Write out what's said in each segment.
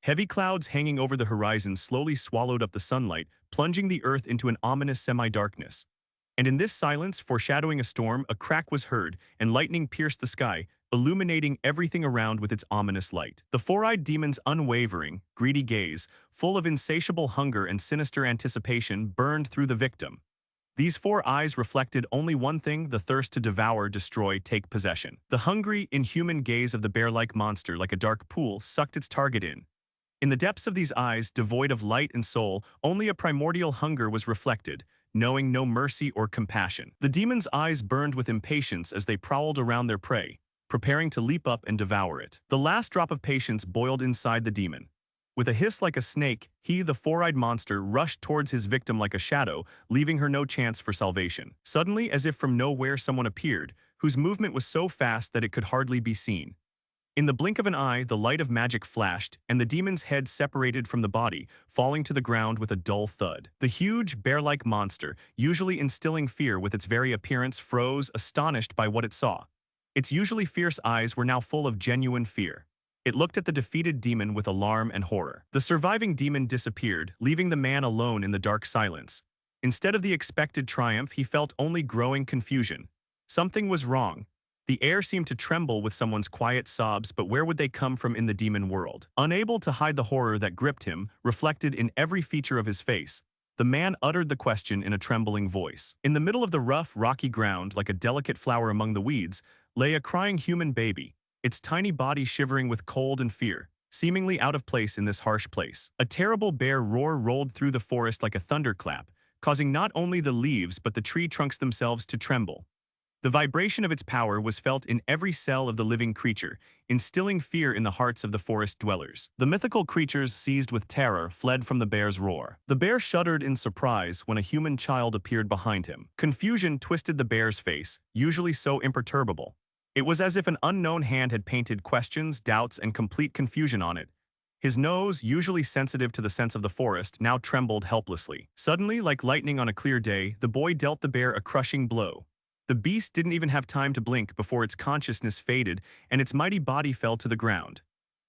Heavy clouds hanging over the horizon slowly swallowed up the sunlight, plunging the earth into an ominous semi-darkness. And in this silence, foreshadowing a storm, a crack was heard, and lightning pierced the sky, illuminating everything around with its ominous light. The four-eyed demon's unwavering, greedy gaze, full of insatiable hunger and sinister anticipation, burned through the victim. These four eyes reflected only one thing: the thirst to devour, destroy, take possession. The hungry, inhuman gaze of the bear-like monster, like a dark pool, sucked its target in. In the depths of these eyes, devoid of light and soul, only a primordial hunger was reflected, knowing no mercy or compassion. The demon's eyes burned with impatience as they prowled around their prey, preparing to leap up and devour it. The last drop of patience boiled inside the demon. With a hiss like a snake, he, the four-eyed monster, rushed towards his victim like a shadow, leaving her no chance for salvation. Suddenly, as if from nowhere, someone appeared, whose movement was so fast that it could hardly be seen. In the blink of an eye, the light of magic flashed, and the demon's head separated from the body, falling to the ground with a dull thud. The huge, bear-like monster, usually instilling fear with its very appearance, froze, astonished by what it saw. Its usually fierce eyes were now full of genuine fear. It looked at the defeated demon with alarm and horror. The surviving demon disappeared, leaving the man alone in the dark silence. Instead of the expected triumph, he felt only growing confusion. Something was wrong. The air seemed to tremble with someone's quiet sobs, but where would they come from in the demon world? Unable to hide the horror that gripped him, reflected in every feature of his face, the man uttered the question in a trembling voice. In the middle of the rough, rocky ground, like a delicate flower among the weeds, lay a crying human baby, its tiny body shivering with cold and fear, seemingly out of place in this harsh place. A terrible bear roar rolled through the forest like a thunderclap, causing not only the leaves but the tree trunks themselves to tremble. The vibration of its power was felt in every cell of the living creature, instilling fear in the hearts of the forest dwellers. The mythical creatures, seized with terror, fled from the bear's roar. The bear shuddered in surprise when a human child appeared behind him. Confusion twisted the bear's face, usually so imperturbable. It was as if an unknown hand had painted questions, doubts, and complete confusion on it. His nose, usually sensitive to the scents of the forest, now trembled helplessly. Suddenly, like lightning on a clear day, the boy dealt the bear a crushing blow. The beast didn't even have time to blink before its consciousness faded and its mighty body fell to the ground.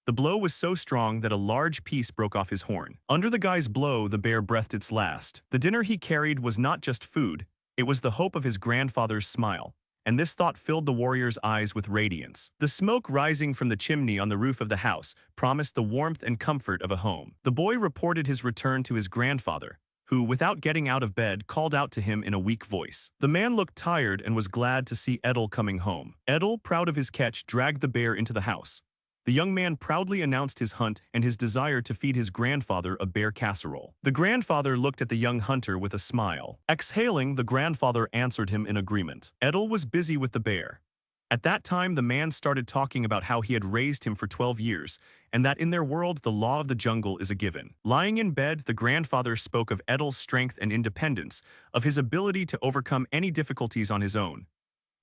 The blow was so strong that a large piece broke off his horn. Under the guy's blow, the bear breathed its last. The dinner he carried was not just food, it was the hope of his grandfather's smile. And this thought filled the warrior's eyes with radiance. The smoke rising from the chimney on the roof of the house promised the warmth and comfort of a home. The boy reported his return to his grandfather, who, without getting out of bed, called out to him in a weak voice. The man looked tired and was glad to see Eder coming home. Eder, proud of his catch, dragged the bear into the house. The young man proudly announced his hunt and his desire to feed his grandfather a bear casserole. The grandfather looked at the young hunter with a smile. Exhaling, the grandfather answered him in agreement. Eder was busy with the bear. At that time, the man started talking about how he had raised him for 12 years, and that in their world, the law of the jungle is a given. Lying in bed, the grandfather spoke of Eder's strength and independence, of his ability to overcome any difficulties on his own.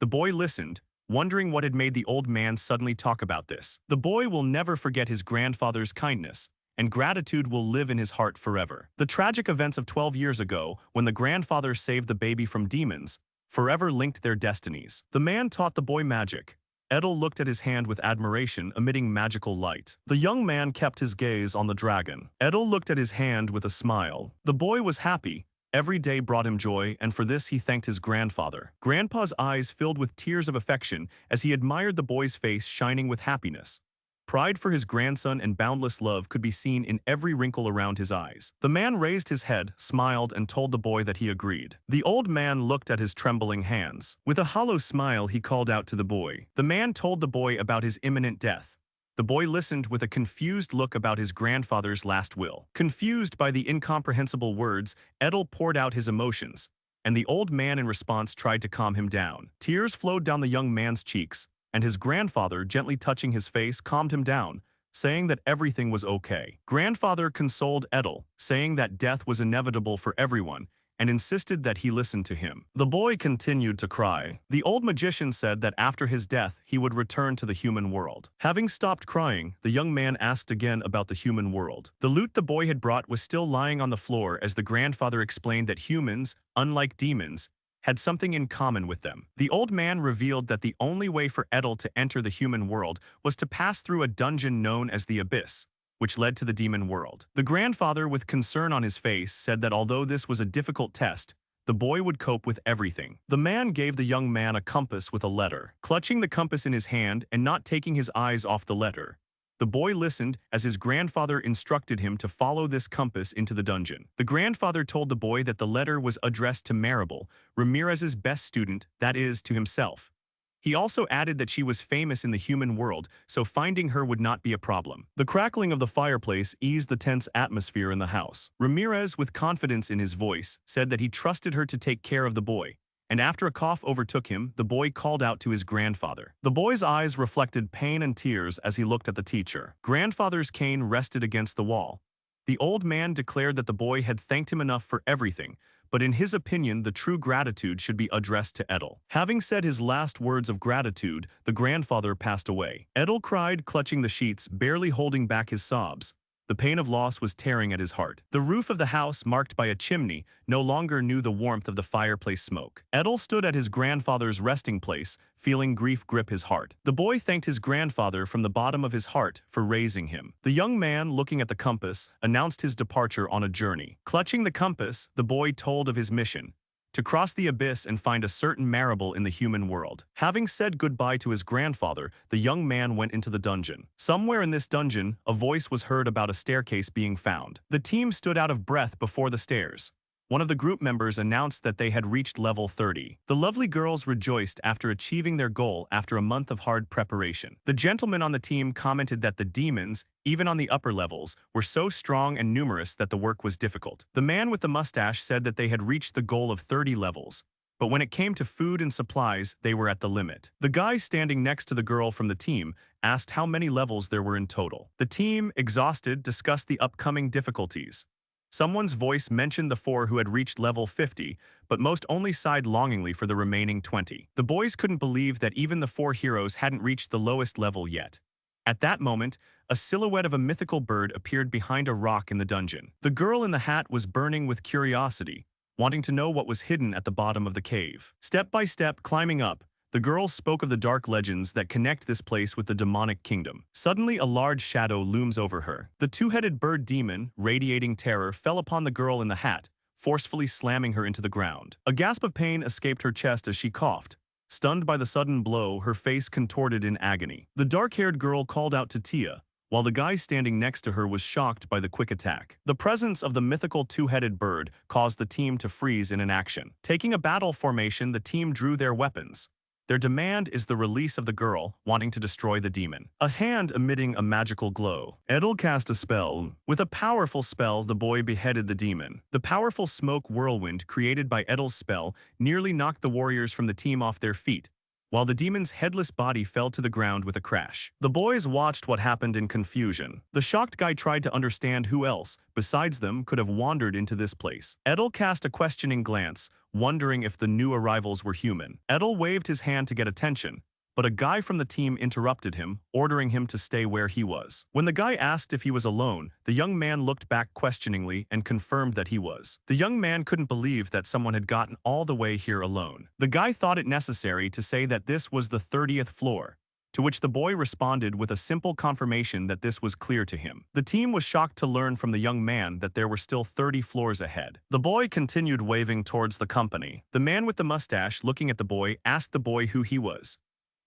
The boy listened, wondering what had made the old man suddenly talk about this. The boy will never forget his grandfather's kindness, and gratitude will live in his heart forever. The tragic events of 12 years ago, when the grandfather saved the baby from demons, forever linked their destinies. The man taught the boy magic. Eder looked at his hand with admiration, emitting magical light. The young man kept his gaze on the dragon. Eder looked at his hand with a smile. The boy was happy. Every day brought him joy, and for this he thanked his grandfather. Grandpa's eyes filled with tears of affection as he admired the boy's face shining with happiness. Pride for his grandson and boundless love could be seen in every wrinkle around his eyes. The man raised his head, smiled, and told the boy that he agreed. The old man looked at his trembling hands. With a hollow smile, he called out to the boy. The man told the boy about his imminent death. The boy listened with a confused look about his grandfather's last will. Confused by the incomprehensible words, Eder poured out his emotions, and the old man in response tried to calm him down. Tears flowed down the young man's cheeks, and his grandfather, gently touching his face, calmed him down, saying that everything was okay. Grandfather consoled Eder, saying that death was inevitable for everyone, and insisted that he listen to him. The boy continued to cry. The old magician said that after his death, he would return to the human world. Having stopped crying, the young man asked again about the human world. The loot the boy had brought was still lying on the floor as the grandfather explained that humans, unlike demons, had something in common with them. The old man revealed that the only way for Eder to enter the human world was to pass through a dungeon known as the Abyss. which led to the demon world. The grandfather, with concern on his face, said that although this was a difficult test, the boy would cope with everything. The man gave the young man a compass with a letter. Clutching the compass in his hand and not taking his eyes off the letter, the boy listened as his grandfather instructed him to follow this compass into the dungeon. The grandfather told the boy that the letter was addressed to Maribel, Ramirez's best student, that is, to himself. He also added that she was famous in the human world, so finding her would not be a problem. The crackling of the fireplace eased the tense atmosphere in the house. Ramirez, with confidence in his voice, said that he trusted her to take care of the boy. And after a cough overtook him, the boy called out to his grandfather. The boy's eyes reflected pain and tears as he looked at the teacher. Grandfather's cane rested against the wall. The old man declared that the boy had thanked him enough for everything, but in his opinion, the true gratitude should be addressed to Eder. Having said his last words of gratitude, the grandfather passed away. Eder cried, clutching the sheets, barely holding back his sobs. The pain of loss was tearing at his heart. The roof of the house, marked by a chimney, no longer knew the warmth of the fireplace smoke. Eder stood at his grandfather's resting place, feeling grief grip his heart. The boy thanked his grandfather from the bottom of his heart for raising him. The young man, looking at the compass, announced his departure on a journey. Clutching the compass, the boy told of his mission: to cross the abyss and find a certain Maribel in the human world. Having said goodbye to his grandfather, the young man went into the dungeon. Somewhere in this dungeon, a voice was heard about a staircase being found. The team stood out of breath before the stairs. One of the group members announced that they had reached level 30. The lovely girls rejoiced after achieving their goal after a month of hard preparation. The gentleman on the team commented that the demons, even on the upper levels, were so strong and numerous that the work was difficult. The man with the mustache said that they had reached the goal of 30 levels. But when it came to food and supplies, they were at the limit. The guy standing next to the girl from the team asked how many levels there were in total. The team, exhausted, discussed the upcoming difficulties. Someone's voice mentioned the 4 who had reached level 50, but most only sighed longingly for the remaining 20. The boys couldn't believe that even the 4 heroes hadn't reached the lowest level yet. At that moment, a silhouette of a mythical bird appeared behind a rock in the dungeon. The girl in the hat was burning with curiosity, wanting to know what was hidden at the bottom of the cave. Step by step, climbing up, the girl spoke of the dark legends that connect this place with the demonic kingdom. Suddenly, a large shadow looms over her. The two-headed bird demon, radiating terror, fell upon the girl in the hat, forcefully slamming her into the ground. A gasp of pain escaped her chest as she coughed. Stunned by the sudden blow, her face contorted in agony. The dark-haired girl called out to Tia, while the guy standing next to her was shocked by the quick attack. The presence of the mythical two-headed bird caused the team to freeze in inaction. Taking a battle formation, the team drew their weapons. Their demand is the release of the girl, wanting to destroy the demon. A hand emitting a magical glow. Eder cast a spell. With a powerful spell, the boy beheaded the demon. The powerful smoke whirlwind created by Eder's spell nearly knocked the warriors from the team off their feet, while the demon's headless body fell to the ground with a crash. The boys watched what happened in confusion. The shocked guy tried to understand who else, besides them, could have wandered into this place. Eder cast a questioning glance, wondering if the new arrivals were human. Eder waved his hand to get attention, but a guy from the team interrupted him, ordering him to stay where he was. When the guy asked if he was alone, the young man looked back questioningly and confirmed that he was. The young man couldn't believe that someone had gotten all the way here alone. The guy thought it necessary to say that this was the 30th floor, to which the boy responded with a simple confirmation that this was clear to him. The team was shocked to learn from the young man that there were still 30 floors ahead. The boy continued waving towards the company. The man with the mustache, looking at the boy, asked the boy who he was.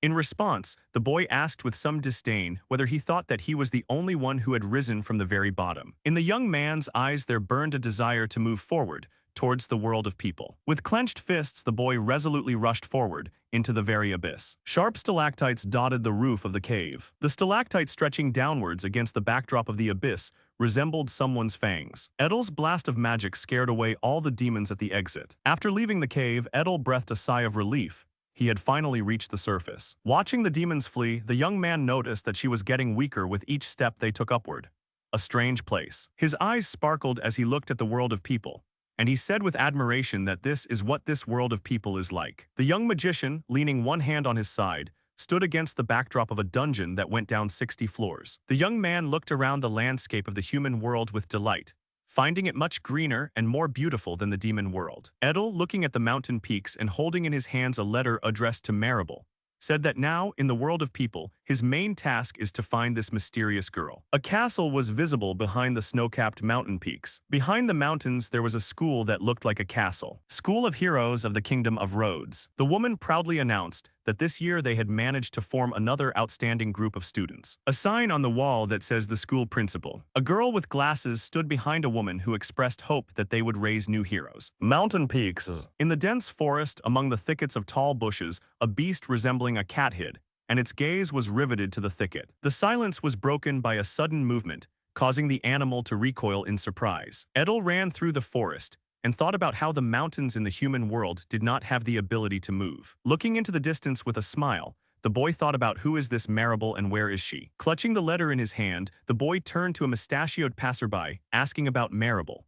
In response, the boy asked with some disdain whether he thought that he was the only one who had risen from the very bottom. In the young man's eyes there burned a desire to move forward, towards the world of people. With clenched fists, the boy resolutely rushed forward, into the very abyss. Sharp stalactites dotted the roof of the cave. The stalactites stretching downwards against the backdrop of the abyss resembled someone's fangs. Eder's blast of magic scared away all the demons at the exit. After leaving the cave, Eder breathed a sigh of relief. He had finally reached the surface. Watching the demons flee, the young man noticed that she was getting weaker with each step they took upward. A strange place. His eyes sparkled as he looked at the world of people, and he said with admiration that this is what this world of people is like. The young magician, leaning one hand on his side, stood against the backdrop of a dungeon that went down 60 floors. The young man looked around the landscape of the human world with delight, finding it much greener and more beautiful than the demon world. Eder, looking at the mountain peaks and holding in his hands a letter addressed to Maribel, said that now, in the world of people, His main task is to find this mysterious girl. A castle was visible behind the snow-capped mountain peaks. Behind the mountains, there was a school that looked like a castle. School of Heroes of the Kingdom of Rhodes. The woman proudly announced that this year they had managed to form another outstanding group of students. A sign on the wall that says the school principal. A girl with glasses stood behind a woman who expressed hope that they would raise new heroes. Mountain peaks. In the dense forest, among the thickets of tall bushes, a beast resembling a cat hid, and its gaze was riveted to the thicket. The silence was broken by a sudden movement, causing the animal to recoil in surprise. Edel ran through the forest and thought about how the mountains in the human world did not have the ability to move. Looking into the distance with a smile, the boy thought about who is this Maribel and where is she. Clutching the letter in his hand, the boy turned to a mustachioed passerby, asking about Maribel.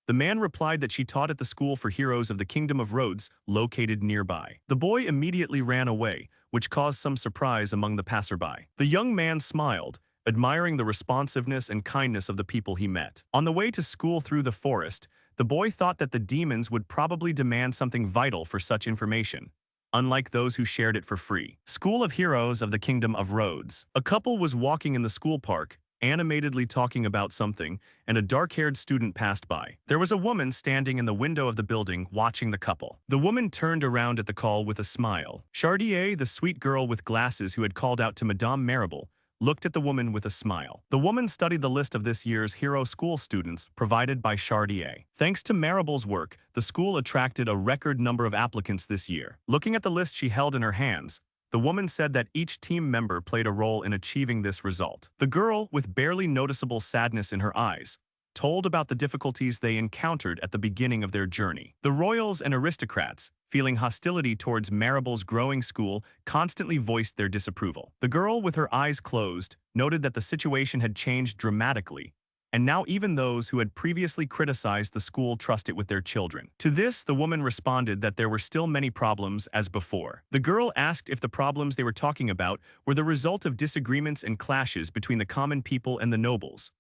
The man replied that she taught at the School for Heroes of the Kingdom of Rhodes, located nearby. The boy immediately ran away, which caused some surprise among the passerby. The young man smiled, admiring the responsiveness and kindness of the people he met. On the way to school through the forest, the boy thought that the demons would probably demand something vital for such information, unlike those who shared it for free. School of Heroes of the Kingdom of Rhodes. A couple was walking in the school park, animatedly talking about something, and a dark-haired student passed by. There was a woman standing in the window of the building watching the couple. The woman turned around at the call with a smile. Chartier, the sweet girl with glasses who had called out to Madame Maribel, looked at the woman with a smile. The woman studied the list of this year's hero school students provided by Chartier. Thanks to Maribel's work, the school attracted a record number of applicants this year. Looking at the list she held in her hands, the woman said that each team member played a role in achieving this result. The girl, with barely noticeable sadness in her eyes, told about the difficulties they encountered at the beginning of their journey. The royals and aristocrats, feeling hostility towards Maribel's growing school, constantly voiced their disapproval. The girl, with her eyes closed, noted that the situation had changed dramatically, and now even those who had previously criticized the school trust it with their children. To this, the woman responded that there were still many problems as before. The girl asked if the problems they were talking about were the result of disagreements and clashes between the common people and the nobles.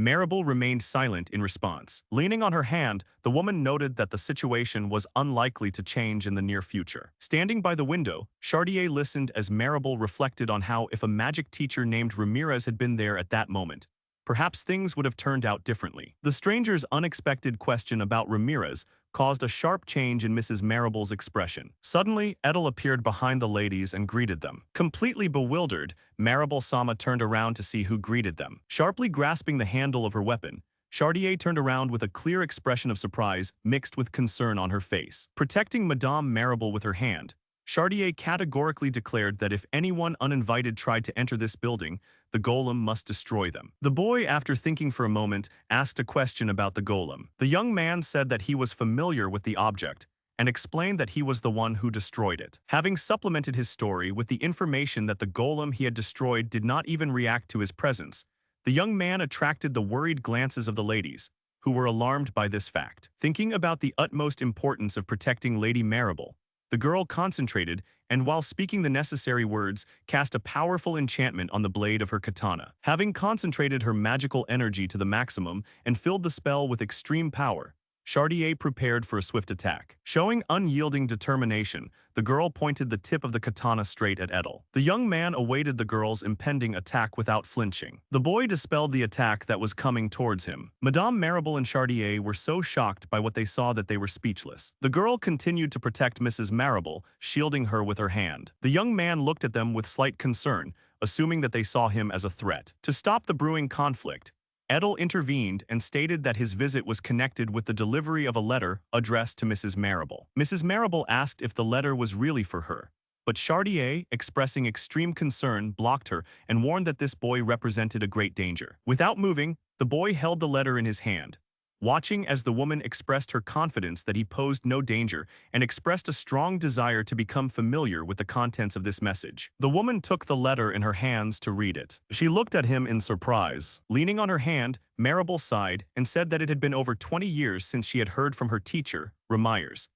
Maribel remained silent in response. Leaning on her hand, the woman noted that the situation was unlikely to change in the near future. Standing by the window, Chartier listened as Maribel reflected on how if a magic teacher named Ramirez had been there at that moment, perhaps things would have turned out differently. The stranger's unexpected question about Ramirez caused a sharp change in Mrs. Maribel's expression. Suddenly, Edel appeared behind the ladies and greeted them. Completely bewildered, Maribel-sama turned around to see who greeted them. Sharply grasping the handle of her weapon, Chartier turned around with a clear expression of surprise mixed with concern on her face. Protecting Madame Maribel with her hand, Chartier categorically declared that if anyone uninvited tried to enter this building, the golem must destroy them. The boy, after thinking for a moment, asked a question about the golem. The young man said that he was familiar with the object and explained that he was the one who destroyed it. Having supplemented his story with the information that the golem he had destroyed did not even react to his presence, the young man attracted the worried glances of the ladies, who were alarmed by this fact. Thinking about the utmost importance of protecting Lady Maribel, the girl concentrated and, while speaking the necessary words, cast a powerful enchantment on the blade of her katana. Having concentrated her magical energy to the maximum and filled the spell with extreme power, Chartier prepared for a swift attack. Showing unyielding determination, the girl pointed the tip of the katana straight at Edel. The young man awaited the girl's impending attack without flinching. The boy dispelled the attack that was coming towards him. Madame Maribel and Chartier were so shocked by what they saw that they were speechless. The girl continued to protect Mrs. Maribel, shielding her with her hand. The young man looked at them with slight concern, assuming that they saw him as a threat. To stop the brewing conflict, Edel intervened and stated that his visit was connected with the delivery of a letter addressed to Mrs. Maribel. Mrs. Maribel asked if the letter was really for her, but Chartier, expressing extreme concern, blocked her and warned that this boy represented a great danger. Without moving, the boy held the letter in his hand, watching as the woman expressed her confidence that he posed no danger and expressed a strong desire to become familiar with the contents of this message. The woman took the letter in her hands to read it. She looked at him in surprise. Leaning on her hand, Maribel sighed and said that it had been over 20 years since she had heard from her teacher, Ramirez,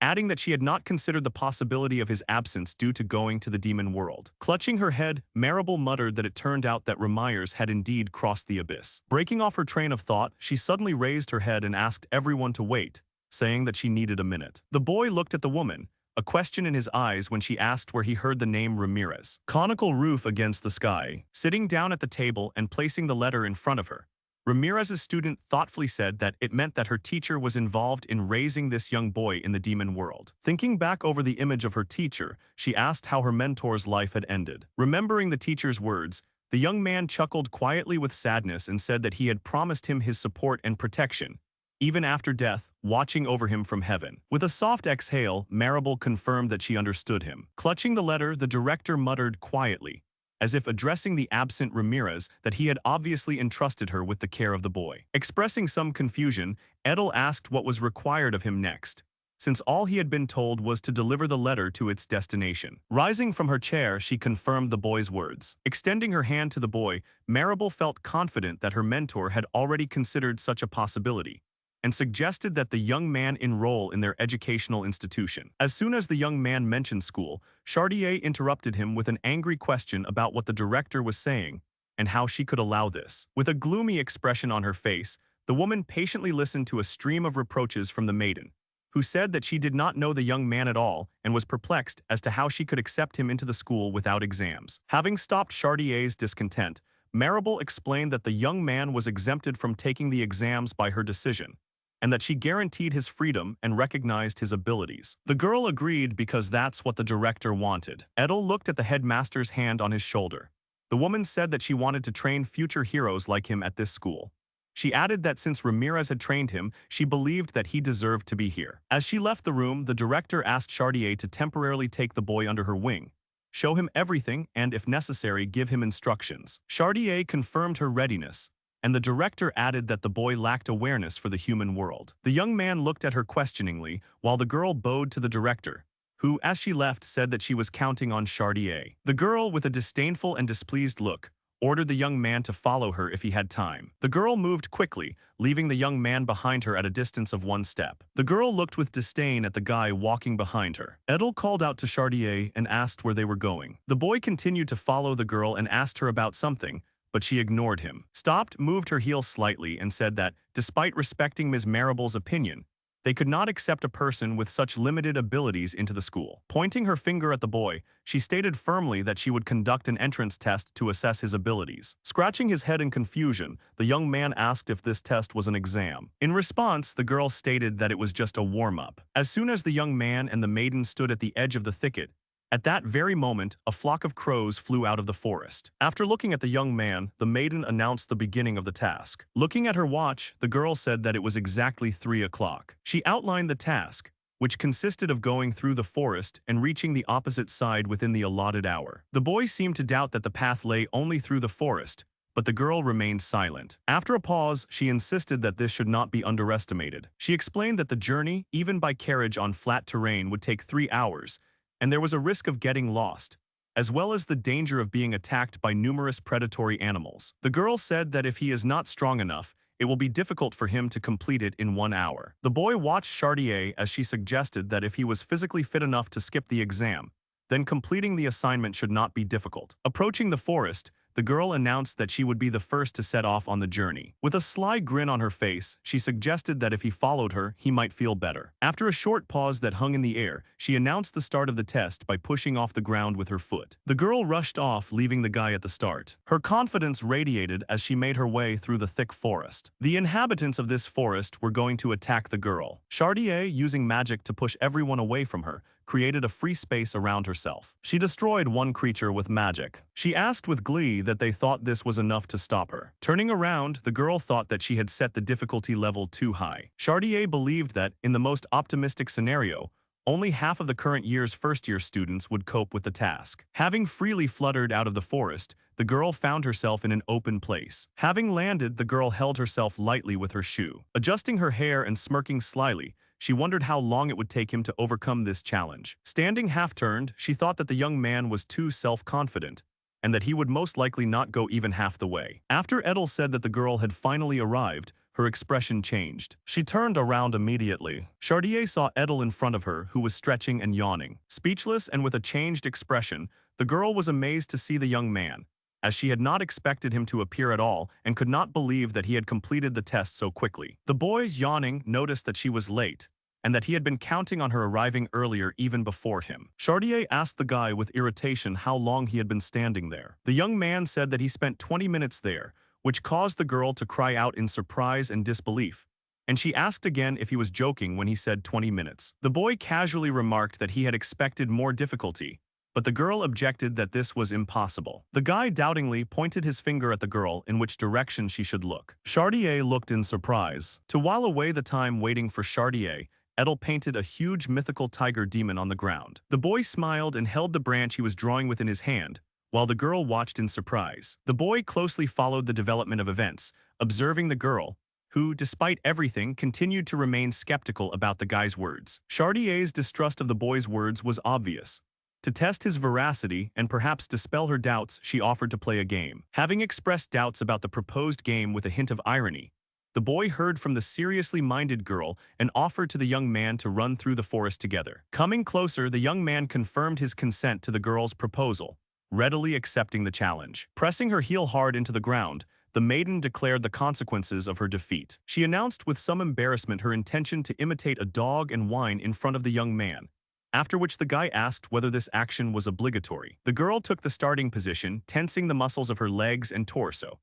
adding that she had not considered the possibility of his absence due to going to the demon world. Clutching her head, Maribel muttered that it turned out that Ramirez had indeed crossed the abyss. Breaking off her train of thought, she suddenly raised her head and asked everyone to wait, saying that she needed a minute. The boy looked at the woman, a question in his eyes when she asked where he heard the name Ramirez. Conical roof against the sky. Sitting down at the table and placing the letter in front of her, Ramirez's student thoughtfully said that it meant that her teacher was involved in raising this young boy in the demon world. Thinking back over the image of her teacher, she asked how her mentor's life had ended. Remembering the teacher's words, the young man chuckled quietly with sadness and said that he had promised him his support and protection, even after death, watching over him from heaven. With a soft exhale, Maribel confirmed that she understood him. Clutching the letter, the director muttered quietly, as if addressing the absent Ramirez, that he had obviously entrusted her with the care of the boy. Expressing some confusion, Eder asked what was required of him next, since all he had been told was to deliver the letter to its destination. Rising from her chair, she confirmed the boy's words. Extending her hand to the boy, Maribel felt confident that her mentor had already considered such a possibility, and suggested that the young man enroll in their educational institution. As soon as the young man mentioned school, Chartier interrupted him with an angry question about what the director was saying and how she could allow this. With a gloomy expression on her face, the woman patiently listened to a stream of reproaches from the maiden, who said that she did not know the young man at all and was perplexed as to how she could accept him into the school without exams. Having stopped Chartier's discontent, Maribel explained that the young man was exempted from taking the exams by her decision, and that she guaranteed his freedom and recognized his abilities. The girl agreed because that's what the director wanted. Eder looked at the headmaster's hand on his shoulder. The woman said that she wanted to train future heroes like him at this school. She added that since Ramirez had trained him, she believed that he deserved to be here. As she left the room, the director asked Chartier to temporarily take the boy under her wing, show him everything, and if necessary, give him instructions. Chartier confirmed her readiness, and the director added that the boy lacked awareness for the human world. The young man looked at her questioningly, while the girl bowed to the director, who, as she left, said that she was counting on Chartier. The girl, with a disdainful and displeased look, ordered the young man to follow her if he had time. The girl moved quickly, leaving the young man behind her at a distance of 1 step. The girl looked with disdain at the guy walking behind her. Eder called out to Chartier and asked where they were going. The boy continued to follow the girl and asked her about something, but she ignored him, stopped, moved her heel slightly, and said that, despite respecting Ms. Maribel's opinion, they could not accept a person with such limited abilities into the school. Pointing her finger at the boy, she stated firmly that she would conduct an entrance test to assess his abilities. Scratching his head in confusion, the young man asked if this test was an exam. In response, the girl stated that it was just a warm-up. As soon as the young man and the maiden stood at the edge of the thicket, at that very moment, a flock of crows flew out of the forest. After looking at the young man, the maiden announced the beginning of the task. Looking at her watch, the girl said that it was exactly 3 o'clock. She outlined the task, which consisted of going through the forest and reaching the opposite side within the allotted hour. The boy seemed to doubt that the path lay only through the forest, but the girl remained silent. After a pause, she insisted that this should not be underestimated. She explained that the journey, even by carriage on flat terrain, would take 3 hours, and there was a risk of getting lost, as well as the danger of being attacked by numerous predatory animals. The girl said that if he is not strong enough, it will be difficult for him to complete it in 1 hour. The boy watched Chartier as she suggested that if he was physically fit enough to skip the exam, then completing the assignment should not be difficult. Approaching the forest, the girl announced that she would be the first to set off on the journey. With a sly grin on her face, she suggested that if he followed her, he might feel better. After a short pause that hung in the air, she announced the start of the test by pushing off the ground with her foot. The girl rushed off, leaving the guy at the start. Her confidence radiated as she made her way through the thick forest. The inhabitants of this forest were going to attack the girl. Chartier, using magic to push everyone away from her, created a free space around herself. She destroyed one creature with magic. She asked with glee that they thought this was enough to stop her. Turning around, the girl thought that she had set the difficulty level too high. Chartier believed that, in the most optimistic scenario, only half of the current year's first-year students would cope with the task. Having freely fluttered out of the forest, the girl found herself in an open place. Having landed, the girl held herself lightly with her shoe. Adjusting her hair and smirking slyly, she wondered how long it would take him to overcome this challenge. Standing half-turned, she thought that the young man was too self-confident, and that he would most likely not go even half the way. After Eder said that the girl had finally arrived, her expression changed. She turned around immediately. Chartier saw Eder in front of her, who was stretching and yawning. Speechless and with a changed expression, the girl was amazed to see the young man, as she had not expected him to appear at all and could not believe that he had completed the test so quickly. The boy, yawning, noticed that she was late, and that he had been counting on her arriving earlier even before him. Chartier asked the guy with irritation how long he had been standing there. The young man said that he spent 20 minutes there, which caused the girl to cry out in surprise and disbelief, and she asked again if he was joking when he said 20 minutes. The boy casually remarked that he had expected more difficulty, but the girl objected that this was impossible. The guy doubtingly pointed his finger at the girl in which direction she should look. Chartier looked in surprise. To while away the time waiting for Chartier, Eder painted a huge mythical tiger demon on the ground. The boy smiled and held the branch he was drawing within his hand, while the girl watched in surprise. The boy closely followed the development of events, observing the girl, who, despite everything, continued to remain skeptical about the guy's words. Chartier's distrust of the boy's words was obvious. To test his veracity and perhaps dispel her doubts, she offered to play a game. Having expressed doubts about the proposed game with a hint of irony, the boy heard from the seriously minded girl and offered to the young man to run through the forest together. Coming closer, the young man confirmed his consent to the girl's proposal, readily accepting the challenge. Pressing her heel hard into the ground, the maiden declared the consequences of her defeat. She announced with some embarrassment her intention to imitate a dog and whine in front of the young man, after which the guy asked whether this action was obligatory. The girl took the starting position, tensing the muscles of her legs and torso.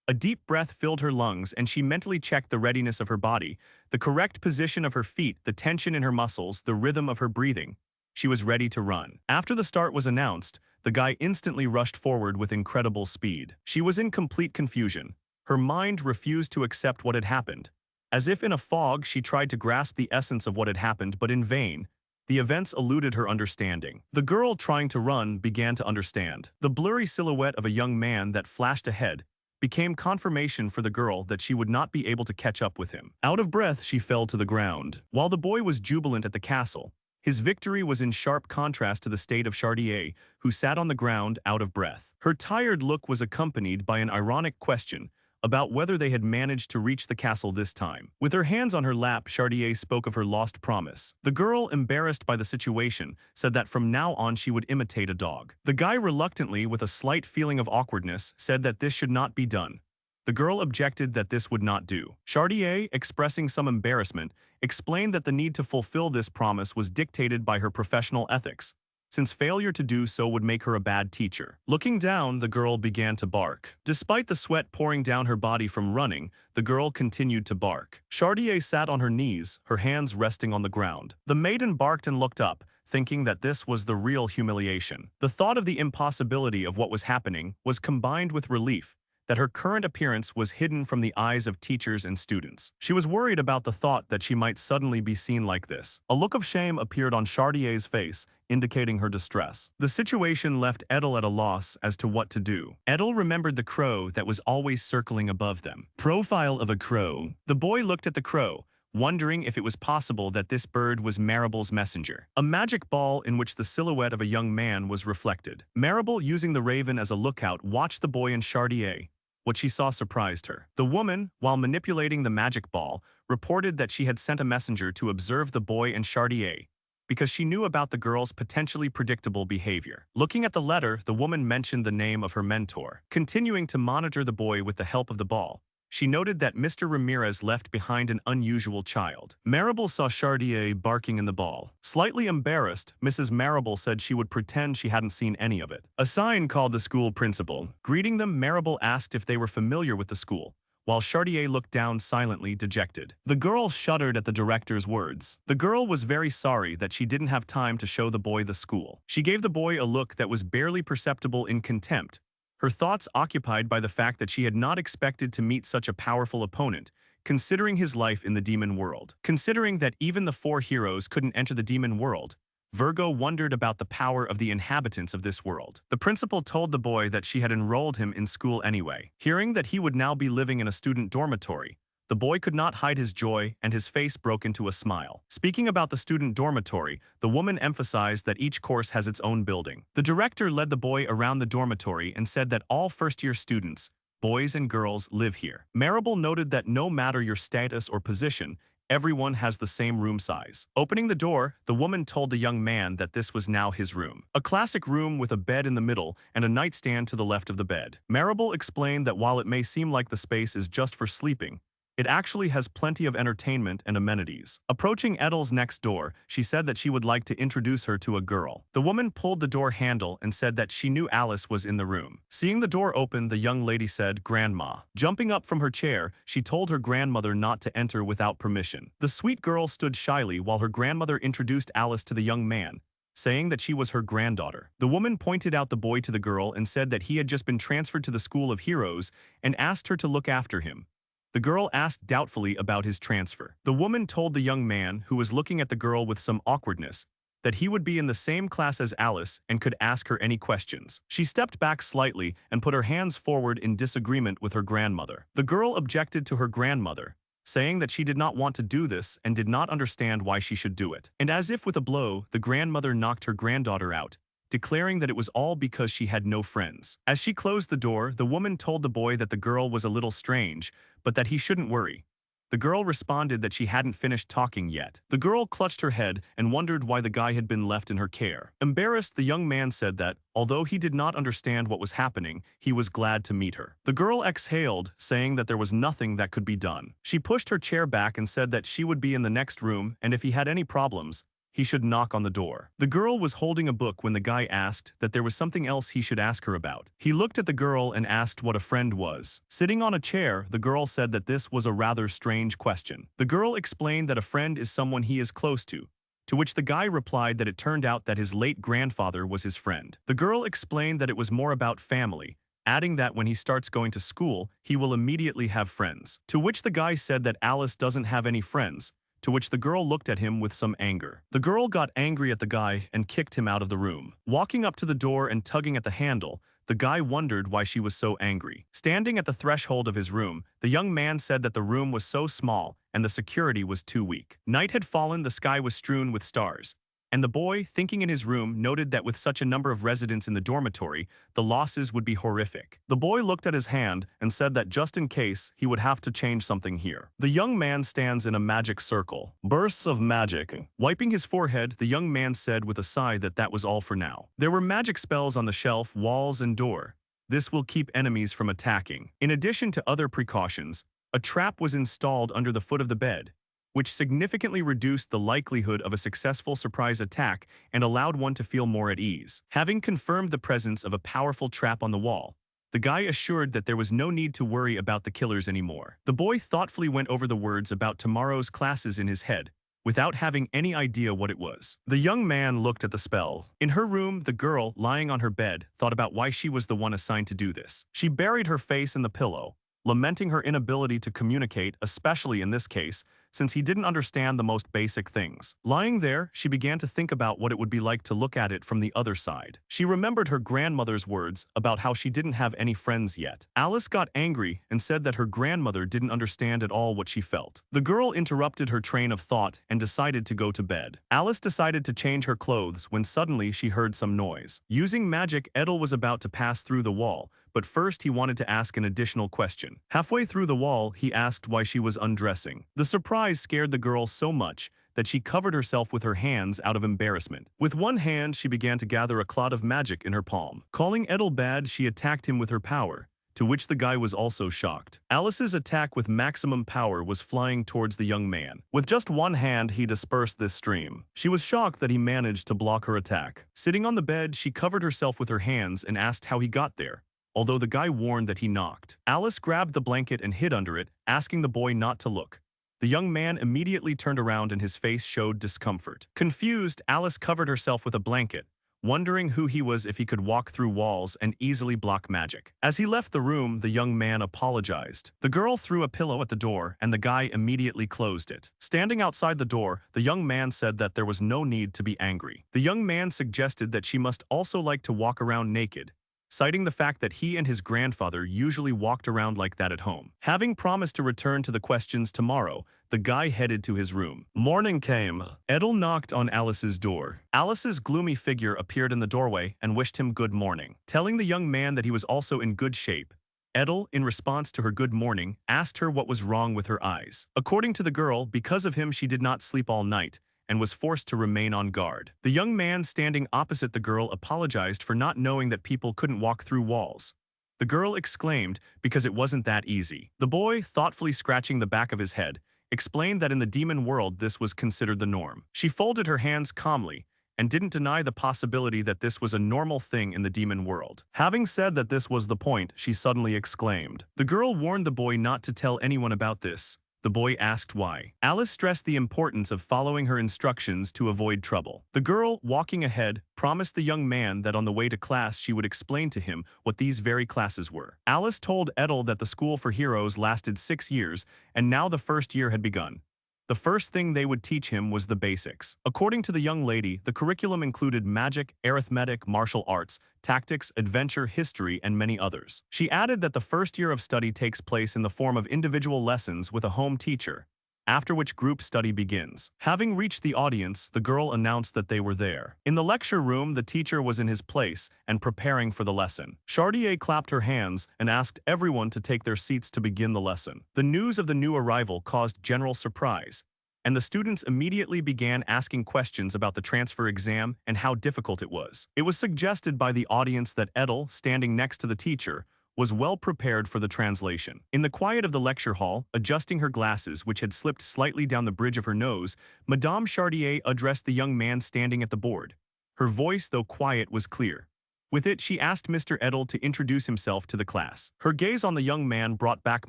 A deep breath filled her lungs and she mentally checked the readiness of her body, the correct position of her feet, the tension in her muscles, the rhythm of her breathing. She was ready to run. After the start was announced, the guy instantly rushed forward with incredible speed. She was in complete confusion. Her mind refused to accept what had happened. As if in a fog, she tried to grasp the essence of what had happened, but in vain. The events eluded her understanding. The girl, trying to run, began to understand. The blurry silhouette of a young man that flashed ahead became confirmation for the girl that she would not be able to catch up with him. Out of breath, she fell to the ground. While the boy was jubilant at the castle, his victory was in sharp contrast to the state of Chartier, who sat on the ground out of breath. Her tired look was accompanied by an ironic question about whether they had managed to reach the castle this time. With her hands on her lap, Chartier spoke of her lost promise. The girl, embarrassed by the situation, said that from now on she would imitate a dog. The guy reluctantly, with a slight feeling of awkwardness, said that this should not be done. The girl objected that this would not do. Chartier, expressing some embarrassment, explained that the need to fulfill this promise was dictated by her professional ethics, since failure to do so would make her a bad teacher. Looking down, the girl began to bark. Despite the sweat pouring down her body from running, the girl continued to bark. Chartier sat on her knees, her hands resting on the ground. The maiden barked and looked up, thinking that this was the real humiliation. The thought of the impossibility of what was happening was combined with relief that her current appearance was hidden from the eyes of teachers and students. She was worried about the thought that she might suddenly be seen like this. A look of shame appeared on Chartier's face, indicating her distress. The situation left Eder at a loss as to what to do. Eder remembered the crow that was always circling above them. Profile of a crow. The boy looked at the crow, wondering if it was possible that this bird was Maribel's messenger. A magic ball in which the silhouette of a young man was reflected. Maribel, using the raven as a lookout, watched the boy and Chartier. What she saw surprised her. The woman, while manipulating the magic ball, reported that she had sent a messenger to observe the boy and Chartier, because she knew about the girl's potentially predictable behavior. Looking at the letter, the woman mentioned the name of her mentor. Continuing to monitor the boy with the help of the ball, she noted that Mr. Ramirez left behind an unusual child. Maribel saw Chartier barking in the ball. Slightly embarrassed, Mrs. Maribel said she would pretend she hadn't seen any of it. A sign called the school principal. Greeting them, Maribel asked if they were familiar with the school, while Chartier looked down silently, dejected. The girl shuddered at the director's words. The girl was very sorry that she didn't have time to show the boy the school. She gave the boy a look that was barely perceptible in contempt, her thoughts occupied by the fact that she had not expected to meet such a powerful opponent, considering his life in the demon world. Considering that even the 4 heroes couldn't enter the demon world, Virgo wondered about the power of the inhabitants of this world. The principal told the boy that she had enrolled him in school anyway. Hearing that he would now be living in a student dormitory, the boy could not hide his joy and his face broke into a smile. Speaking about the student dormitory, the woman emphasized that each course has its own building. The director led the boy around the dormitory and said that all first-year students, boys and girls, live here. Maribel noted that no matter your status or position, everyone has the same room size. Opening the door, the woman told the young man that this was now his room. A classic room with a bed in the middle and a nightstand to the left of the bed. Maribel explained that while it may seem like the space is just for sleeping, It actually has plenty of entertainment and amenities. Approaching Edel's next door, she said that she would like to introduce her to a girl. The woman pulled the door handle and said that she knew Alice was in the room. Seeing the door open, the young lady said, "Grandma." Jumping up from her chair, she told her grandmother not to enter without permission. The sweet girl stood shyly while her grandmother introduced Alice to the young man, saying that she was her granddaughter. The woman pointed out the boy to the girl and said that he had just been transferred to the School of Heroes and asked her to look after him. The girl asked doubtfully about his transfer. The woman told the young man, who was looking at the girl with some awkwardness, that he would be in the same class as Alice and could ask her any questions. She stepped back slightly and put her hands forward in disagreement with her grandmother. The girl objected to her grandmother, saying that she did not want to do this and did not understand why she should do it. And as if with a blow, the grandmother knocked her granddaughter out, declaring that it was all because she had no friends. As she closed the door, the woman told the boy that the girl was a little strange, but that he shouldn't worry. The girl responded that she hadn't finished talking yet. The girl clutched her head and wondered why the guy had been left in her care. Embarrassed, the young man said that, although he did not understand what was happening, he was glad to meet her. The girl exhaled, saying that there was nothing that could be done. She pushed her chair back and said that she would be in the next room, and if he had any problems, he should knock on the door. The girl was holding a book when the guy asked that there was something else he should ask her about. He looked at the girl and asked what a friend was. Sitting on a chair, the girl said that this was a rather strange question. The girl explained that a friend is someone he is close to which the guy replied that it turned out that his late grandfather was his friend. The girl explained that it was more about family, adding that when he starts going to school, he will immediately have friends. To which the guy said that Alice doesn't have any friends, to which the girl looked at him with some anger. The girl got angry at the guy and kicked him out of the room. Walking up to the door and tugging at the handle, the guy wondered why she was so angry. Standing at the threshold of his room, the young man said that the room was so small and the security was too weak. Night had fallen, the sky was strewn with stars, and the boy, thinking in his room, noted that with such a number of residents in the dormitory, the losses would be horrific. The boy looked at his hand and said that just in case, he would have to change something here. The young man stands in a magic circle. Bursts of magic. Wiping his forehead, the young man said with a sigh that that was all for now. There were magic spells on the shelf, walls, and door. This will keep enemies from attacking. In addition to other precautions, a trap was installed under the foot of the bed, which significantly reduced the likelihood of a successful surprise attack and allowed one to feel more at ease. Having confirmed the presence of a powerful trap on the wall, the guy assured that there was no need to worry about the killers anymore. The boy thoughtfully went over the words about tomorrow's classes in his head, without having any idea what it was. The young man looked at the spell. In her room, the girl, lying on her bed, thought about why she was the one assigned to do this. She buried her face in the pillow, lamenting her inability to communicate, especially in this case, since he didn't understand the most basic things. Lying there, she began to think about what it would be like to look at it from the other side. She remembered her grandmother's words about how she didn't have any friends yet. Alice got angry and said that her grandmother didn't understand at all what she felt. The girl interrupted her train of thought and decided to go to bed. Alice decided to change her clothes when suddenly she heard some noise. Using magic, Edel was about to pass through the wall, but first he wanted to ask an additional question. Halfway through the wall, he asked why she was undressing. The surprise scared the girl so much that she covered herself with her hands out of embarrassment. With one hand, she began to gather a cloud of magic in her palm. Calling Edel bad, she attacked him with her power, to which the guy was also shocked. Alice's attack with maximum power was flying towards the young man. With just one hand, he dispersed this stream. She was shocked that he managed to block her attack. Sitting on the bed, she covered herself with her hands and asked how he got there, although the guy warned that he knocked. Alice grabbed the blanket and hid under it, asking the boy not to look. The young man immediately turned around and his face showed discomfort. Confused, Alice covered herself with a blanket, wondering who he was if he could walk through walls and easily block magic. As he left the room, the young man apologized. The girl threw a pillow at the door and the guy immediately closed it. Standing outside the door, the young man said that there was no need to be angry. The young man suggested that she must also like to walk around naked, citing the fact that he and his grandfather usually walked around like that at home. Having promised to return to the questions tomorrow, the guy headed to his room. Morning came. Edel knocked on Alice's door. Alice's gloomy figure appeared in the doorway and wished him good morning. Telling the young man that he was also in good shape, Edel, in response to her good morning, asked her what was wrong with her eyes. According to the girl, because of him she did not sleep all night and was forced to remain on guard. The young man standing opposite the girl apologized for not knowing that people couldn't walk through walls. The girl exclaimed because it wasn't that easy. The boy, thoughtfully scratching the back of his head, explained that in the demon world this was considered the norm. She folded her hands calmly and didn't deny the possibility that this was a normal thing in the demon world. Having said that this was the point, she suddenly exclaimed. The girl warned the boy not to tell anyone about this. The boy asked why. Alice stressed the importance of following her instructions to avoid trouble. The girl, walking ahead, promised the young man that on the way to class she would explain to him what these very classes were. Alice told Eder that the school for heroes lasted 6 years, and now the first year had begun. The first thing they would teach him was the basics. According to the young lady, the curriculum included magic, arithmetic, martial arts, tactics, adventure, history, and many others. She added that the first year of study takes place in the form of individual lessons with a home teacher, after which group study begins. Having reached the audience, the girl announced that they were there. In the lecture room, the teacher was in his place and preparing for the lesson. Chartier clapped her hands and asked everyone to take their seats to begin the lesson. The news of the new arrival caused general surprise, and the students immediately began asking questions about the transfer exam and how difficult it was. It was suggested by the audience that Eder, standing next to the teacher, was well prepared for the translation. In the quiet of the lecture hall, adjusting her glasses which had slipped slightly down the bridge of her nose, Madame Chartier addressed the young man standing at the board. Her voice, though quiet, was clear. With it, she asked Mr. Eder to introduce himself to the class. Her gaze on the young man brought back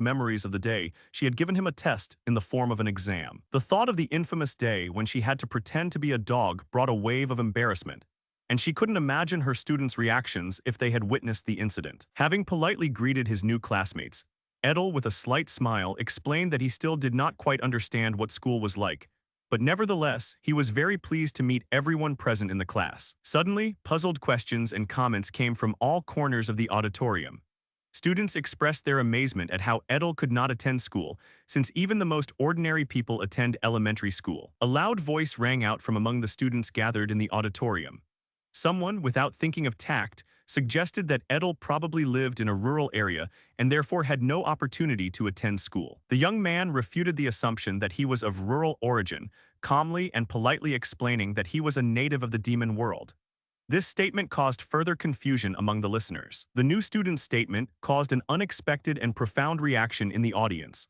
memories of the day she had given him a test in the form of an exam. The thought of the infamous day when she had to pretend to be a dog brought a wave of embarrassment, and she couldn't imagine her students' reactions if they had witnessed the incident. Having politely greeted his new classmates, Eder, with a slight smile, explained that he still did not quite understand what school was like, but nevertheless, he was very pleased to meet everyone present in the class. Suddenly, puzzled questions and comments came from all corners of the auditorium. Students expressed their amazement at how Eder could not attend school, since even the most ordinary people attend elementary school. A loud voice rang out from among the students gathered in the auditorium. Someone, without thinking of tact, suggested that Eder probably lived in a rural area and therefore had no opportunity to attend school. The young man refuted the assumption that he was of rural origin, calmly and politely explaining that he was a native of the demon world. This statement caused further confusion among the listeners. The new student's statement caused an unexpected and profound reaction in the audience.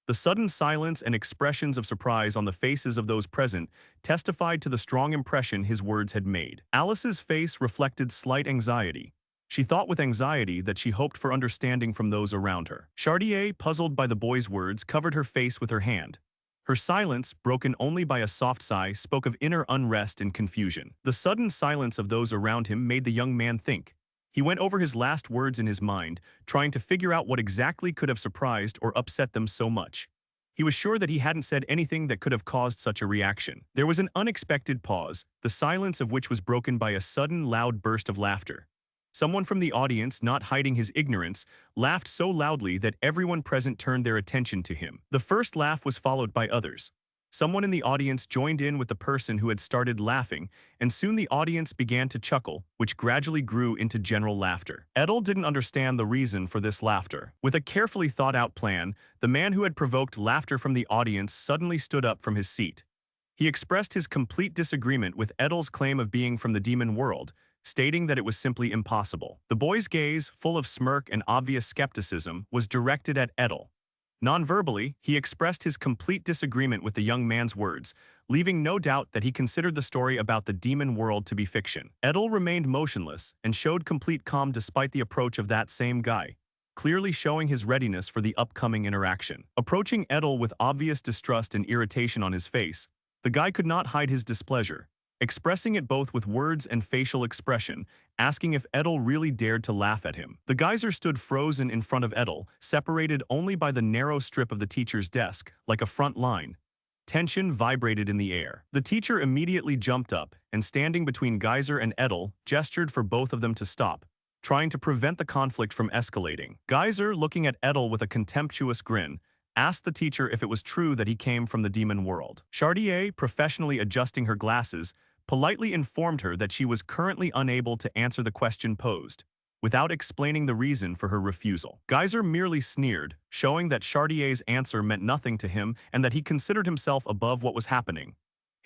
The sudden silence and expressions of surprise on the faces of those present testified to the strong impression his words had made. Alice's face reflected slight anxiety. She thought with anxiety that she hoped for understanding from those around her. Chartier, puzzled by the boy's words, covered her face with her hand. Her silence, broken only by a soft sigh, spoke of inner unrest and confusion. The sudden silence of those around him made the young man think. He went over his last words in his mind, trying to figure out what exactly could have surprised or upset them so much. He was sure that he hadn't said anything that could have caused such a reaction. There was an unexpected pause, the silence of which was broken by a sudden, loud burst of laughter. Someone from the audience, not hiding his ignorance, laughed so loudly that everyone present turned their attention to him. The first laugh was followed by others. Someone in the audience joined in with the person who had started laughing, and soon the audience began to chuckle, which gradually grew into general laughter. Eder didn't understand the reason for this laughter. With a carefully thought-out plan, the man who had provoked laughter from the audience suddenly stood up from his seat. He expressed his complete disagreement with Eder's claim of being from the demon world, stating that it was simply impossible. The boy's gaze, full of smirk and obvious skepticism, was directed at Eder. Non-verbally, he expressed his complete disagreement with the young man's words, leaving no doubt that he considered the story about the demon world to be fiction. Eder remained motionless and showed complete calm despite the approach of that same guy, clearly showing his readiness for the upcoming interaction. Approaching Eder with obvious distrust and irritation on his face, the guy could not hide his displeasure, expressing it both with words and facial expression, asking if Eder really dared to laugh at him. The geyser stood frozen in front of Eder, separated only by the narrow strip of the teacher's desk, like a front line. Tension vibrated in the air. The teacher immediately jumped up and, standing between Geyser and Eder, gestured for both of them to stop, trying to prevent the conflict from escalating. Geyser, looking at Eder with a contemptuous grin, asked the teacher if it was true that he came from the demon world. Chartier, professionally adjusting her glasses, politely informed her that she was currently unable to answer the question posed, without explaining the reason for her refusal. Geyser merely sneered, showing that Chartier's answer meant nothing to him and that he considered himself above what was happening.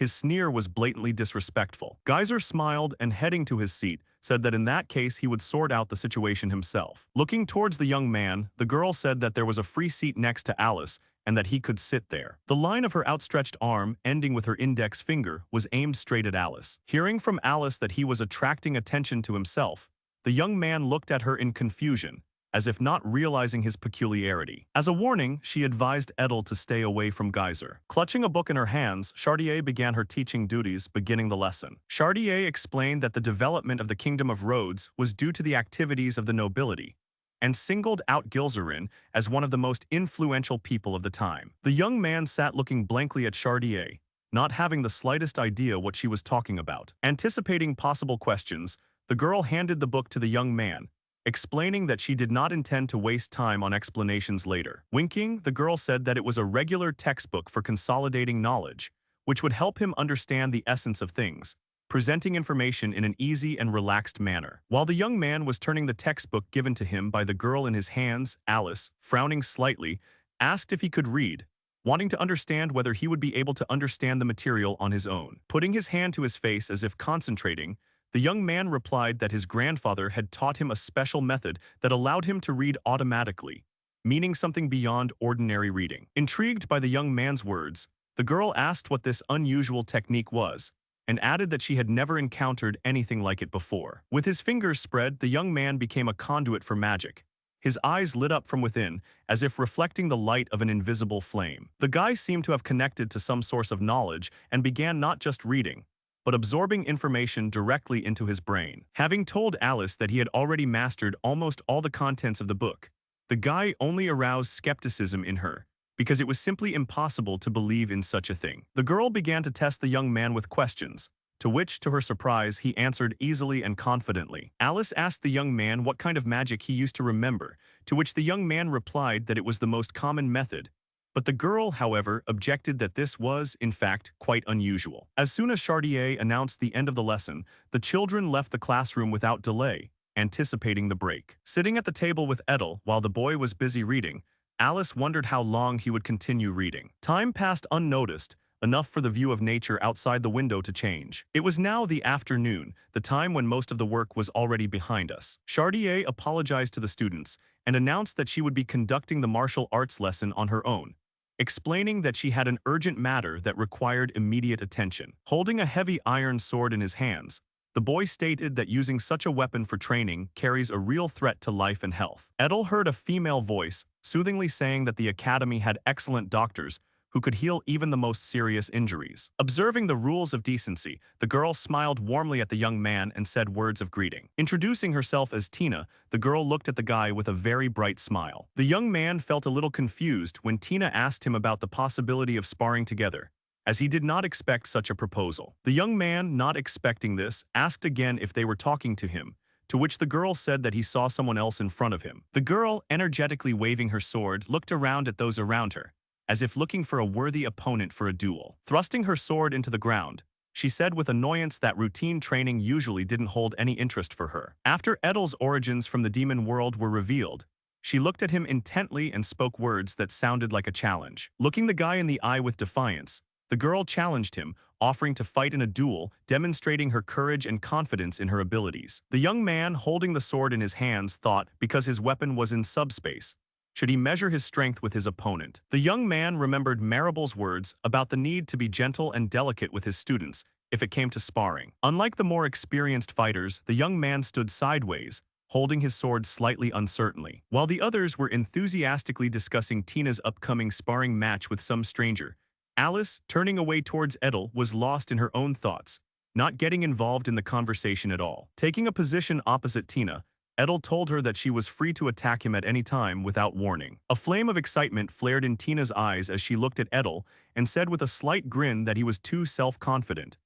His sneer was blatantly disrespectful. Geyser smiled and, heading to his seat, said that in that case he would sort out the situation himself. Looking towards the young man, the girl said that there was a free seat next to Alice and that he could sit there. The line of her outstretched arm, ending with her index finger, was aimed straight at Alice. Hearing from Alice that he was attracting attention to himself, the young man looked at her in confusion, as if not realizing his peculiarity. As a warning, she advised Edel to stay away from Geyser. Clutching a book in her hands, Chartier began her teaching duties, beginning the lesson. Chartier explained that the development of the Kingdom of Rhodes was due to the activities of the nobility, and singled out Gilzerin as one of the most influential people of the time. The young man sat looking blankly at Chartier, not having the slightest idea what she was talking about. Anticipating possible questions, the girl handed the book to the young man, explaining that she did not intend to waste time on explanations later. Winking, the girl said that it was a regular textbook for consolidating knowledge, which would help him understand the essence of things, presenting information in an easy and relaxed manner. While the young man was turning the textbook given to him by the girl in his hands, Alice, frowning slightly, asked if he could read, wanting to understand whether he would be able to understand the material on his own. Putting his hand to his face as if concentrating, the young man replied that his grandfather had taught him a special method that allowed him to read automatically, meaning something beyond ordinary reading. Intrigued by the young man's words, the girl asked what this unusual technique was, and added that she had never encountered anything like it before. With his fingers spread, the young man became a conduit for magic. His eyes lit up from within, as if reflecting the light of an invisible flame. The guy seemed to have connected to some source of knowledge and began not just reading, but absorbing information directly into his brain. Having told Alice that he had already mastered almost all the contents of the book, the guy only aroused skepticism in her, because it was simply impossible to believe in such a thing. The girl began to test the young man with questions, to which, to her surprise, he answered easily and confidently. Alice asked the young man what kind of magic he used to remember, to which the young man replied that it was the most common method. But the girl, however, objected that this was, in fact, quite unusual. As soon as Chartier announced the end of the lesson, the children left the classroom without delay, anticipating the break. Sitting at the table with Edel while the boy was busy reading, Alice wondered how long he would continue reading. Time passed unnoticed, enough for the view of nature outside the window to change. It was now the afternoon, the time when most of the work was already behind us. Chartier apologized to the students and announced that she would be conducting the martial arts lesson on her own, explaining that she had an urgent matter that required immediate attention. Holding a heavy iron sword in his hands, the boy stated that using such a weapon for training carries a real threat to life and health. Edel heard a female voice, soothingly saying that the academy had excellent doctors who could heal even the most serious injuries. Observing the rules of decency, the girl smiled warmly at the young man and said words of greeting. Introducing herself as Tina, the girl looked at the guy with a very bright smile. The young man felt a little confused when Tina asked him about the possibility of sparring together, as he did not expect such a proposal. The young man, not expecting this, asked again if they were talking to him, to which the girl said that he saw someone else in front of him. The girl, energetically waving her sword, looked around at those around her, as if looking for a worthy opponent for a duel. Thrusting her sword into the ground, she said with annoyance that routine training usually didn't hold any interest for her. After Edel's origins from the demon world were revealed, she looked at him intently and spoke words that sounded like a challenge. Looking the guy in the eye with defiance, the girl challenged him, offering to fight in a duel, demonstrating her courage and confidence in her abilities. The young man, holding the sword in his hands, thought, because his weapon was in subspace, should he measure his strength with his opponent? The young man remembered Maribel's words about the need to be gentle and delicate with his students if it came to sparring. Unlike the more experienced fighters, the young man stood sideways, holding his sword slightly uncertainly. While the others were enthusiastically discussing Tina's upcoming sparring match with some stranger, Alice, turning away towards Edel, was lost in her own thoughts, not getting involved in the conversation at all. Taking a position opposite Tina, Edel told her that she was free to attack him at any time without warning. A flame of excitement flared in Tina's eyes as she looked at Edel and said with a slight grin that he was too self-confident,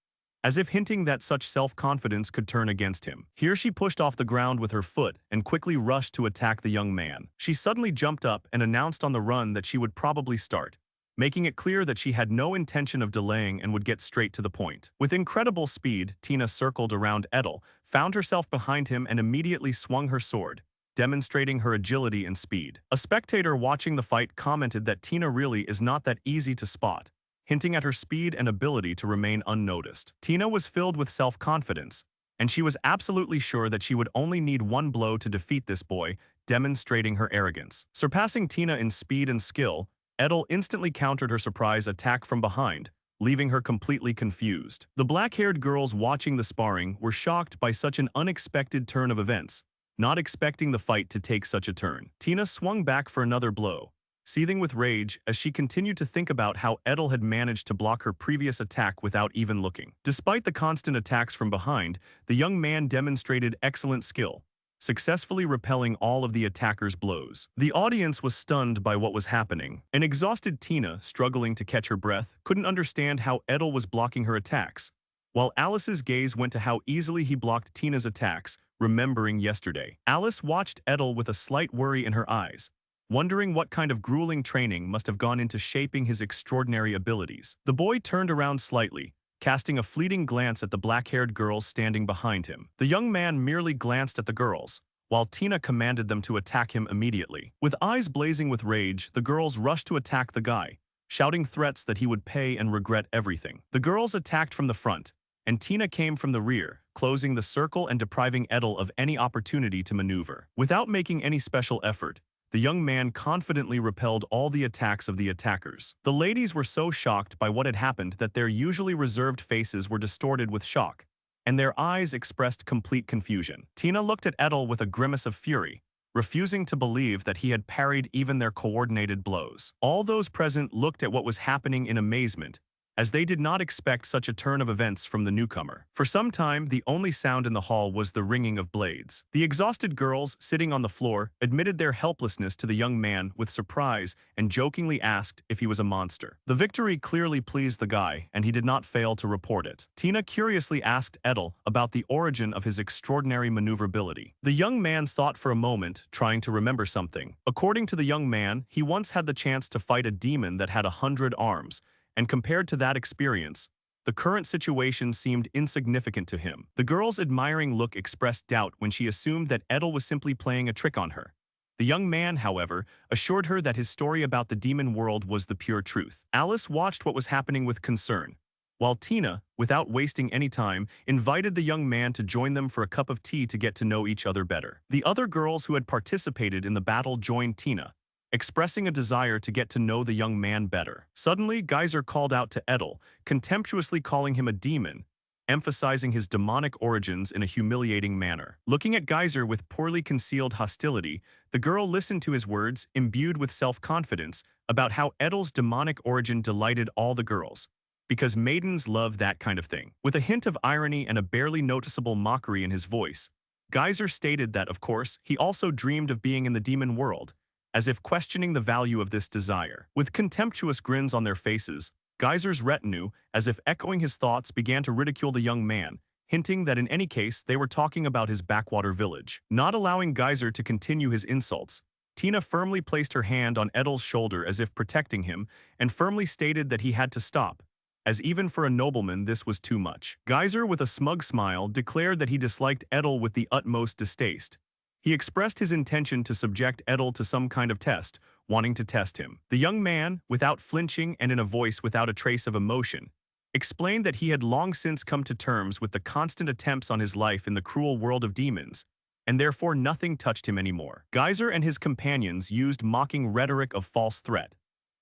as if hinting that such self-confidence could turn against him. Here she pushed off the ground with her foot and quickly rushed to attack the young man. She suddenly jumped up and announced on the run that she would probably start, making it clear that she had no intention of delaying and would get straight to the point. With incredible speed, Tina circled around Edel, found herself behind him and immediately swung her sword, demonstrating her agility and speed. A spectator watching the fight commented that Tina really is not that easy to spot, hinting at her speed and ability to remain unnoticed. Tina was filled with self-confidence, and she was absolutely sure that she would only need one blow to defeat this boy, demonstrating her arrogance. Surpassing Tina in speed and skill, Edel instantly countered her surprise attack from behind, leaving her completely confused. The black-haired girls watching the sparring were shocked by such an unexpected turn of events, not expecting the fight to take such a turn. Tina swung back for another blow, seething with rage as she continued to think about how Edel had managed to block her previous attack without even looking. Despite the constant attacks from behind, the young man demonstrated excellent skill, successfully repelling all of the attacker's blows. The audience was stunned by what was happening. An exhausted Tina, struggling to catch her breath, couldn't understand how Edel was blocking her attacks, while Alice's gaze went to how easily he blocked Tina's attacks, remembering yesterday. Alice watched Edel with a slight worry in her eyes, wondering what kind of grueling training must have gone into shaping his extraordinary abilities. The boy turned around slightly, casting a fleeting glance at the black-haired girls standing behind him. The young man merely glanced at the girls, while Tina commanded them to attack him immediately. With eyes blazing with rage, the girls rushed to attack the guy, shouting threats that he would pay and regret everything. The girls attacked from the front, and Tina came from the rear, closing the circle and depriving Edel of any opportunity to maneuver. Without making any special effort, the young man confidently repelled all the attacks of the attackers. The ladies were so shocked by what had happened that their usually reserved faces were distorted with shock, and their eyes expressed complete confusion. Tina looked at Edel with a grimace of fury, refusing to believe that he had parried even their coordinated blows. All those present looked at what was happening in amazement, as they did not expect such a turn of events from the newcomer. For some time, the only sound in the hall was the ringing of blades. The exhausted girls, sitting on the floor, admitted their helplessness to the young man with surprise and jokingly asked if he was a monster. The victory clearly pleased the guy, and he did not fail to report it. Tina curiously asked Edel about the origin of his extraordinary maneuverability. The young man thought for a moment, trying to remember something. According to the young man, he once had the chance to fight a demon that had 100 arms, and compared to that experience, the current situation seemed insignificant to him. The girl's admiring look expressed doubt when she assumed that Edel was simply playing a trick on her. The young man, however, assured her that his story about the demon world was the pure truth. Alice watched what was happening with concern, while Tina, without wasting any time, invited the young man to join them for a cup of tea to get to know each other better. The other girls who had participated in the battle joined Tina, expressing a desire to get to know the young man better. Suddenly, Geyser called out to Edel, contemptuously calling him a demon, emphasizing his demonic origins in a humiliating manner. Looking at Geyser with poorly concealed hostility, the girl listened to his words, imbued with self-confidence, about how Edel's demonic origin delighted all the girls, because maidens love that kind of thing. With a hint of irony and a barely noticeable mockery in his voice, Geyser stated that, of course, he also dreamed of being in the demon world, as if questioning the value of this desire. With contemptuous grins on their faces, Geyser's retinue, as if echoing his thoughts, began to ridicule the young man, hinting that in any case they were talking about his backwater village. Not allowing Geyser to continue his insults, Tina firmly placed her hand on Edel's shoulder as if protecting him, and firmly stated that he had to stop, as even for a nobleman this was too much. Geyser, with a smug smile, declared that he disliked Edel with the utmost distaste. He expressed his intention to subject Edel to some kind of test, wanting to test him. The young man, without flinching and in a voice without a trace of emotion, explained that he had long since come to terms with the constant attempts on his life in the cruel world of demons, and therefore nothing touched him anymore. Geyser and his companions used mocking rhetoric of false threat.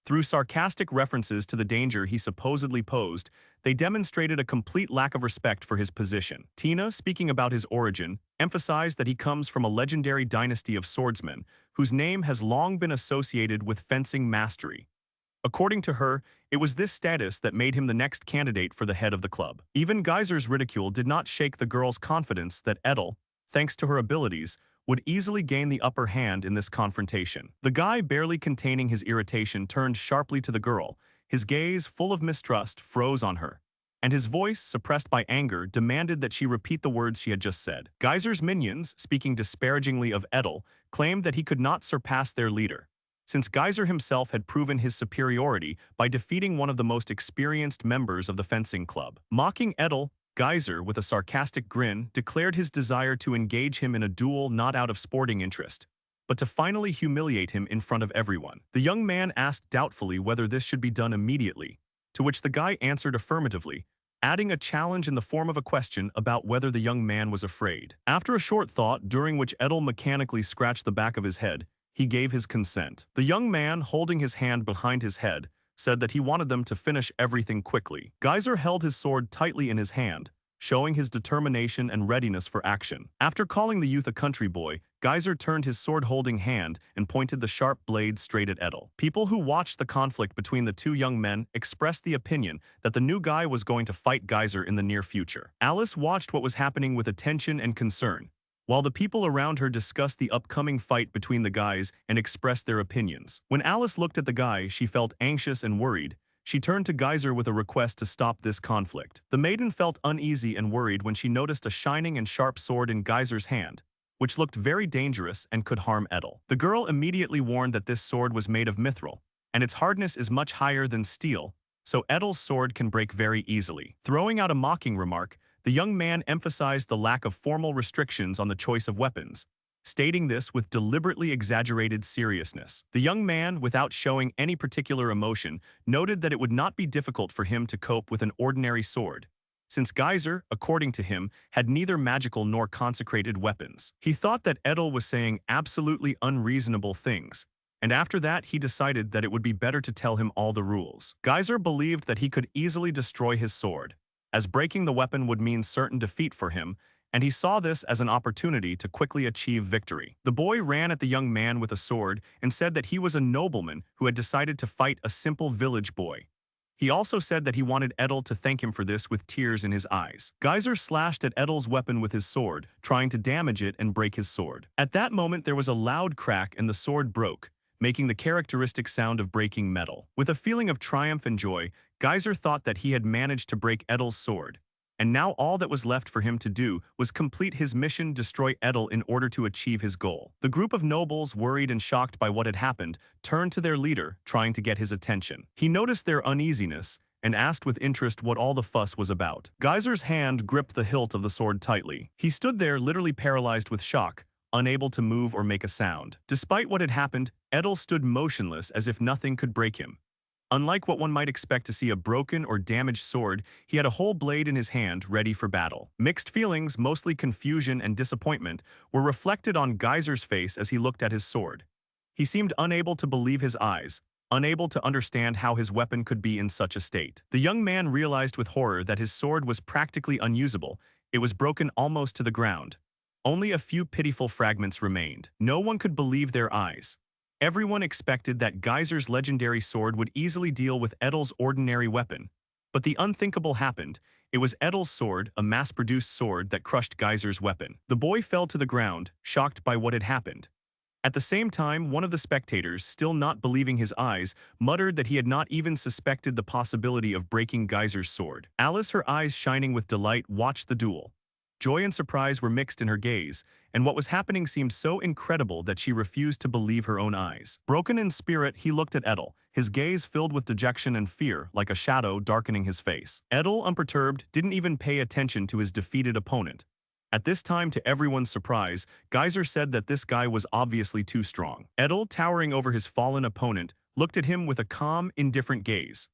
Through sarcastic references to the danger he supposedly posed, they demonstrated a complete lack of respect for his position. Tina, speaking about his origin, emphasized that he comes from a legendary dynasty of swordsmen, whose name has long been associated with fencing mastery. According to her, it was this status that made him the next candidate for the head of the club. Even Geyser's ridicule did not shake the girl's confidence that Edel, thanks to her abilities, would easily gain the upper hand in this confrontation. The guy, barely containing his irritation, turned sharply to the girl. His gaze, full of mistrust, froze on her, and his voice, suppressed by anger, demanded that she repeat the words she had just said. Geyser's minions, speaking disparagingly of Edel, claimed that he could not surpass their leader, since Geyser himself had proven his superiority by defeating one of the most experienced members of the fencing club. Mocking Edel, Geyser, with a sarcastic grin, declared his desire to engage him in a duel not out of sporting interest, but to finally humiliate him in front of everyone. The young man asked doubtfully whether this should be done immediately, to which the guy answered affirmatively, adding a challenge in the form of a question about whether the young man was afraid. After a short thought, during which Edel mechanically scratched the back of his head, he gave his consent. The young man, holding his hand behind his head, said that he wanted them to finish everything quickly. Geyser held his sword tightly in his hand, showing his determination and readiness for action. After calling the youth a country boy, Geyser turned his sword-holding hand and pointed the sharp blade straight at Edel. People who watched the conflict between the two young men expressed the opinion that the new guy was going to fight Geyser in the near future. Alice watched what was happening with attention and concern, while the people around her discussed the upcoming fight between the guys and expressed their opinions. When Alice looked at the guy, she felt anxious and worried. She turned to Geyser with a request to stop this conflict. The maiden felt uneasy and worried when she noticed a shining and sharp sword in Geyser's hand, which looked very dangerous and could harm Edel. The girl immediately warned that this sword was made of mithril, and its hardness is much higher than steel, so Edel's sword can break very easily. Throwing out a mocking remark, the young man emphasized the lack of formal restrictions on the choice of weapons, stating this with deliberately exaggerated seriousness. The young man, without showing any particular emotion, noted that it would not be difficult for him to cope with an ordinary sword, since Geyser, according to him, had neither magical nor consecrated weapons. He thought that Edel was saying absolutely unreasonable things, and after that he decided that it would be better to tell him all the rules. Geyser believed that he could easily destroy his sword, as breaking the weapon would mean certain defeat for him, and he saw this as an opportunity to quickly achieve victory. The boy ran at the young man with a sword and said that he was a nobleman who had decided to fight a simple village boy. He also said that he wanted Edel to thank him for this with tears in his eyes. Geyser slashed at Edel's weapon with his sword, trying to damage it and break his sword. At that moment there was a loud crack and the sword broke, making the characteristic sound of breaking metal. With a feeling of triumph and joy, Geyser thought that he had managed to break Edel's sword, and now all that was left for him to do was complete his mission, destroy Edel in order to achieve his goal. The group of nobles, worried and shocked by what had happened, turned to their leader, trying to get his attention. He noticed their uneasiness and asked with interest what all the fuss was about. Geyser's hand gripped the hilt of the sword tightly. He stood there literally paralyzed with shock, unable to move or make a sound. Despite what had happened, Edel stood motionless as if nothing could break him. Unlike what one might expect to see a broken or damaged sword, he had a whole blade in his hand, ready for battle. Mixed feelings, mostly confusion and disappointment, were reflected on Geyser's face as he looked at his sword. He seemed unable to believe his eyes, unable to understand how his weapon could be in such a state. The young man realized with horror that his sword was practically unusable. It was broken almost to the ground. Only a few pitiful fragments remained. No one could believe their eyes. Everyone expected that Geyser's legendary sword would easily deal with Edel's ordinary weapon. But the unthinkable happened. It was Edel's sword, a mass-produced sword, that crushed Geyser's weapon. The boy fell to the ground, shocked by what had happened. At the same time, one of the spectators, still not believing his eyes, muttered that he had not even suspected the possibility of breaking Geyser's sword. Alice, her eyes shining with delight, watched the duel. Joy and surprise were mixed in her gaze, and what was happening seemed so incredible that she refused to believe her own eyes. Broken in spirit, he looked at Edel, his gaze filled with dejection and fear, like a shadow darkening his face. Edel, unperturbed, didn't even pay attention to his defeated opponent. At this time, to everyone's surprise, Geyser said that this guy was obviously too strong. Edel, towering over his fallen opponent, looked at him with a calm, indifferent gaze.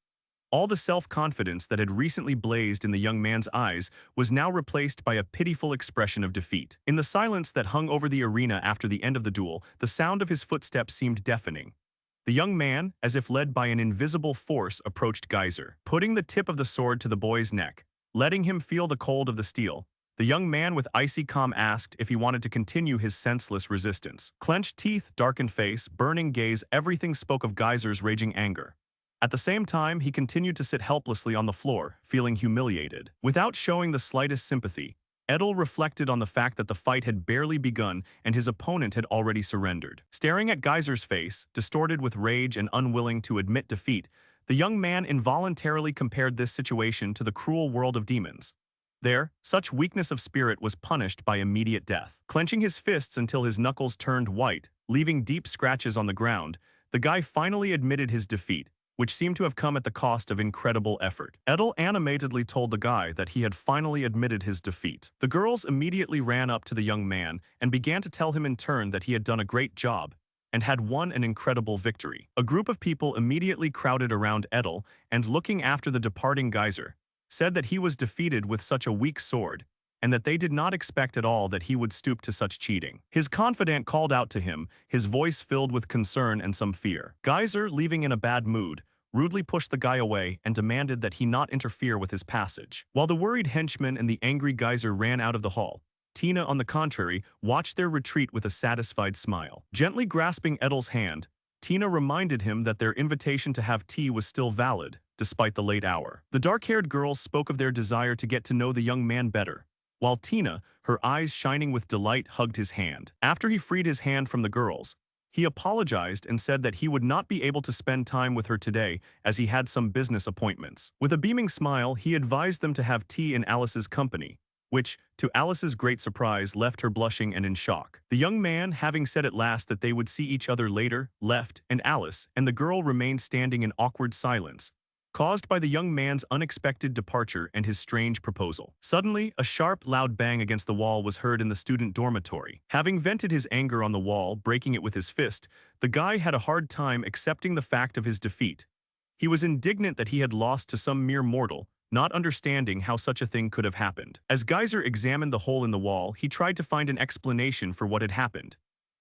All the self-confidence that had recently blazed in the young man's eyes was now replaced by a pitiful expression of defeat. In the silence that hung over the arena after the end of the duel, the sound of his footsteps seemed deafening. The young man, as if led by an invisible force, approached Geyser, putting the tip of the sword to the boy's neck, letting him feel the cold of the steel. The young man with icy calm asked if he wanted to continue his senseless resistance. Clenched teeth, darkened face, burning gaze, everything spoke of Geyser's raging anger. At the same time, he continued to sit helplessly on the floor, feeling humiliated. Without showing the slightest sympathy, Edel reflected on the fact that the fight had barely begun and his opponent had already surrendered. Staring at Geyser's face, distorted with rage and unwilling to admit defeat, the young man involuntarily compared this situation to the cruel world of demons. There, such weakness of spirit was punished by immediate death. Clenching his fists until his knuckles turned white, leaving deep scratches on the ground, the guy finally admitted his defeat, which seemed to have come at the cost of incredible effort. Edel animatedly told the guy that he had finally admitted his defeat. The girls immediately ran up to the young man and began to tell him in turn that he had done a great job, and had won an incredible victory. A group of people immediately crowded around Edel and, looking after the departing geyser, said that he was defeated with such a weak sword, and that they did not expect at all that he would stoop to such cheating. His confidant called out to him, his voice filled with concern and some fear. Geyser, leaving in a bad mood, rudely pushed the guy away and demanded that he not interfere with his passage. While the worried henchman and the angry Geyser ran out of the hall, Tina, on the contrary, watched their retreat with a satisfied smile. Gently grasping Edel's hand, Tina reminded him that their invitation to have tea was still valid, despite the late hour. The dark-haired girls spoke of their desire to get to know the young man better, while Tina, her eyes shining with delight, hugged his hand. After he freed his hand from the girls, he apologized and said that he would not be able to spend time with her today as he had some business appointments. With a beaming smile, he advised them to have tea in Alice's company, which, to Alice's great surprise, left her blushing and in shock. The young man, having said at last that they would see each other later, left, and Alice and the girl remained standing in awkward silence, caused by the young man's unexpected departure and his strange proposal. Suddenly, a sharp, loud bang against the wall was heard in the student dormitory. Having vented his anger on the wall, breaking it with his fist, the guy had a hard time accepting the fact of his defeat. He was indignant that he had lost to some mere mortal, not understanding how such a thing could have happened. As Geyser examined the hole in the wall, he tried to find an explanation for what had happened.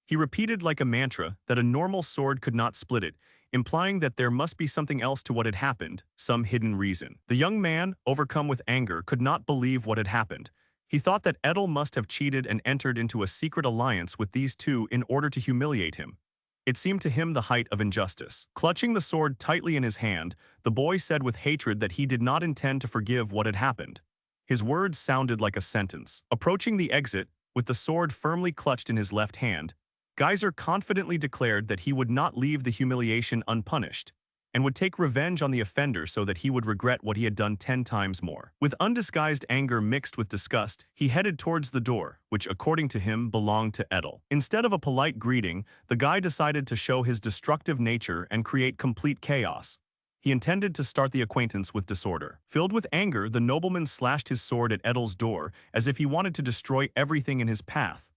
He repeated like a mantra that a normal sword could not split it, implying that there must be something else to what had happened, some hidden reason. The young man, overcome with anger, could not believe what had happened. He thought that Edel must have cheated and entered into a secret alliance with these two in order to humiliate him. It seemed to him the height of injustice. Clutching the sword tightly in his hand, the boy said with hatred that he did not intend to forgive what had happened. His words sounded like a sentence. Approaching the exit, with the sword firmly clutched in his left hand, Geyser confidently declared that he would not leave the humiliation unpunished, and would take revenge on the offender so that he would regret what he had done 10 times more. With undisguised anger mixed with disgust, he headed towards the door, which according to him belonged to Edel. Instead of a polite greeting, the guy decided to show his destructive nature and create complete chaos. He intended to start the acquaintance with disorder. Filled with anger, the nobleman slashed his sword at Edel's door as if he wanted to destroy everything in his path.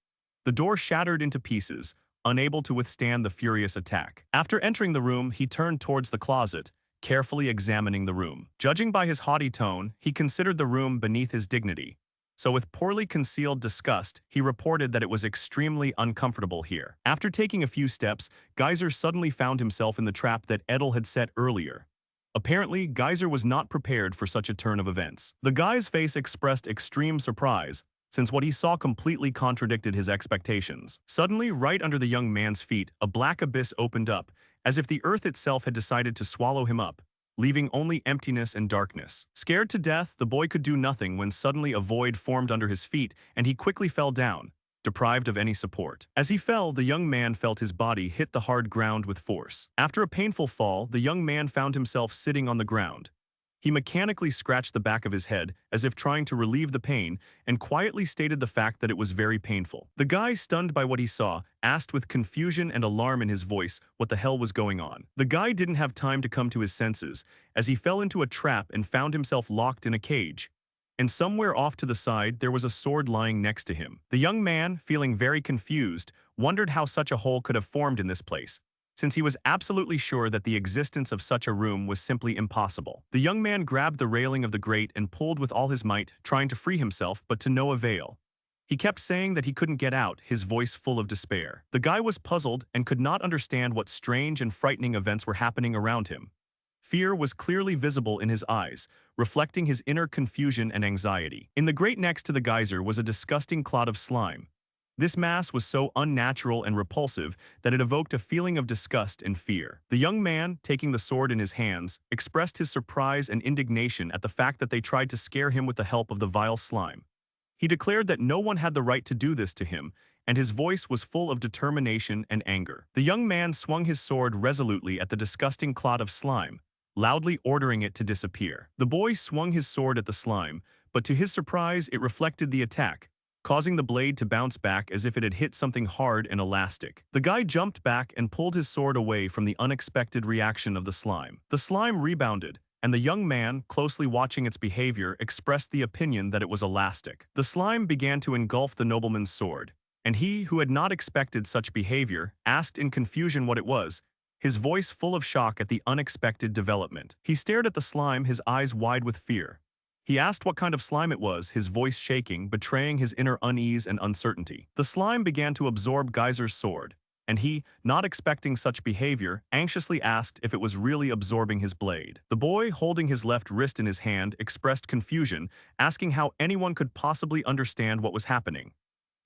The door shattered into pieces, unable to withstand the furious attack. After entering the room, he turned towards the closet, carefully examining the room. Judging by his haughty tone, he considered the room beneath his dignity. So with poorly concealed disgust, he reported that it was extremely uncomfortable here. After taking a few steps, Geyser suddenly found himself in the trap that Edel had set earlier. Apparently, Geyser was not prepared for such a turn of events. The guy's face expressed extreme surprise, since what he saw completely contradicted his expectations. Suddenly, right under the young man's feet, a black abyss opened up, as if the earth itself had decided to swallow him up, leaving only emptiness and darkness. Scared to death, the boy could do nothing when suddenly a void formed under his feet, and he quickly fell down, deprived of any support. As he fell, the young man felt his body hit the hard ground with force. After a painful fall, the young man found himself sitting on the ground. He mechanically scratched the back of his head, as if trying to relieve the pain, and quietly stated the fact that it was very painful. The guy, stunned by what he saw, asked with confusion and alarm in his voice what the hell was going on. The guy didn't have time to come to his senses, as he fell into a trap and found himself locked in a cage. And somewhere off to the side, there was a sword lying next to him. The young man, feeling very confused, wondered how such a hole could have formed in this place, since he was absolutely sure that the existence of such a room was simply impossible. The young man grabbed the railing of the grate and pulled with all his might, trying to free himself, but to no avail. He kept saying that he couldn't get out, his voice full of despair. The guy was puzzled and could not understand what strange and frightening events were happening around him. Fear was clearly visible in his eyes, reflecting his inner confusion and anxiety. In the grate next to the geyser was a disgusting clot of slime. This mass was so unnatural and repulsive that it evoked a feeling of disgust and fear. The young man, taking the sword in his hands, expressed his surprise and indignation at the fact that they tried to scare him with the help of the vile slime. He declared that no one had the right to do this to him, and his voice was full of determination and anger. The young man swung his sword resolutely at the disgusting clot of slime, loudly ordering it to disappear. The boy swung his sword at the slime, but to his surprise it reflected the attack, causing the blade to bounce back as if it had hit something hard and elastic. The guy jumped back and pulled his sword away from the unexpected reaction of the slime. The slime rebounded, and the young man, closely watching its behavior, expressed the opinion that it was elastic. The slime began to engulf the nobleman's sword, And he, who had not expected such behavior, asked in confusion what it was, his voice full of shock at the unexpected development. He stared at the slime, his eyes wide with fear. He asked what kind of slime it was, his voice shaking, betraying his inner unease and uncertainty. The slime began to absorb Geyser's sword, and he, not expecting such behavior, anxiously asked if it was really absorbing his blade. The boy, holding his left wrist in his hand, expressed confusion, asking how anyone could possibly understand what was happening.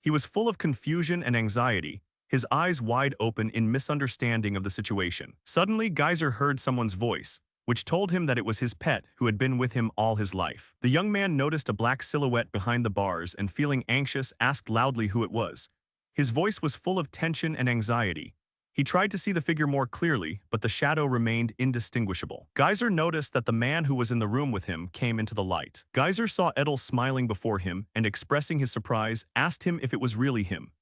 He was full of confusion and anxiety, his eyes wide open in misunderstanding of the situation. Suddenly, Geyser heard someone's voice, which told him that it was his pet who had been with him all his life. The young man noticed a black silhouette behind the bars and, feeling anxious, asked loudly who it was. His voice was full of tension and anxiety. He tried to see the figure more clearly, but the shadow remained indistinguishable. Geyser noticed that the man who was in the room with him came into the light. Geyser saw Edel smiling before him and, expressing his surprise, asked him if it was really him.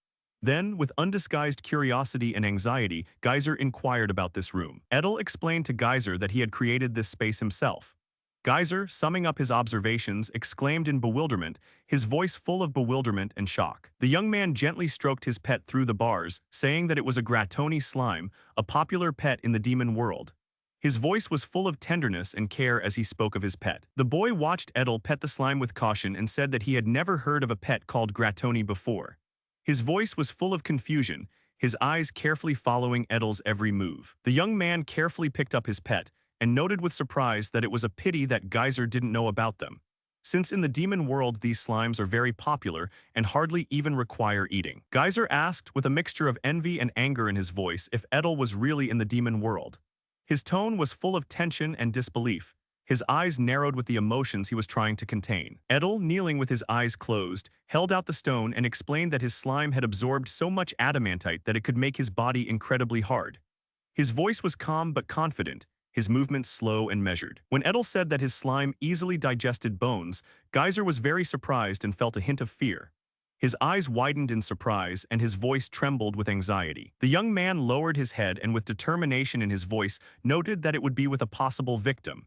Then, with undisguised curiosity and anxiety, Geyser inquired about this room. Edel explained to Geyser that he had created this space himself. Geyser, summing up his observations, exclaimed in bewilderment, his voice full of bewilderment and shock. The young man gently stroked his pet through the bars, saying that it was a Gratoni slime, a popular pet in the demon world. His voice was full of tenderness and care as he spoke of his pet. The boy watched Edel pet the slime with caution and said that he had never heard of a pet called Gratoni before. His voice was full of confusion, his eyes carefully following Edel's every move. The young man carefully picked up his pet and noted with surprise that it was a pity that Geyser didn't know about them, since in the demon world these slimes are very popular and hardly even require eating. Geyser asked, with a mixture of envy and anger in his voice, if Edel was really in the demon world. His tone was full of tension and disbelief. His eyes narrowed with the emotions he was trying to contain. Edel, kneeling with his eyes closed, held out the stone and explained that his slime had absorbed so much adamantite that it could make his body incredibly hard. His voice was calm but confident, his movements slow and measured. When Edel said that his slime easily digested bones, Geyser was very surprised and felt a hint of fear. His eyes widened in surprise and his voice trembled with anxiety. The young man lowered his head and, with determination in his voice, noted that it would be with a possible victim.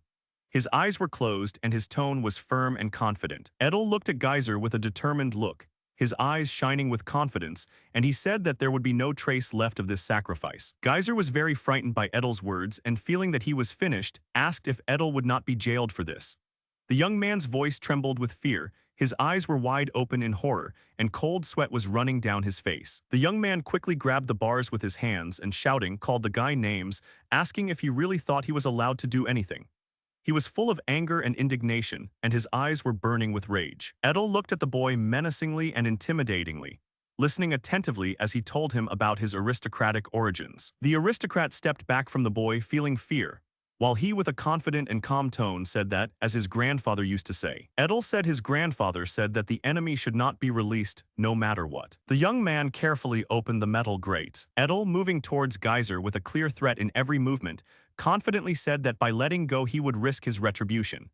His eyes were closed and his tone was firm and confident. Edel looked at Geyser with a determined look, his eyes shining with confidence, and he said that there would be no trace left of this sacrifice. Geyser was very frightened by Edel's words and, feeling that he was finished, asked if Edel would not be jailed for this. The young man's voice trembled with fear, his eyes were wide open in horror, and cold sweat was running down his face. The young man quickly grabbed the bars with his hands and, shouting, called the guy names, asking if he really thought he was allowed to do anything. He was full of anger and indignation, and his eyes were burning with rage. Edel looked at the boy menacingly and intimidatingly, listening attentively as he told him about his aristocratic origins. The aristocrat stepped back from the boy, feeling fear, while he, with a confident and calm tone, said that, as his grandfather used to say. Edel said his grandfather said that the enemy should not be released, no matter what. The young man carefully opened the metal grate. Edel, moving towards Geyser with a clear threat in every movement, confidently said that by letting go he would risk his retribution.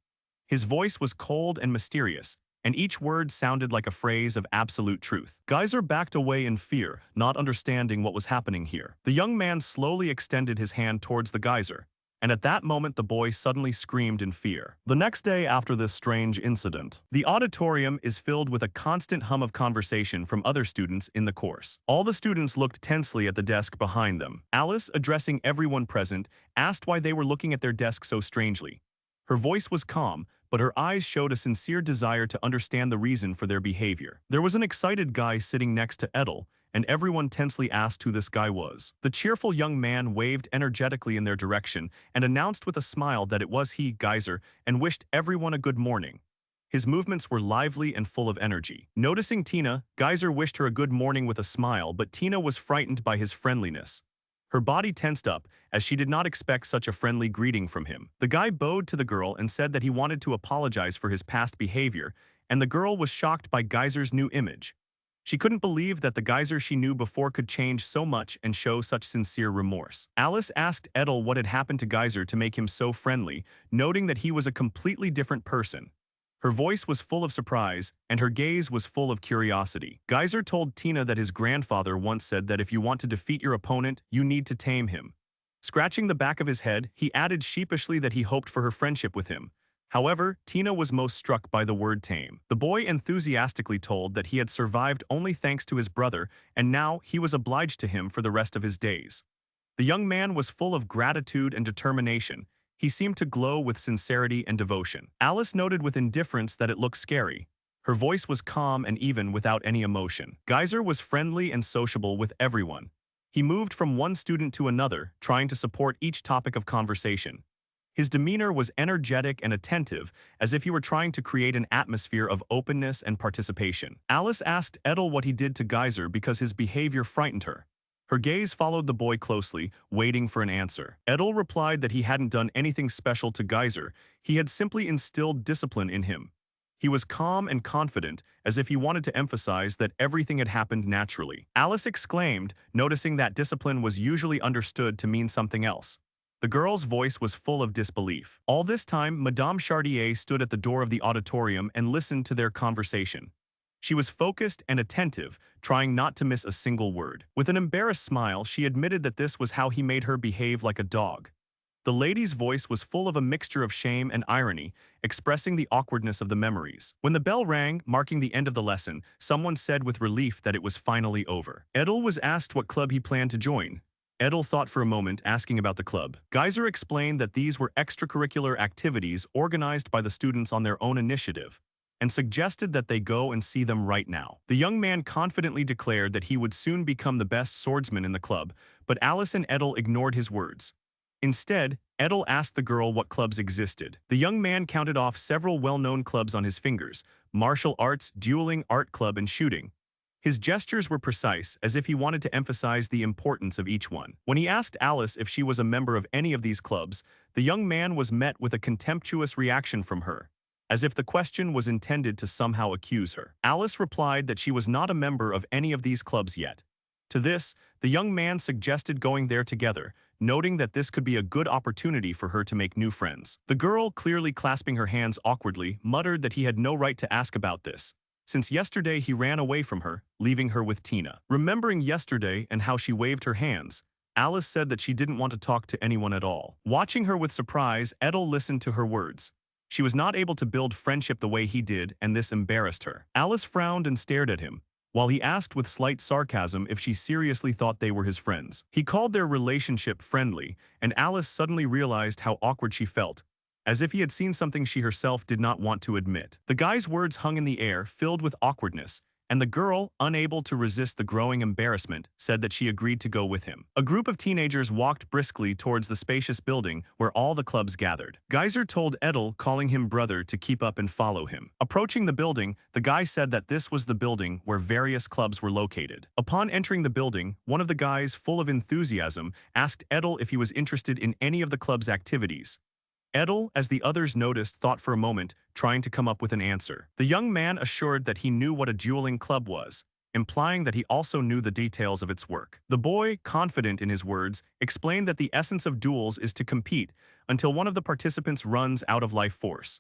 His voice was cold and mysterious, and each word sounded like a phrase of absolute truth. Geyser backed away in fear, not understanding what was happening here. The young man slowly extended his hand towards the geyser, and at that moment the boy suddenly screamed in fear. The next day after this strange incident, the auditorium is filled with a constant hum of conversation from other students in the course. All the students looked tensely at the desk behind them. Alice, addressing everyone present, asked why they were looking at their desk so strangely. Her voice was calm, but her eyes showed a sincere desire to understand the reason for their behavior. There was an excited guy sitting next to Edel, and everyone tensely asked who this guy was. The cheerful young man waved energetically in their direction and announced with a smile that it was he, Geyser, and wished everyone a good morning. His movements were lively and full of energy. Noticing Tina, Geyser wished her a good morning with a smile, but Tina was frightened by his friendliness. Her body tensed up, as she did not expect such a friendly greeting from him. The guy bowed to the girl and said that he wanted to apologize for his past behavior, and the girl was shocked by Geyser's new image. She couldn't believe that the Geyser she knew before could change so much and show such sincere remorse. Alice asked Edel what had happened to Geyser to make him so friendly, noting that he was a completely different person. Her voice was full of surprise, and her gaze was full of curiosity. Geyser told Tina that his grandfather once said that if you want to defeat your opponent, you need to tame him. Scratching the back of his head, he added sheepishly that he hoped for her friendship with him. However, Tina was most struck by the word tame. The boy enthusiastically told that he had survived only thanks to his brother, and now he was obliged to him for the rest of his days. The young man was full of gratitude and determination. He seemed to glow with sincerity and devotion. Alice noted with indifference that it looked scary. Her voice was calm and even without any emotion. Geyser was friendly and sociable with everyone. He moved from one student to another, trying to support each topic of conversation. His demeanor was energetic and attentive, as if he were trying to create an atmosphere of openness and participation. Alice asked Edel what he did to Geyser because his behavior frightened her. Her gaze followed the boy closely, waiting for an answer. Edel replied that he hadn't done anything special to Geyser, he had simply instilled discipline in him. He was calm and confident, as if he wanted to emphasize that everything had happened naturally. Alice exclaimed, noticing that discipline was usually understood to mean something else. The girl's voice was full of disbelief. All this time, Madame Chartier stood at the door of the auditorium and listened to their conversation. She was focused and attentive, trying not to miss a single word. With an embarrassed smile, she admitted that this was how he made her behave like a dog. The lady's voice was full of a mixture of shame and irony, expressing the awkwardness of the memories. When the bell rang, marking the end of the lesson, someone said with relief that it was finally over. Edel was asked what club he planned to join. Edel thought for a moment, asking about the club. Geyser explained that these were extracurricular activities organized by the students on their own initiative, and suggested that they go and see them right now. The young man confidently declared that he would soon become the best swordsman in the club, but Alice and Edel ignored his words. Instead, Edel asked the girl what clubs existed. The young man counted off several well-known clubs on his fingers: martial arts, dueling, art club, and shooting. His gestures were precise, as if he wanted to emphasize the importance of each one. When he asked Alice if she was a member of any of these clubs, the young man was met with a contemptuous reaction from her, as if the question was intended to somehow accuse her. Alice replied that she was not a member of any of these clubs yet. To this, the young man suggested going there together, noting that this could be a good opportunity for her to make new friends. The girl, clearly clasping her hands awkwardly, muttered that he had no right to ask about this, since yesterday he ran away from her, leaving her with Tina. Remembering yesterday and how she waved her hands, Alice said that she didn't want to talk to anyone at all. Watching her with surprise, Edel listened to her words. She was not able to build friendship the way he did, and this embarrassed her. Alice frowned and stared at him, while he asked with slight sarcasm if she seriously thought they were his friends. He called their relationship friendly, and Alice suddenly realized how awkward she felt, as if he had seen something she herself did not want to admit. The guy's words hung in the air, filled with awkwardness, and the girl, unable to resist the growing embarrassment, said that she agreed to go with him. A group of teenagers walked briskly towards the spacious building where all the clubs gathered. Geyser told Edel, calling him brother, to keep up and follow him. Approaching the building, the guy said that this was the building where various clubs were located. Upon entering the building, one of the guys, full of enthusiasm, asked Edel if he was interested in any of the club's activities. Edel, as the others noticed, thought for a moment, trying to come up with an answer. The young man assured that he knew what a dueling club was, implying that he also knew the details of its work. The boy, confident in his words, explained that the essence of duels is to compete until one of the participants runs out of life force.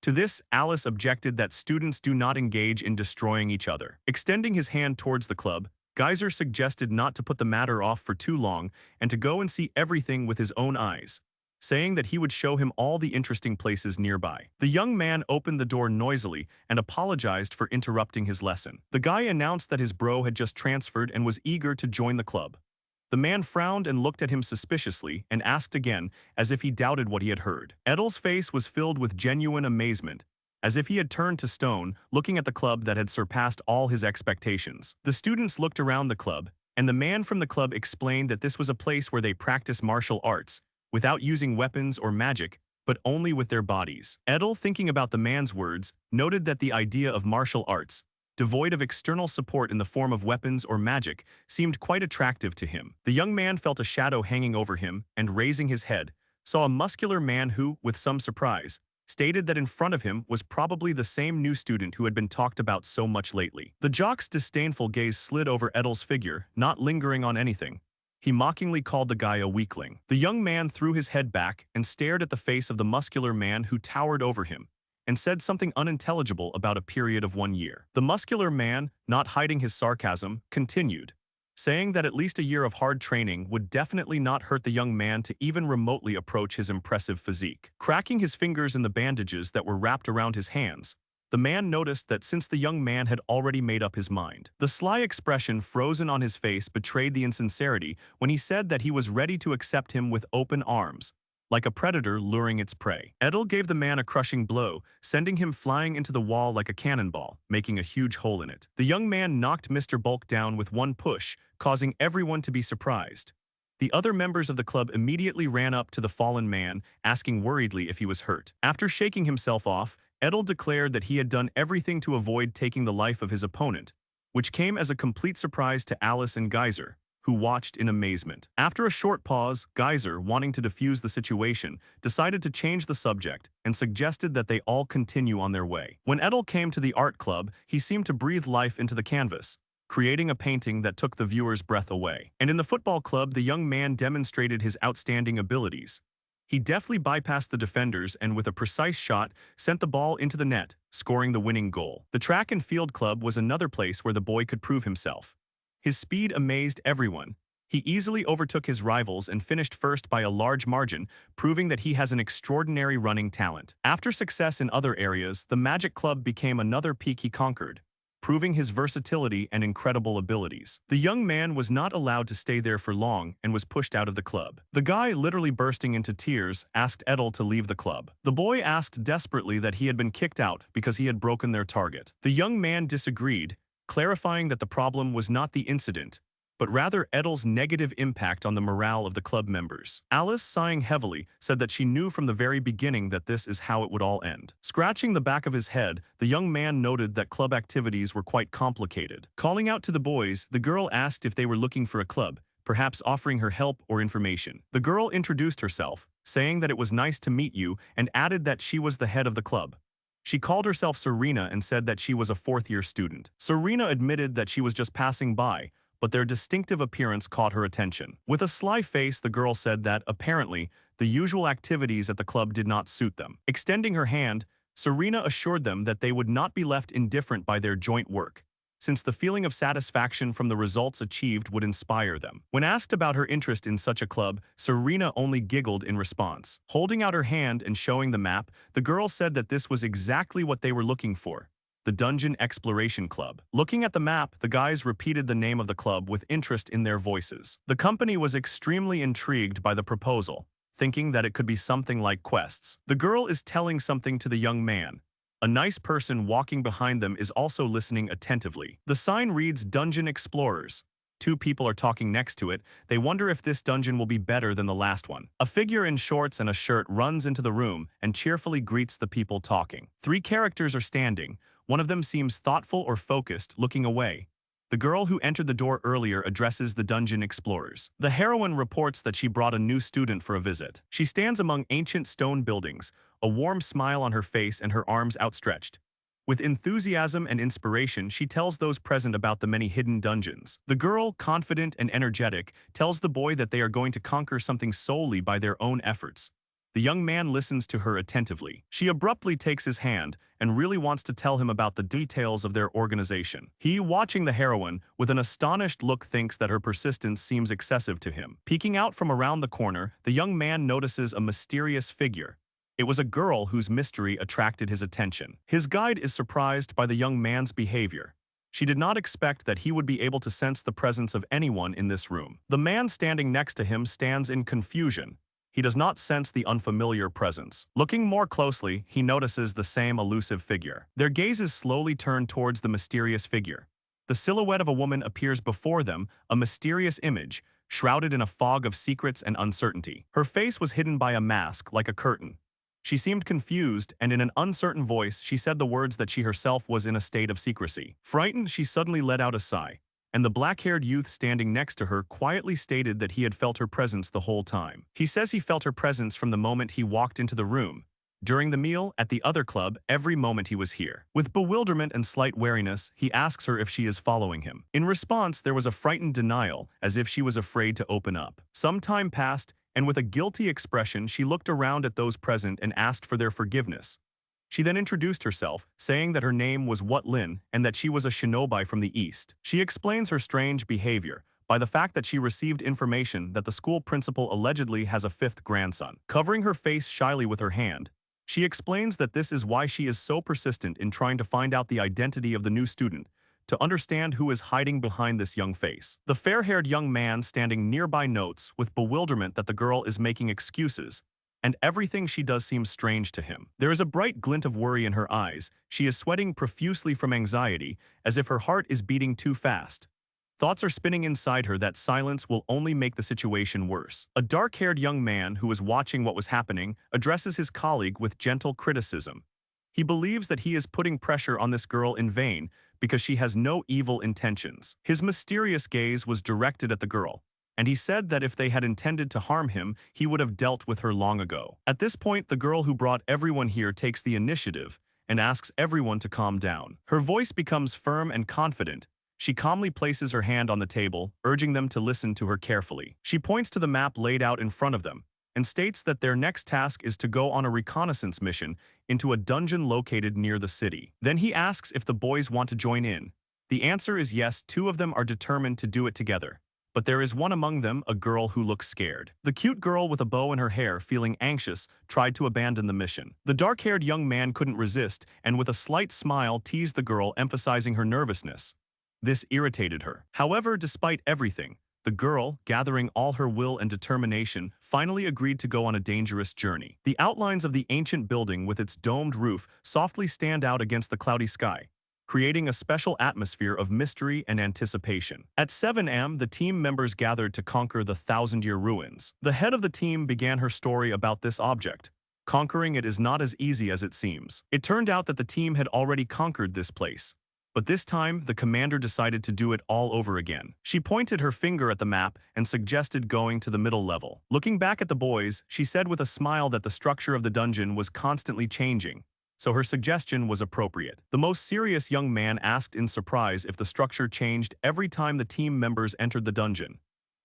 To this, Alice objected that students do not engage in destroying each other. Extending his hand towards the club, Geyser suggested not to put the matter off for too long and to go and see everything with his own eyes, saying that he would show him all the interesting places nearby. The young man opened the door noisily and apologized for interrupting his lesson. The guy announced that his bro had just transferred and was eager to join the club. The man frowned and looked at him suspiciously and asked again, as if he doubted what he had heard. Edel's face was filled with genuine amazement, as if he had turned to stone, looking at the club that had surpassed all his expectations. The students looked around the club, and the man from the club explained that this was a place where they practice martial arts, without using weapons or magic, but only with their bodies. Edel, thinking about the man's words, noted that the idea of martial arts, devoid of external support in the form of weapons or magic, seemed quite attractive to him. The young man felt a shadow hanging over him and, raising his head, saw a muscular man who, with some surprise, stated that in front of him was probably the same new student who had been talked about so much lately. The jock's disdainful gaze slid over Edel's figure, not lingering on anything. He mockingly called the guy a weakling. The young man threw his head back and stared at the face of the muscular man who towered over him, and said something unintelligible about a period of 1 year. The muscular man, not hiding his sarcasm, continued. saying that at least a year of hard training would definitely not hurt the young man to even remotely approach his impressive physique. Cracking his fingers in the bandages that were wrapped around his hands, the man noticed that since the young man had already made up his mind, the sly expression frozen on his face betrayed the insincerity when he said that he was ready to accept him with open arms, like a predator luring its prey. Edel gave the man a crushing blow, sending him flying into the wall like a cannonball, making a huge hole in it. The young man knocked Mr. Bulk down with one push, causing everyone to be surprised. The other members of the club immediately ran up to the fallen man, asking worriedly if he was hurt. After shaking himself off, Edel declared that he had done everything to avoid taking the life of his opponent, which came as a complete surprise to Alice and Geyser, who watched in amazement. After a short pause, Geyser, wanting to defuse the situation, decided to change the subject and suggested that they all continue on their way. When Edel came to the art club, he seemed to breathe life into the canvas, creating a painting that took the viewer's breath away. And in the football club, the young man demonstrated his outstanding abilities. He deftly bypassed the defenders and with a precise shot, sent the ball into the net, scoring the winning goal. The track and field club was another place where the boy could prove himself. His speed amazed everyone. He easily overtook his rivals and finished first by a large margin, proving that he has an extraordinary running talent. After success in other areas, the Magic Club became another peak he conquered, proving his versatility and incredible abilities. The young man was not allowed to stay there for long and was pushed out of the club. The guy, literally bursting into tears, asked Edel to leave the club. The boy asked desperately that he had been kicked out because he had broken their target. The young man disagreed, clarifying that the problem was not the incident, but rather Edel's negative impact on the morale of the club members. Alice, sighing heavily, said that she knew from the very beginning that this is how it would all end. Scratching the back of his head, the young man noted that club activities were quite complicated. Calling out to the boys, the girl asked if they were looking for a club, perhaps offering her help or information. The girl introduced herself, saying that it was nice to meet you, and added that she was the head of the club. She called herself Serena and said that she was a fourth-year student. Serena admitted that she was just passing by, but their distinctive appearance caught her attention. With a sly face, the girl said that, apparently, the usual activities at the club did not suit them. Extending her hand, Serena assured them that they would not be left indifferent by their joint work, since the feeling of satisfaction from the results achieved would inspire them. When asked about her interest in such a club, Serena only giggled in response. Holding out her hand and showing the map, the girl said that this was exactly what they were looking for: the Dungeon Exploration Club. Looking at the map, the guys repeated the name of the club with interest in their voices. The company was extremely intrigued by the proposal, thinking that it could be something like quests. The girl is telling something to the young man. A nice person walking behind them is also listening attentively. The sign reads Dungeon Explorers. Two people are talking next to it. They wonder if this dungeon will be better than the last one. A figure in shorts and a shirt runs into the room and cheerfully greets the people talking. Three characters are standing. One of them seems thoughtful or focused, looking away. The girl who entered the door earlier addresses the dungeon explorers. The heroine reports that she brought a new student for a visit. She stands among ancient stone buildings, a warm smile on her face and her arms outstretched. With enthusiasm and inspiration, she tells those present about the many hidden dungeons. The girl, confident and energetic, tells the boy that they are going to conquer something solely by their own efforts. The young man listens to her attentively. She abruptly takes his hand and really wants to tell him about the details of their organization. He, watching the heroine, with an astonished look, thinks that her persistence seems excessive to him. Peeking out from around the corner, the young man notices a mysterious figure. It was a girl whose mystery attracted his attention. His guide is surprised by the young man's behavior. She did not expect that he would be able to sense the presence of anyone in this room. The man standing next to him stands in confusion. He does not sense the unfamiliar presence. Looking more closely, he notices the same elusive figure. Their gazes slowly turn towards the mysterious figure. The silhouette of a woman appears before them, a mysterious image, shrouded in a fog of secrets and uncertainty. Her face was hidden by a mask, like a curtain. She seemed confused, and in an uncertain voice, she said the words that she herself was in a state of secrecy. Frightened, she suddenly let out a sigh, and the black-haired youth standing next to her quietly stated that he had felt her presence the whole time. He says he felt her presence from the moment he walked into the room, during the meal, at the other club, every moment he was here. With bewilderment and slight wariness, he asks her if she is following him. In response, there was a frightened denial, as if she was afraid to open up. Some time passed, and with a guilty expression, she looked around at those present and asked for their forgiveness. She then introduced herself, saying that her name was Wat Lin and that she was a shinobi from the east. She explains her strange behavior, by the fact that she received information that the school principal allegedly has a fifth grandson. Covering her face shyly with her hand, she explains that this is why she is so persistent in trying to find out the identity of the new student, to understand who is hiding behind this young face. The fair-haired young man standing nearby notes with bewilderment that the girl is making excuses, and everything she does seems strange to him. There is a bright glint of worry in her eyes. She is sweating profusely from anxiety, as if her heart is beating too fast. Thoughts are spinning inside her that silence will only make the situation worse. A dark-haired young man who was watching what was happening addresses his colleague with gentle criticism. He believes that he is putting pressure on this girl in vain because she has no evil intentions. His mysterious gaze was directed at the girl, and he said that if they had intended to harm him, he would have dealt with her long ago. At this point, the girl who brought everyone here takes the initiative and asks everyone to calm down. Her voice becomes firm and confident. She calmly places her hand on the table, urging them to listen to her carefully. She points to the map laid out in front of them and states that their next task is to go on a reconnaissance mission into a dungeon located near the city. Then he asks if the boys want to join in. The answer is yes. Two of them are determined to do it together. But there is one among them, a girl who looks scared. The cute girl with a bow in her hair, feeling anxious, tried to abandon the mission. The dark-haired young man couldn't resist and with a slight smile teased the girl, emphasizing her nervousness. This irritated her. However, despite everything, the girl, gathering all her will and determination, finally agreed to go on a dangerous journey. The outlines of the ancient building with its domed roof softly stand out against the cloudy sky, creating a special atmosphere of mystery and anticipation. At 7 a.m., the team members gathered to conquer the thousand-year ruins. The head of the team began her story about this object. Conquering it is not as easy as it seems. It turned out that the team had already conquered this place. But this time, the commander decided to do it all over again. She pointed her finger at the map and suggested going to the middle level. Looking back at the boys, she said with a smile that the structure of the dungeon was constantly changing, so her suggestion was appropriate. The most serious young man asked in surprise if the structure changed every time the team members entered the dungeon.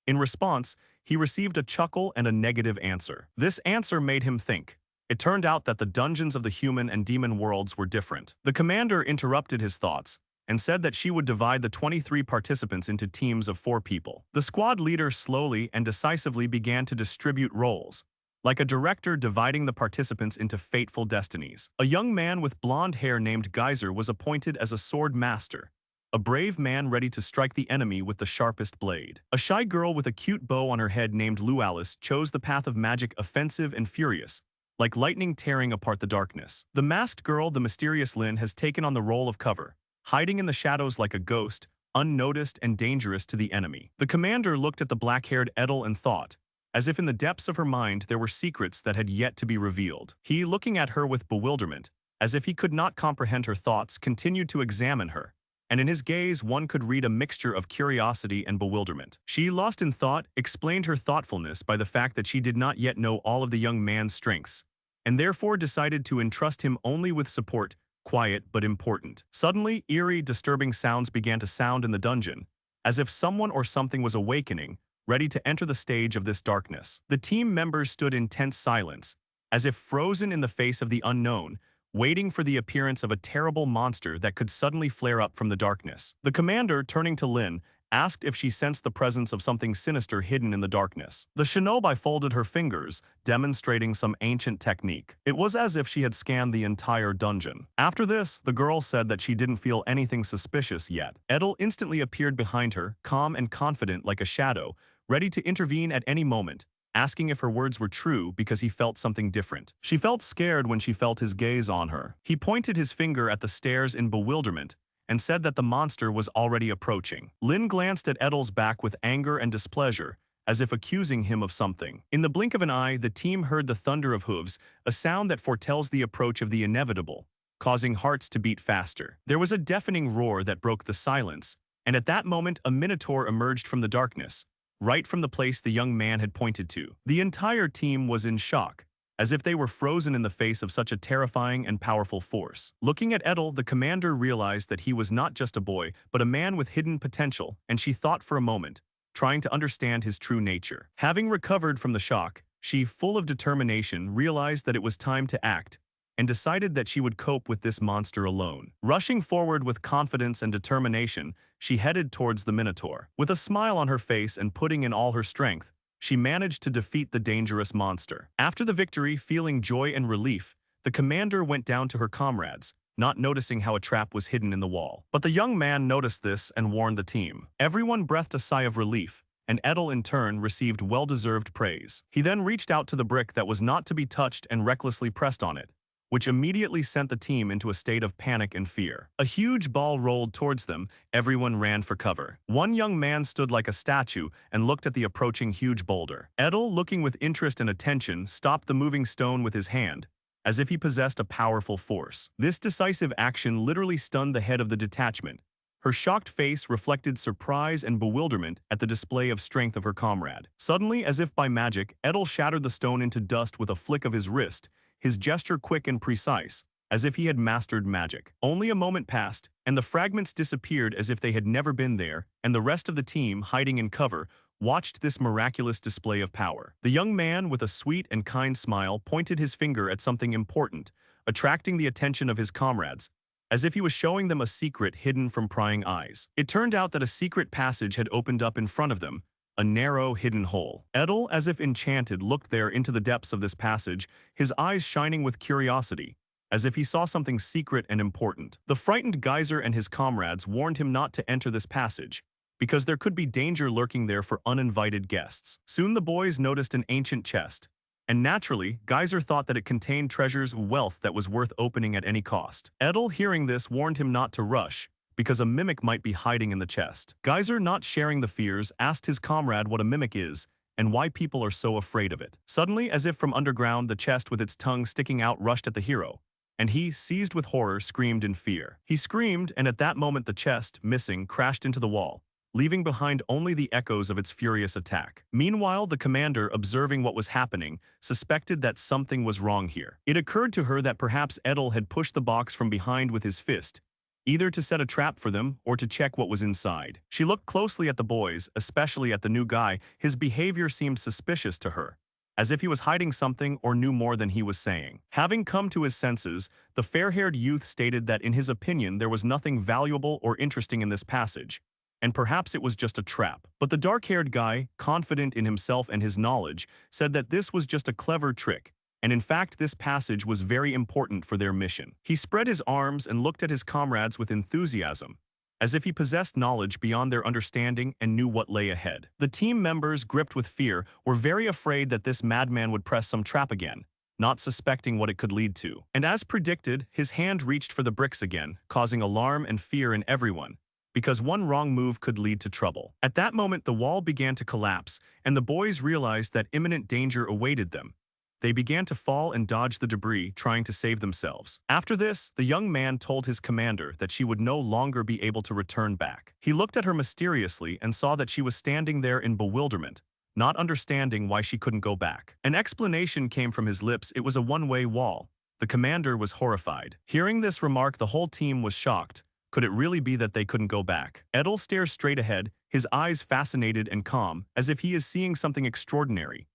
In response, he received a chuckle and a negative answer. This answer made him think. It turned out that the dungeons of the human and demon worlds were different. The commander interrupted his thoughts and said that she would divide the 23 participants into teams of 4 people. The squad leader slowly and decisively began to distribute roles, like a director dividing the participants into fateful destinies. A young man with blonde hair named Geyser was appointed as a sword master, a brave man ready to strike the enemy with the sharpest blade. A shy girl with a cute bow on her head named Lou Alice chose the path of magic, offensive and furious, like lightning tearing apart the darkness. The masked girl, the mysterious Lin, has taken on the role of cover, hiding in the shadows like a ghost, unnoticed and dangerous to the enemy. The commander looked at the black-haired Eder and thought, as if in the depths of her mind there were secrets that had yet to be revealed. He, looking at her with bewilderment, as if he could not comprehend her thoughts, continued to examine her, and in his gaze one could read a mixture of curiosity and bewilderment. She, lost in thought, explained her thoughtfulness by the fact that she did not yet know all of the young man's strengths, and therefore decided to entrust him only with support, quiet but important. Suddenly, eerie, disturbing sounds began to sound in the dungeon, as if someone or something was awakening, ready to enter the stage of this darkness. The team members stood in tense silence, as if frozen in the face of the unknown, waiting for the appearance of a terrible monster that could suddenly flare up from the darkness. The commander, turning to Lin, asked if she sensed the presence of something sinister hidden in the darkness. The shinobi folded her fingers, demonstrating some ancient technique. It was as if she had scanned the entire dungeon. After this, the girl said that she didn't feel anything suspicious yet. Edel instantly appeared behind her, calm and confident like a shadow, ready to intervene at any moment, asking if her words were true because he felt something different. She felt scared when she felt his gaze on her. He pointed his finger at the stairs in bewilderment and said that the monster was already approaching. Lin glanced at Edel's back with anger and displeasure, as if accusing him of something. In the blink of an eye, the team heard the thunder of hooves, a sound that foretells the approach of the inevitable, causing hearts to beat faster. There was a deafening roar that broke the silence, and at that moment a minotaur emerged from the darkness, right from the place the young man had pointed to. The entire team was in shock, as if they were frozen in the face of such a terrifying and powerful force. Looking at Edel, the commander realized that he was not just a boy, but a man with hidden potential, and she thought for a moment, trying to understand his true nature. Having recovered from the shock, she, full of determination, realized that it was time to act, and decided that she would cope with this monster alone. Rushing forward with confidence and determination, she headed towards the Minotaur. With a smile on her face and putting in all her strength, she managed to defeat the dangerous monster. After the victory, feeling joy and relief, the commander went down to her comrades, not noticing how a trap was hidden in the wall. But the young man noticed this and warned the team. Everyone breathed a sigh of relief, and Eder in turn received well-deserved praise. He then reached out to the brick that was not to be touched and recklessly pressed on it, which immediately sent the team into a state of panic and fear. A huge ball rolled towards them. Everyone ran for cover. One young man stood like a statue and looked at the approaching huge boulder. Eder, looking with interest and attention, stopped the moving stone with his hand, as if he possessed a powerful force. This decisive action literally stunned the head of the detachment. Her shocked face reflected surprise and bewilderment at the display of strength of her comrade. Suddenly, as if by magic, Eder shattered the stone into dust with a flick of his wrist, his gesture quick and precise, as if he had mastered magic. Only a moment passed, and the fragments disappeared as if they had never been there, and the rest of the team, hiding in cover, watched this miraculous display of power. The young man, with a sweet and kind smile, pointed his finger at something important, attracting the attention of his comrades, as if he was showing them a secret hidden from prying eyes. It turned out that a secret passage had opened up in front of them, a narrow, hidden hole. Eder, as if enchanted, looked there into the depths of this passage, his eyes shining with curiosity, as if he saw something secret and important. The frightened geyser and his comrades warned him not to enter this passage, because there could be danger lurking there for uninvited guests. Soon the boys noticed an ancient chest, and naturally, Geyser thought that it contained treasures, wealth that was worth opening at any cost. Eder, hearing this, warned him not to rush, because a mimic might be hiding in the chest. Geyser, not sharing the fears, asked his comrade what a mimic is and why people are so afraid of it. Suddenly, as if from underground, the chest with its tongue sticking out rushed at the hero, and he, seized with horror, screamed in fear. He screamed, and at that moment the chest, missing, crashed into the wall, leaving behind only the echoes of its furious attack. Meanwhile, the commander, observing what was happening, suspected that something was wrong here. It occurred to her that perhaps Eder had pushed the box from behind with his fist, either to set a trap for them or to check what was inside. She looked closely at the boys, especially at the new guy. His behavior seemed suspicious to her, as if he was hiding something or knew more than he was saying. Having come to his senses, the fair-haired youth stated that in his opinion there was nothing valuable or interesting in this passage, and perhaps it was just a trap. But the dark-haired guy, confident in himself and his knowledge, said that this was just a clever trick, and in fact this passage was very important for their mission. He spread his arms and looked at his comrades with enthusiasm, as if he possessed knowledge beyond their understanding and knew what lay ahead. The team members, gripped with fear, were very afraid that this madman would press some trap again, not suspecting what it could lead to. And as predicted, his hand reached for the bricks again, causing alarm and fear in everyone, because one wrong move could lead to trouble. At that moment, the wall began to collapse, and the boys realized that imminent danger awaited them. They began to fall and dodge the debris, trying to save themselves. After this, the young man told his commander that she would no longer be able to return back. He looked at her mysteriously and saw that she was standing there in bewilderment, not understanding why she couldn't go back. An explanation came from his lips. It was a one-way wall. The commander was horrified. Hearing this remark, the whole team was shocked. Could it really be that they couldn't go back? Eder stares straight ahead, his eyes fascinated and calm, as if he is seeing something extraordinary.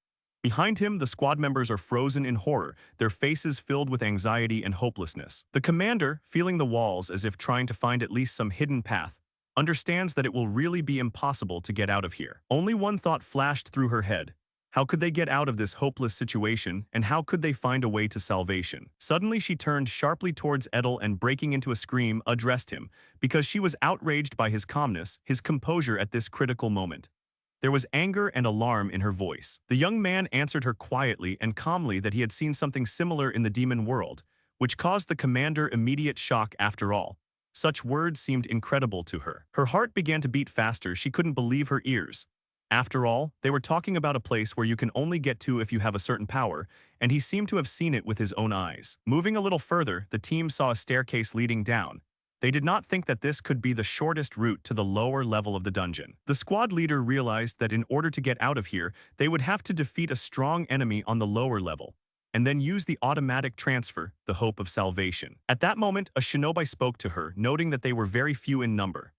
Behind him, the squad members are frozen in horror, their faces filled with anxiety and hopelessness. The commander, feeling the walls as if trying to find at least some hidden path, understands that it will really be impossible to get out of here. Only one thought flashed through her head. How could they get out of this hopeless situation, and how could they find a way to salvation? Suddenly she turned sharply towards Eder and, breaking into a scream, addressed him, because she was outraged by his calmness, his composure at this critical moment. There was anger and alarm in her voice. The young man answered her quietly and calmly that he had seen something similar in the demon world, which caused the commander immediate shock. After all, such words seemed incredible to her. Her heart began to beat faster. She couldn't believe her ears. After all, they were talking about a place where you can only get to if you have a certain power, and he seemed to have seen it with his own eyes. Moving a little further, the team saw a staircase leading down. They did not think that this could be the shortest route to the lower level of the dungeon. The squad leader realized that in order to get out of here, they would have to defeat a strong enemy on the lower level, and then use the automatic transfer, the hope of salvation. At that moment, a shinobi spoke to her, noting that they were very few in number.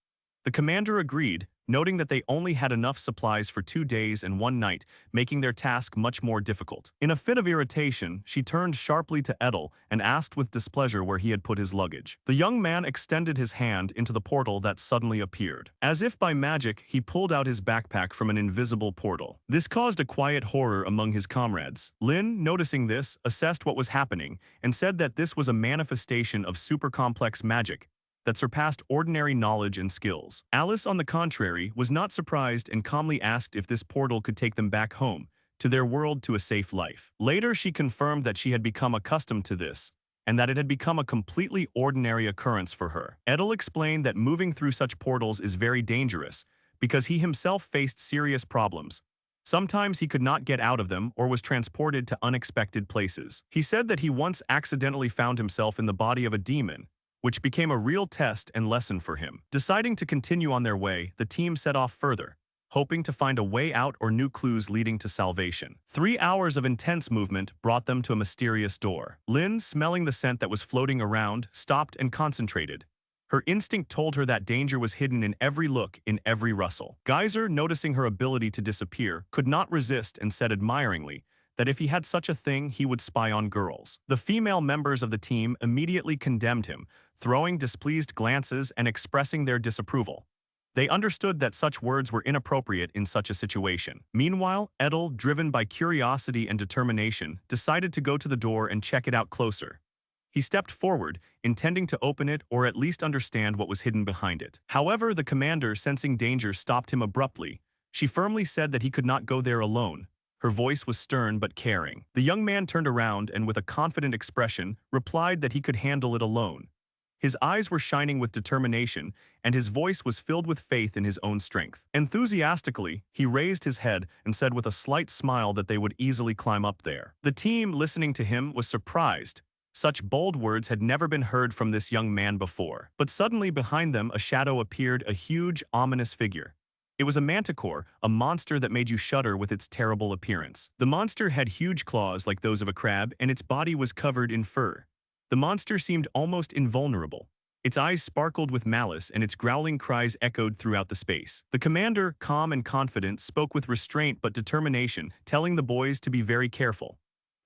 The commander agreed, noting that they only had enough supplies for 2 days and 1 night, making their task much more difficult. In a fit of irritation, she turned sharply to Edel and asked with displeasure where he had put his luggage. The young man extended his hand into the portal that suddenly appeared. As if by magic, he pulled out his backpack from an invisible portal. This caused a quiet horror among his comrades. Lin, noticing this, assessed what was happening and said that this was a manifestation of super complex magic that surpassed ordinary knowledge and skills. Alice, on the contrary, was not surprised and calmly asked if this portal could take them back home, to their world, to a safe life. Later, she confirmed that she had become accustomed to this, and that it had become a completely ordinary occurrence for her. Edel explained that moving through such portals is very dangerous, because he himself faced serious problems. Sometimes he could not get out of them or was transported to unexpected places. He said that he once accidentally found himself in the body of a demon, which became a real test and lesson for him. Deciding to continue on their way, the team set off further, hoping to find a way out or new clues leading to salvation. 3 hours of intense movement brought them to a mysterious door. Lin, smelling the scent that was floating around, stopped and concentrated. Her instinct told her that danger was hidden in every look, in every rustle. Geyser, noticing her ability to disappear, could not resist and said admiringly that if he had such a thing, he would spy on girls. The female members of the team immediately condemned him, throwing displeased glances and expressing their disapproval. They understood that such words were inappropriate in such a situation. Meanwhile, Edel, driven by curiosity and determination, decided to go to the door and check it out closer. He stepped forward, intending to open it or at least understand what was hidden behind it. However, the commander, sensing danger, stopped him abruptly. She firmly said that he could not go there alone. Her voice was stern but caring. The young man turned around and, with a confident expression, replied that he could handle it alone. His eyes were shining with determination, and his voice was filled with faith in his own strength. Enthusiastically, he raised his head and said with a slight smile that they would easily climb up there. The team, listening to him, was surprised. Such bold words had never been heard from this young man before. But suddenly behind them a shadow appeared, a huge, ominous figure. It was a manticore, a monster that made you shudder with its terrible appearance. The monster had huge claws like those of a crab, and its body was covered in fur. The monster seemed almost invulnerable. Its eyes sparkled with malice, and its growling cries echoed throughout the space. The commander, calm and confident, spoke with restraint but determination, telling the boys to be very careful.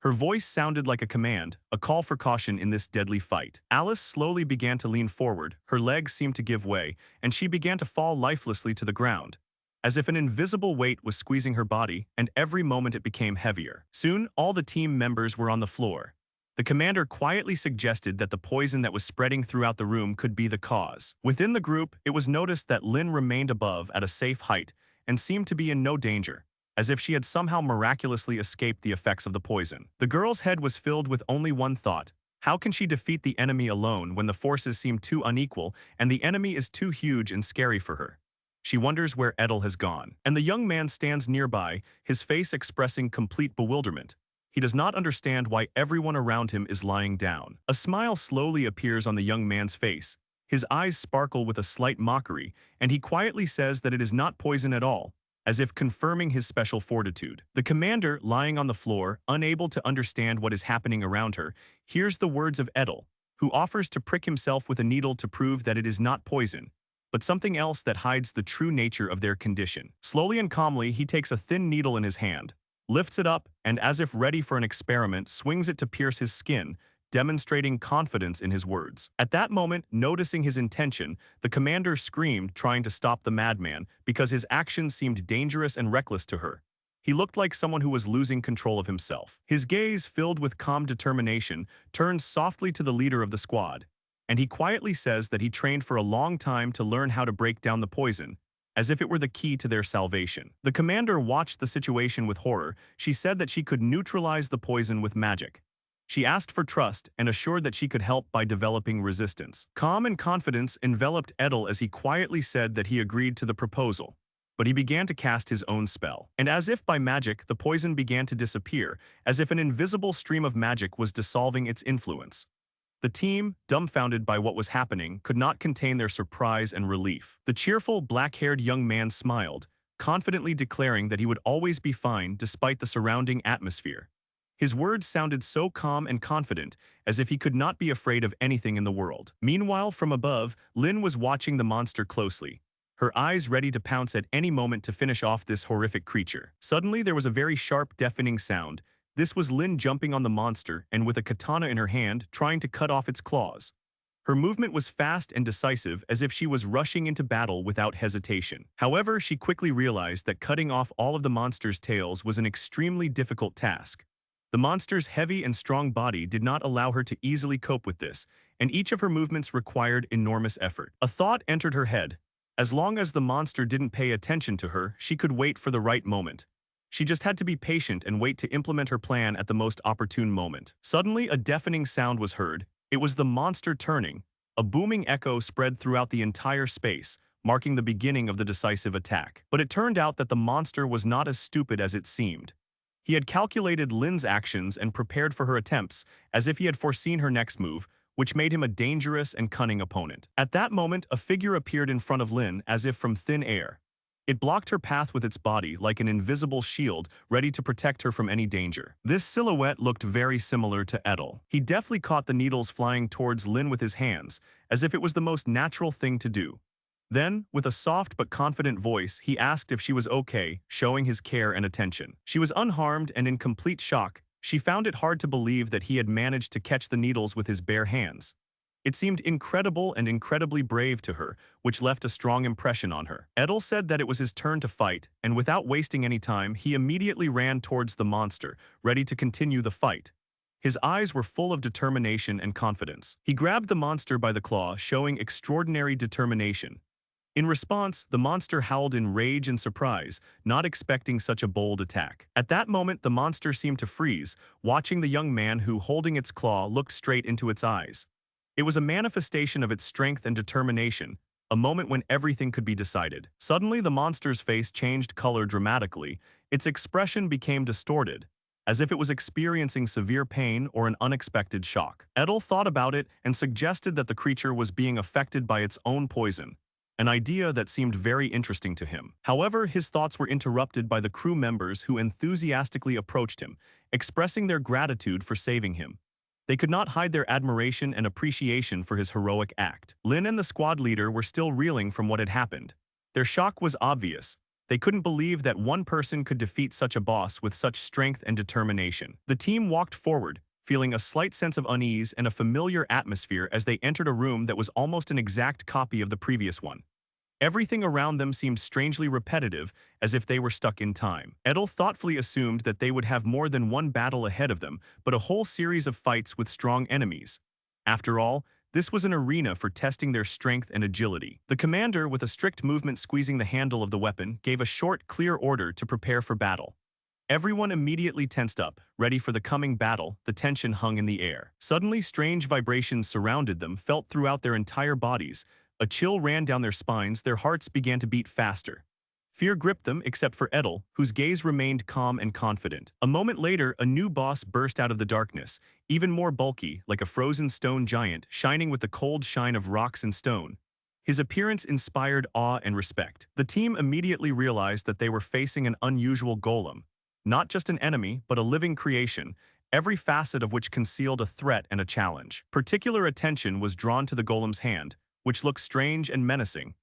Her voice sounded like a command, a call for caution in this deadly fight. Alice slowly began to lean forward, her legs seemed to give way, and she began to fall lifelessly to the ground, as if an invisible weight was squeezing her body, and every moment it became heavier. Soon, all the team members were on the floor. The commander quietly suggested that the poison that was spreading throughout the room could be the cause. Within the group, it was noticed that Lin remained above at a safe height and seemed to be in no danger, as if she had somehow miraculously escaped the effects of the poison. The girl's head was filled with only one thought: how can she defeat the enemy alone when the forces seem too unequal and the enemy is too huge and scary for her? She wonders where Edel has gone. And the young man stands nearby, his face expressing complete bewilderment. He does not understand why everyone around him is lying down. A smile slowly appears on the young man's face. His eyes sparkle with a slight mockery, and he quietly says that it is not poison at all, as if confirming his special fortitude. The commander, lying on the floor, unable to understand what is happening around her, hears the words of Edel, who offers to prick himself with a needle to prove that it is not poison, but something else that hides the true nature of their condition. Slowly and calmly, he takes a thin needle in his hand, lifts it up, and as if ready for an experiment, swings it to pierce his skin, demonstrating confidence in his words. At that moment, noticing his intention, the commander screamed, trying to stop the madman, because his actions seemed dangerous and reckless to her. He looked like someone who was losing control of himself. His gaze, filled with calm determination, turns softly to the leader of the squad, and he quietly says that he trained for a long time to learn how to break down the poison, as if it were the key to their salvation. The commander watched the situation with horror. She said that she could neutralize the poison with magic. She asked for trust and assured that she could help by developing resistance. Calm and confidence enveloped Edel as he quietly said that he agreed to the proposal. But he began to cast his own spell. And as if by magic, the poison began to disappear, as if an invisible stream of magic was dissolving its influence. The team, dumbfounded by what was happening, could not contain their surprise and relief. The cheerful, black-haired young man smiled, confidently declaring that he would always be fine despite the surrounding atmosphere. His words sounded so calm and confident, as if he could not be afraid of anything in the world. Meanwhile, from above, Lin was watching the monster closely. her eyes ready to pounce at any moment to finish off this horrific creature. Suddenly, there was a very sharp, deafening sound. This was Lin jumping on the monster and with a katana in her hand, trying to cut off its claws. Her movement was fast and decisive, as if she was rushing into battle without hesitation. However, she quickly realized that cutting off all of the monster's tails was an extremely difficult task. The monster's heavy and strong body did not allow her to easily cope with this, and each of her movements required enormous effort. A thought entered her head. As long as the monster didn't pay attention to her, she could wait for the right moment. She just had to be patient and wait to implement her plan at the most opportune moment. Suddenly, a deafening sound was heard. It was the monster turning. A booming echo spread throughout the entire space, marking the beginning of the decisive attack. But it turned out that the monster was not as stupid as it seemed. He had calculated Lin's actions and prepared for her attempts, as if he had foreseen her next move, which made him a dangerous and cunning opponent. At that moment, a figure appeared in front of Lin as if from thin air. It blocked her path with its body like an invisible shield, ready to protect her from any danger. This silhouette looked very similar to Edel. He deftly caught the needles flying towards Lin with his hands, as if it was the most natural thing to do. Then, with a soft but confident voice, he asked if she was okay, showing his care and attention. She was unharmed and in complete shock. She found it hard to believe that he had managed to catch the needles with his bare hands. It seemed incredible and incredibly brave to her, which left a strong impression on her. Edel said that it was his turn to fight, and without wasting any time, he immediately ran towards the monster, ready to continue the fight. His eyes were full of determination and confidence. He grabbed the monster by the claw, showing extraordinary determination. In response, the monster howled in rage and surprise, not expecting such a bold attack. At that moment, the monster seemed to freeze, watching the young man who, holding its claw, looked straight into its eyes. It was a manifestation of its strength and determination, a moment when everything could be decided. Suddenly, the monster's face changed color dramatically. Its expression became distorted, as if it was experiencing severe pain or an unexpected shock. Edel thought about it and suggested that the creature was being affected by its own poison, an idea that seemed very interesting to him. However, his thoughts were interrupted by the crew members who enthusiastically approached him, expressing their gratitude for saving him. They could not hide their admiration and appreciation for his heroic act. Lin and the squad leader were still reeling from what had happened. Their shock was obvious. They couldn't believe that one person could defeat such a boss with such strength and determination. The team walked forward, feeling a slight sense of unease and a familiar atmosphere as they entered a room that was almost an exact copy of the previous one. Everything around them seemed strangely repetitive, as if they were stuck in time. Edel thoughtfully assumed that they would have more than one battle ahead of them, but a whole series of fights with strong enemies. After all, this was an arena for testing their strength and agility. The commander, with a strict movement squeezing the handle of the weapon, gave a short, clear order to prepare for battle. Everyone immediately tensed up, ready for the coming battle. The tension hung in the air. Suddenly, strange vibrations surrounded them, felt throughout their entire bodies. A chill ran down their spines, their hearts began to beat faster. Fear gripped them, except for Edel, whose gaze remained calm and confident. A moment later, a new boss burst out of the darkness, even more bulky, like a frozen stone giant, shining with the cold shine of rocks and stone. His appearance inspired awe and respect. The team immediately realized that they were facing an unusual golem. Not just an enemy, but a living creation, every facet of which concealed a threat and a challenge. Particular attention was drawn to the golem's hand, which looked strange and menacing.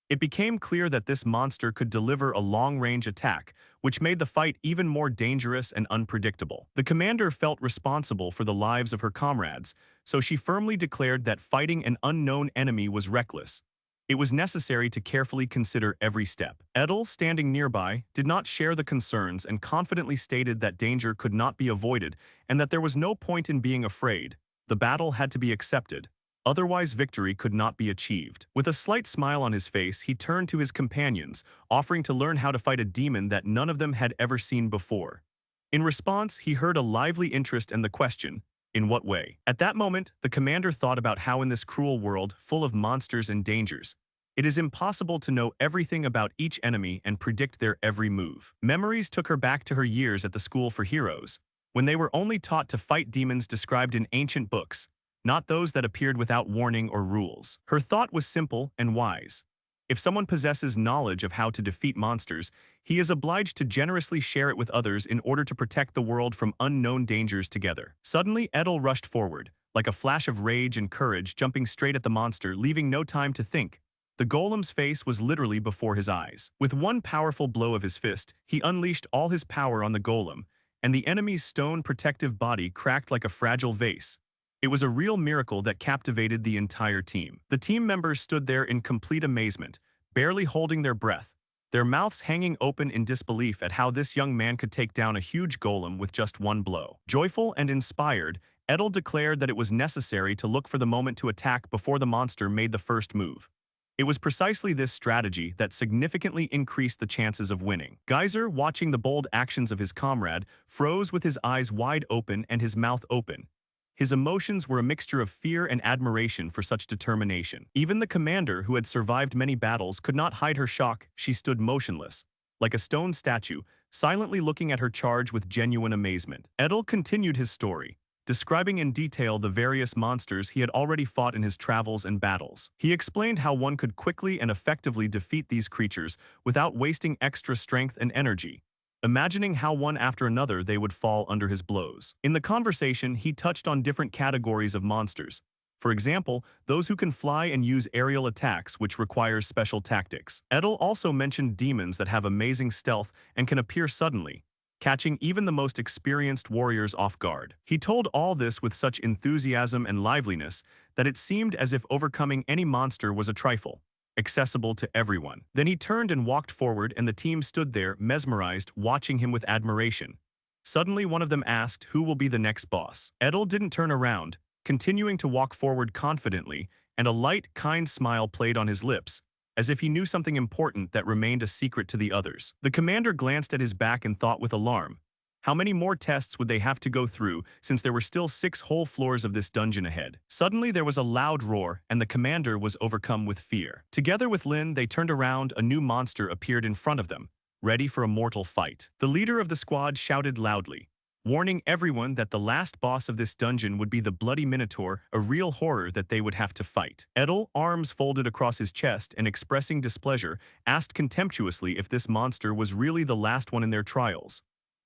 It became clear that this monster could deliver a long-range attack, which made the fight even more dangerous and unpredictable. The commander felt responsible for the lives of her comrades, so she firmly declared that fighting an unknown enemy was reckless. It was necessary to carefully consider every step. Edel, standing nearby, did not share the concerns and confidently stated that danger could not be avoided and that there was no point in being afraid. The battle had to be accepted. Otherwise, victory could not be achieved. With a slight smile on his face, he turned to his companions, offering to learn how to fight a demon that none of them had ever seen before. In response, he heard a lively interest and the question, in what way? At that moment, the commander thought about how in this cruel world, full of monsters and dangers, it is impossible to know everything about each enemy and predict their every move. Memories took her back to her years at the School for Heroes, when they were only taught to fight demons described in ancient books, not those that appeared without warning or rules. Her thought was simple and wise. If someone possesses knowledge of how to defeat monsters, he is obliged to generously share it with others in order to protect the world from unknown dangers together. Suddenly, Edel rushed forward, like a flash of rage and courage, jumping straight at the monster, leaving no time to think. The golem's face was literally before his eyes. With one powerful blow of his fist, he unleashed all his power on the golem, and the enemy's stone protective body cracked like a fragile vase. It was a real miracle that captivated the entire team. The team members stood there in complete amazement, barely holding their breath, their mouths hanging open in disbelief at how this young man could take down a huge golem with just one blow. Joyful and inspired, Edel declared that it was necessary to look for the moment to attack before the monster made the first move. It was precisely this strategy that significantly increased the chances of winning. Geyser, watching the bold actions of his comrade, froze with his eyes wide open and his mouth open. His emotions were a mixture of fear and admiration for such determination. Even the commander, who had survived many battles, could not hide her shock. She stood motionless, like a stone statue, silently looking at her charge with genuine amazement. Edel continued his story, describing in detail the various monsters he had already fought in his travels and battles. He explained how one could quickly and effectively defeat these creatures without wasting extra strength and energy, imagining how one after another they would fall under his blows. In the conversation, he touched on different categories of monsters. For example, those who can fly and use aerial attacks, which requires special tactics. Edel also mentioned demons that have amazing stealth and can appear suddenly, catching even the most experienced warriors off guard. He told all this with such enthusiasm and liveliness that it seemed as if overcoming any monster was a trifle, accessible to everyone. Then he turned and walked forward, and the team stood there, mesmerized, watching him with admiration. Suddenly, one of them asked, "Who will be the next boss?" Edel didn't turn around, continuing to walk forward confidently, and a light, kind smile played on his lips, as if he knew something important that remained a secret to the others. The commander glanced at his back and thought with alarm. How many more tests would they have to go through, since there were still 6 whole floors of this dungeon ahead? Suddenly there was a loud roar, and the commander was overcome with fear. Together with Lin, they turned around. A new monster appeared in front of them, ready for a mortal fight. The leader of the squad shouted loudly, warning everyone that the last boss of this dungeon would be the bloody minotaur, a real horror that they would have to fight. Edel, arms folded across his chest and expressing displeasure, asked contemptuously if this monster was really the last one in their trials.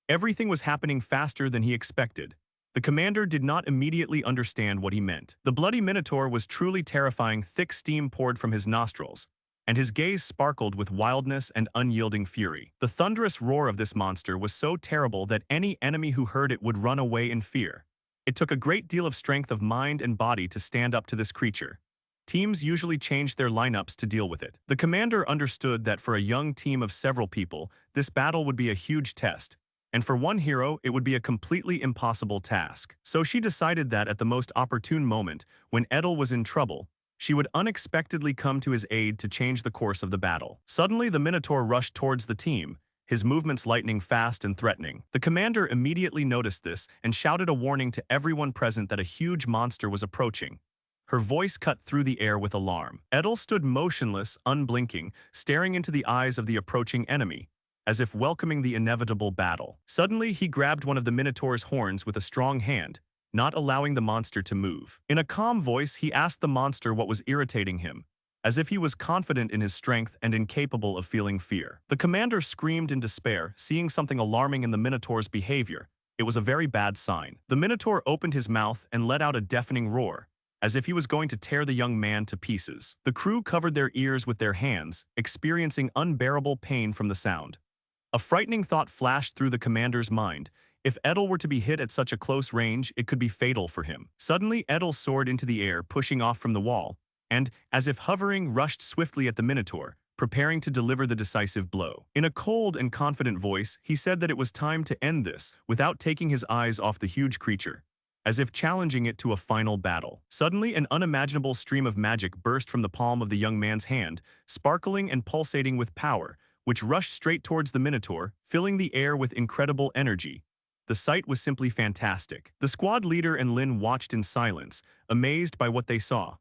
Everything was happening faster than he expected. The commander did not immediately understand what he meant. The bloody minotaur was truly terrifying. Thick steam poured from his nostrils, and his gaze sparkled with wildness and unyielding fury. The thunderous roar of this monster was so terrible that any enemy who heard it would run away in fear. It took a great deal of strength of mind and body to stand up to this creature. Teams usually changed their lineups to deal with it. The commander understood that for a young team of several people, this battle would be a huge test, and for one hero, it would be a completely impossible task. So she decided that at the most opportune moment, when Edel was in trouble, she would unexpectedly come to his aid to change the course of the battle. Suddenly, the Minotaur rushed towards the team, his movements lightning fast and threatening. The commander immediately noticed this and shouted a warning to everyone present that a huge monster was approaching. Her voice cut through the air with alarm. Edel stood motionless, unblinking, staring into the eyes of the approaching enemy, as if welcoming the inevitable battle. Suddenly, he grabbed one of the Minotaur's horns with a strong hand, not allowing the monster to move. In a calm voice, he asked the monster what was irritating him, as if he was confident in his strength and incapable of feeling fear. The commander screamed in despair, seeing something alarming in the Minotaur's behavior. It was a very bad sign. The Minotaur opened his mouth and let out a deafening roar, as if he was going to tear the young man to pieces. The crew covered their ears with their hands, experiencing unbearable pain from the sound. A frightening thought flashed through the commander's mind. If Edel were to be hit at such a close range, it could be fatal for him. Suddenly, Edel soared into the air, pushing off from the wall, and, as if hovering, rushed swiftly at the Minotaur, preparing to deliver the decisive blow. In a cold and confident voice, he said that it was time to end this, without taking his eyes off the huge creature, as if challenging it to a final battle. Suddenly, an unimaginable stream of magic burst from the palm of the young man's hand, sparkling and pulsating with power, which rushed straight towards the Minotaur, filling the air with incredible energy. The sight was simply fantastic. The squad leader and Lin watched in silence, amazed by what they saw.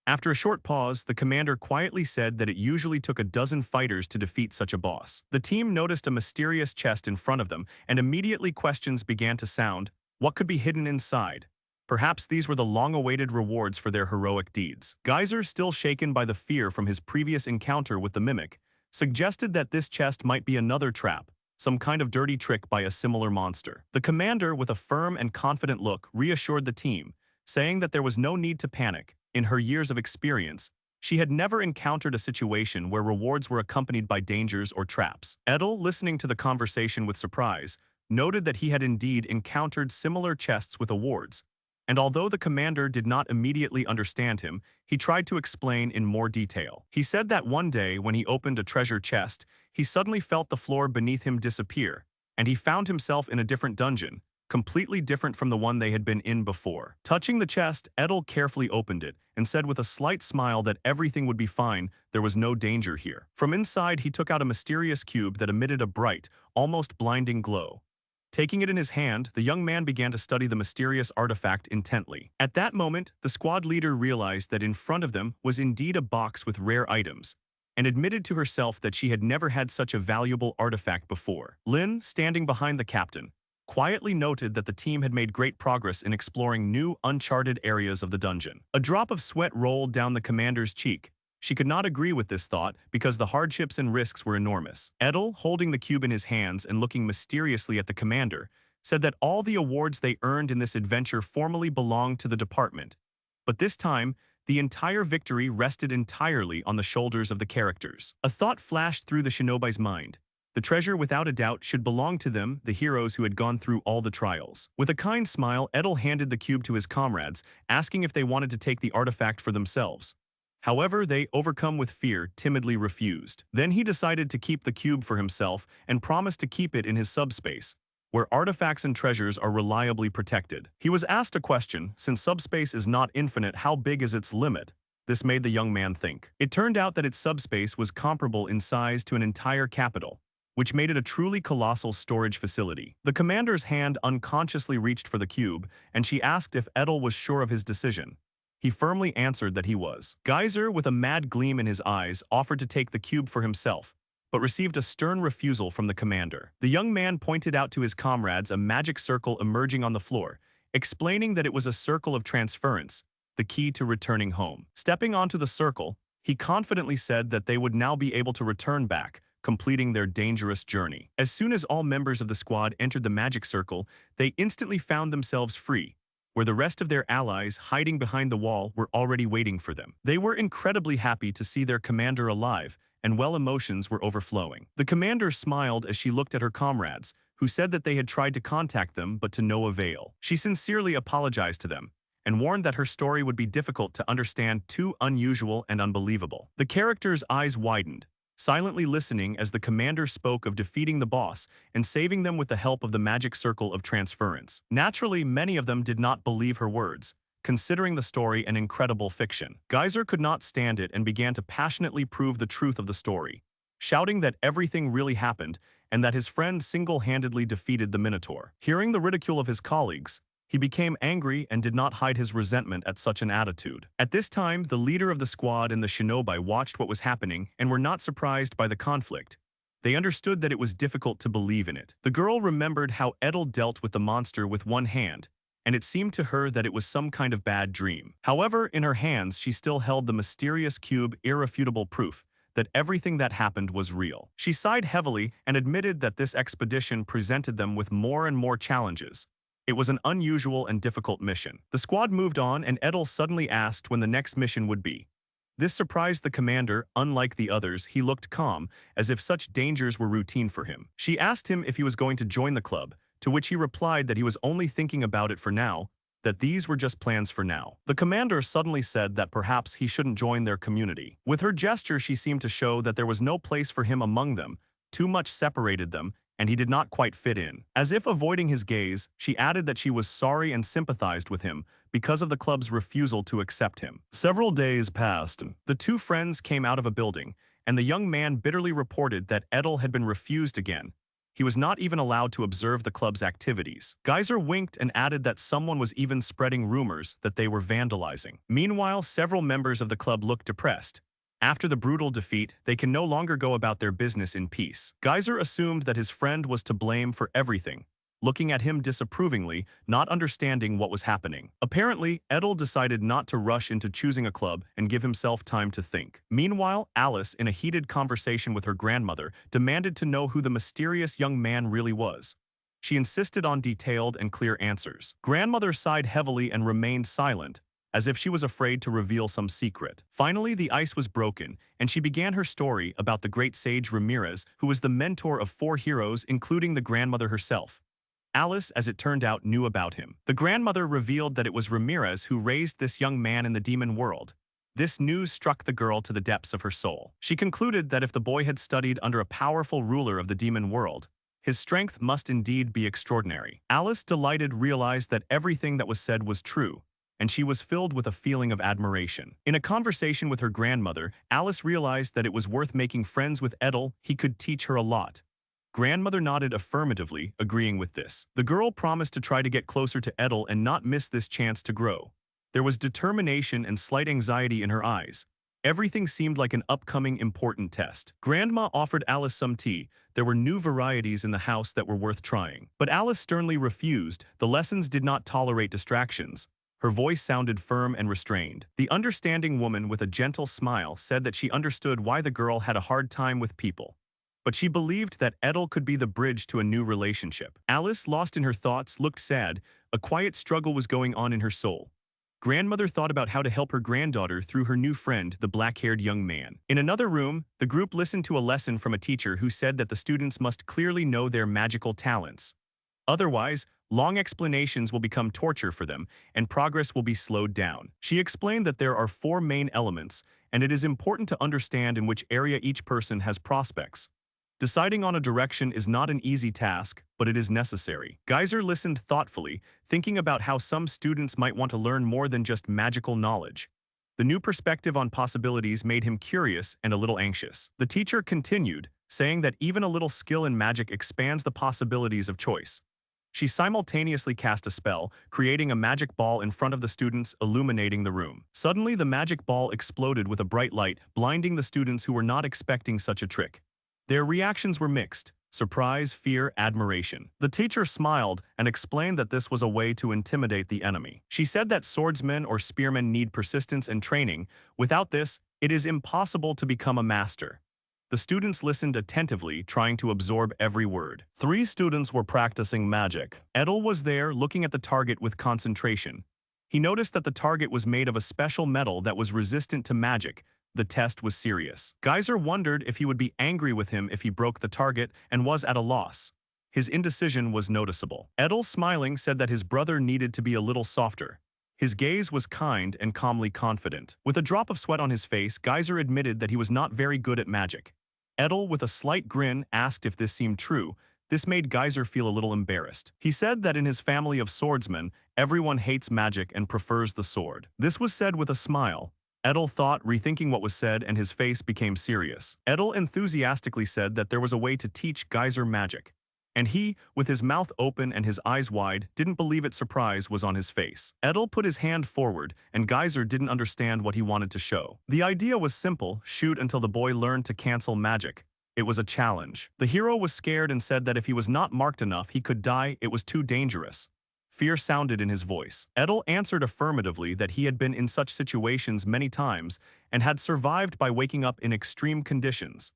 After a short pause, the commander quietly said that it usually took a dozen fighters to defeat such a boss. The team noticed a mysterious chest in front of them, and immediately questions began to sound. What could be hidden inside? Perhaps these were the long-awaited rewards for their heroic deeds. Geyser, still shaken by the fear from his previous encounter with the mimic, suggested that this chest might be another trap, some kind of dirty trick by a similar monster. The commander, with a firm and confident look, reassured the team, saying that there was no need to panic. In her years of experience, She had never encountered a situation where rewards were accompanied by dangers or traps. Edel, listening to the conversation with surprise, noted that he had indeed encountered similar chests with awards, and although the commander did not immediately understand him, he tried to explain in more detail. He said that one day when he opened a treasure chest, he suddenly felt the floor beneath him disappear, and he found himself in a different dungeon, completely different from the one they had been in before. Touching the chest, Edel carefully opened it and said with a slight smile that everything would be fine, there was no danger here. From inside, he took out a mysterious cube that emitted a bright, almost blinding glow. Taking it in his hand, the young man began to study the mysterious artifact intently. At that moment, the squad leader realized that in front of them was indeed a box with rare items, and admitted to herself that she had never had such a valuable artifact before. Lin, standing behind the captain, quietly noted that the team had made great progress in exploring new, uncharted areas of the dungeon. A drop of sweat rolled down the commander's cheek. She could not agree with this thought because the hardships and risks were enormous. Edel, holding the cube in his hands and looking mysteriously at the commander, said that all the awards they earned in this adventure formerly belonged to the department. But this time, the entire victory rested entirely on the shoulders of the characters. A thought flashed through the shinobi's mind. The treasure, without a doubt, should belong to them, the heroes who had gone through all the trials. With a kind smile, Edel handed the cube to his comrades, asking if they wanted to take the artifact for themselves. However, they, overcome with fear, timidly refused. Then he decided to keep the cube for himself and promised to keep it in his subspace, where artifacts and treasures are reliably protected. He was asked a question: since subspace is not infinite, how big is its limit? This made the young man think. It turned out that its subspace was comparable in size to an entire capital, which made it a truly colossal storage facility. The commander's hand unconsciously reached for the cube, and she asked if Edel was sure of his decision. He firmly answered that he was. Geyser, with a mad gleam in his eyes, offered to take the cube for himself, but received a stern refusal from the commander. The young man pointed out to his comrades a magic circle emerging on the floor, explaining that it was a circle of transference, the key to returning home. Stepping onto the circle, he confidently said that they would now be able to return back, completing their dangerous journey. As soon as all members of the squad entered the magic circle, they instantly found themselves free, where the rest of their allies, hiding behind the wall, were already waiting for them. They were incredibly happy to see their commander alive, and emotions were overflowing. The commander smiled as she looked at her comrades, who said that they had tried to contact them but to no avail. She sincerely apologized to them, and warned that her story would be difficult to understand, too unusual and unbelievable. The characters' eyes widened, silently listening as the commander spoke of defeating the boss and saving them with the help of the magic circle of transference. Naturally, many of them did not believe her words, considering the story an incredible fiction. Geyser could not stand it and began to passionately prove the truth of the story, shouting that everything really happened and that his friend single-handedly defeated the Minotaur. Hearing the ridicule of his colleagues, he became angry and did not hide his resentment at such an attitude. At this time, the leader of the squad and the shinobi watched what was happening and were not surprised by the conflict. They understood that it was difficult to believe in it. The girl remembered how Edel dealt with the monster with one hand, and it seemed to her that it was some kind of bad dream. However, in her hands she still held the mysterious cube, irrefutable proof that everything that happened was real. She sighed heavily and admitted that this expedition presented them with more and more challenges. It was an unusual and difficult mission. The squad moved on, and Edel suddenly asked when the next mission would be. This surprised the commander. Unlike the others, he looked calm, as if such dangers were routine for him. She asked him if he was going to join the club, to which he replied that he was only thinking about it for now, that these were just plans for now. The commander suddenly said that perhaps he shouldn't join their community. With her gesture, she seemed to show that there was no place for him among them, too much separated them, and he did not quite fit in. As if avoiding his gaze, she added that she was sorry and sympathized with him because of the club's refusal to accept him. Several days passed. The two friends came out of a building, and the young man bitterly reported that Edel had been refused again. He was not even allowed to observe the club's activities. Geyser winked and added that someone was even spreading rumors that they were vandalizing. Meanwhile, several members of the club looked depressed. After the brutal defeat, they can no longer go about their business in peace. Geyser assumed that his friend was to blame for everything, looking at him disapprovingly, not understanding what was happening. Apparently, Edel decided not to rush into choosing a club and give himself time to think. Meanwhile, Alice, in a heated conversation with her grandmother, demanded to know who the mysterious young man really was. She insisted on detailed and clear answers. Grandmother sighed heavily and remained silent, as if she was afraid to reveal some secret. Finally, the ice was broken, and she began her story about the Great Sage Ramirez, who was the mentor of 4 heroes, including the grandmother herself. Alice, as it turned out, knew about him. The grandmother revealed that it was Ramirez who raised this young man in the demon world. This news struck the girl to the depths of her soul. She concluded that if the boy had studied under a powerful ruler of the demon world, his strength must indeed be extraordinary. Alice, delighted, realized that everything that was said was true, and she was filled with a feeling of admiration. In a conversation with her grandmother, Alice realized that it was worth making friends with Eder. He could teach her a lot. Grandmother nodded affirmatively, agreeing with this. The girl promised to try to get closer to Eder and not miss this chance to grow. There was determination and slight anxiety in her eyes. Everything seemed like an upcoming important test. Grandma offered Alice some tea. There were new varieties in the house that were worth trying. But Alice sternly refused. The lessons did not tolerate distractions. Her voice sounded firm and restrained. The understanding woman with a gentle smile said that she understood why the girl had a hard time with people. But she believed that Eder could be the bridge to a new relationship. Alice, lost in her thoughts, looked sad. A quiet struggle was going on in her soul. Grandmother thought about how to help her granddaughter through her new friend, the black-haired young man. In another room, the group listened to a lesson from a teacher who said that the students must clearly know their magical talents. Otherwise, long explanations will become torture for them, and progress will be slowed down. She explained that there are 4 main elements, and it is important to understand in which area each person has prospects. Deciding on a direction is not an easy task, but it is necessary. Geyser listened thoughtfully, thinking about how some students might want to learn more than just magical knowledge. The new perspective on possibilities made him curious and a little anxious. The teacher continued, saying that even a little skill in magic expands the possibilities of choice. She simultaneously cast a spell, creating a magic ball in front of the students, illuminating the room. Suddenly, the magic ball exploded with a bright light, blinding the students who were not expecting such a trick. Their reactions were mixed: surprise, fear, admiration. The teacher smiled and explained that this was a way to intimidate the enemy. She said that swordsmen or spearmen need persistence and training. Without this, it is impossible to become a master. The students listened attentively, trying to absorb every word. 3 students were practicing magic. Eder was there, looking at the target with concentration. He noticed that the target was made of a special metal that was resistant to magic. The test was serious. Geyser wondered if he would be angry with him if he broke the target and was at a loss. His indecision was noticeable. Eder, smiling, said that his brother needed to be a little softer. His gaze was kind and calmly confident. With a drop of sweat on his face, Geyser admitted that he was not very good at magic. Eder, with a slight grin, asked if this seemed true. This made Geyser feel a little embarrassed. He said that in his family of swordsmen, everyone hates magic and prefers the sword. This was said with a smile. Eder thought, rethinking what was said, and his face became serious. Eder enthusiastically said that there was a way to teach Geyser magic. And he, with his mouth open and his eyes wide, didn't believe it. Surprise was on his face. Eder put his hand forward, and Geyser didn't understand what he wanted to show. The idea was simple: shoot until the boy learned to cancel magic. It was a challenge. The hero was scared and said that if he was not marked enough, he could die. It was too dangerous. Fear sounded in his voice. Eder answered affirmatively that he had been in such situations many times and had survived by waking up in extreme conditions.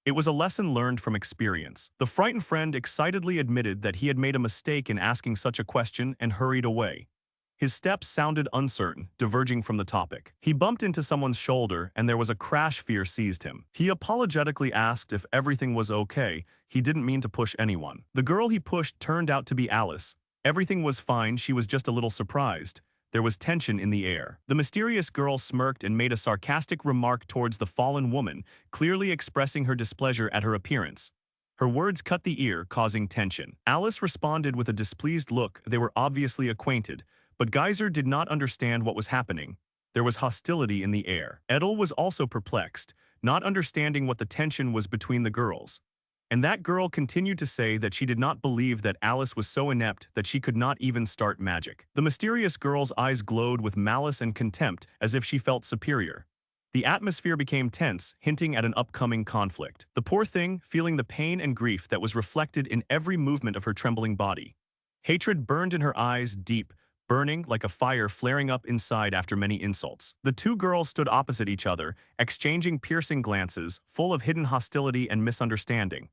It was a lesson learned from experience. The frightened friend excitedly admitted that he had made a mistake in asking such a question and hurried away. His steps sounded uncertain, diverging from the topic. He bumped into someone's shoulder and there was a crash. Fear seized him. He apologetically asked if everything was okay. He didn't mean to push anyone. The girl he pushed turned out to be Alice. Everything was fine, she was just a little surprised. There was tension in the air. The mysterious girl smirked and made a sarcastic remark towards the fallen woman, clearly expressing her displeasure at her appearance. Her words cut the ear, causing tension. Alice responded with a displeased look. They were obviously acquainted, but Geyser did not understand what was happening. There was hostility in the air. Eder was also perplexed, not understanding what the tension was between the girls. And that girl continued to say that she did not believe that Alice was so inept that she could not even start magic. The mysterious girl's eyes glowed with malice and contempt, as if she felt superior. The atmosphere became tense, hinting at an upcoming conflict. The poor thing, feeling the pain and grief that was reflected in every movement of her trembling body. Hatred burned in her eyes, deep, burning like a fire flaring up inside after many insults. The 2 girls stood opposite each other, exchanging piercing glances, full of hidden hostility and misunderstanding.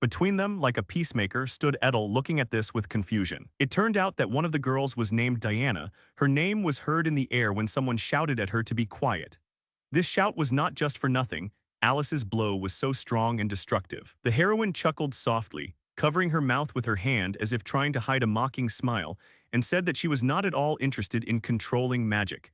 Between them, like a peacemaker, stood Edel, looking at this with confusion. It turned out that one of the girls was named Diana. Her name was heard in the air when someone shouted at her to be quiet. This shout was not just for nothing. Alice's blow was so strong and destructive. The heroine chuckled softly, covering her mouth with her hand as if trying to hide a mocking smile, and said that she was not at all interested in controlling magic.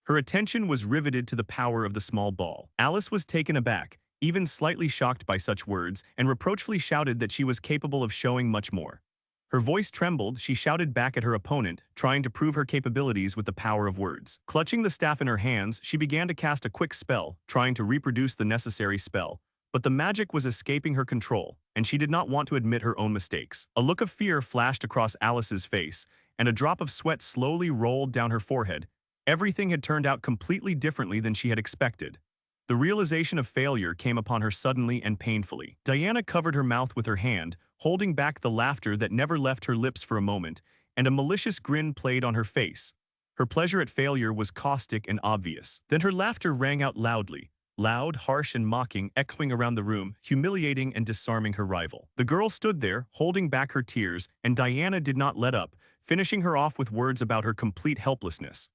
Her attention was riveted to the power of the small ball. Alice was taken aback, even slightly shocked by such words, and reproachfully shouted that she was capable of showing much more. Her voice trembled, she shouted back at her opponent, trying to prove her capabilities with the power of words. Clutching the staff in her hands, she began to cast a quick spell, trying to reproduce the necessary spell. But the magic was escaping her control, and she did not want to admit her own mistakes. A look of fear flashed across Alice's face, and a drop of sweat slowly rolled down her forehead. Everything had turned out completely differently than she had expected. The realization of failure came upon her suddenly and painfully. Diana covered her mouth with her hand, holding back the laughter that never left her lips for a moment, and a malicious grin played on her face. Her pleasure at failure was caustic and obvious. Then her laughter rang out loudly, loud, harsh, and mocking, echoing around the room, humiliating and disarming her rival. The girl stood there, holding back her tears, and Diana did not let up, finishing her off with words about her complete helplessness.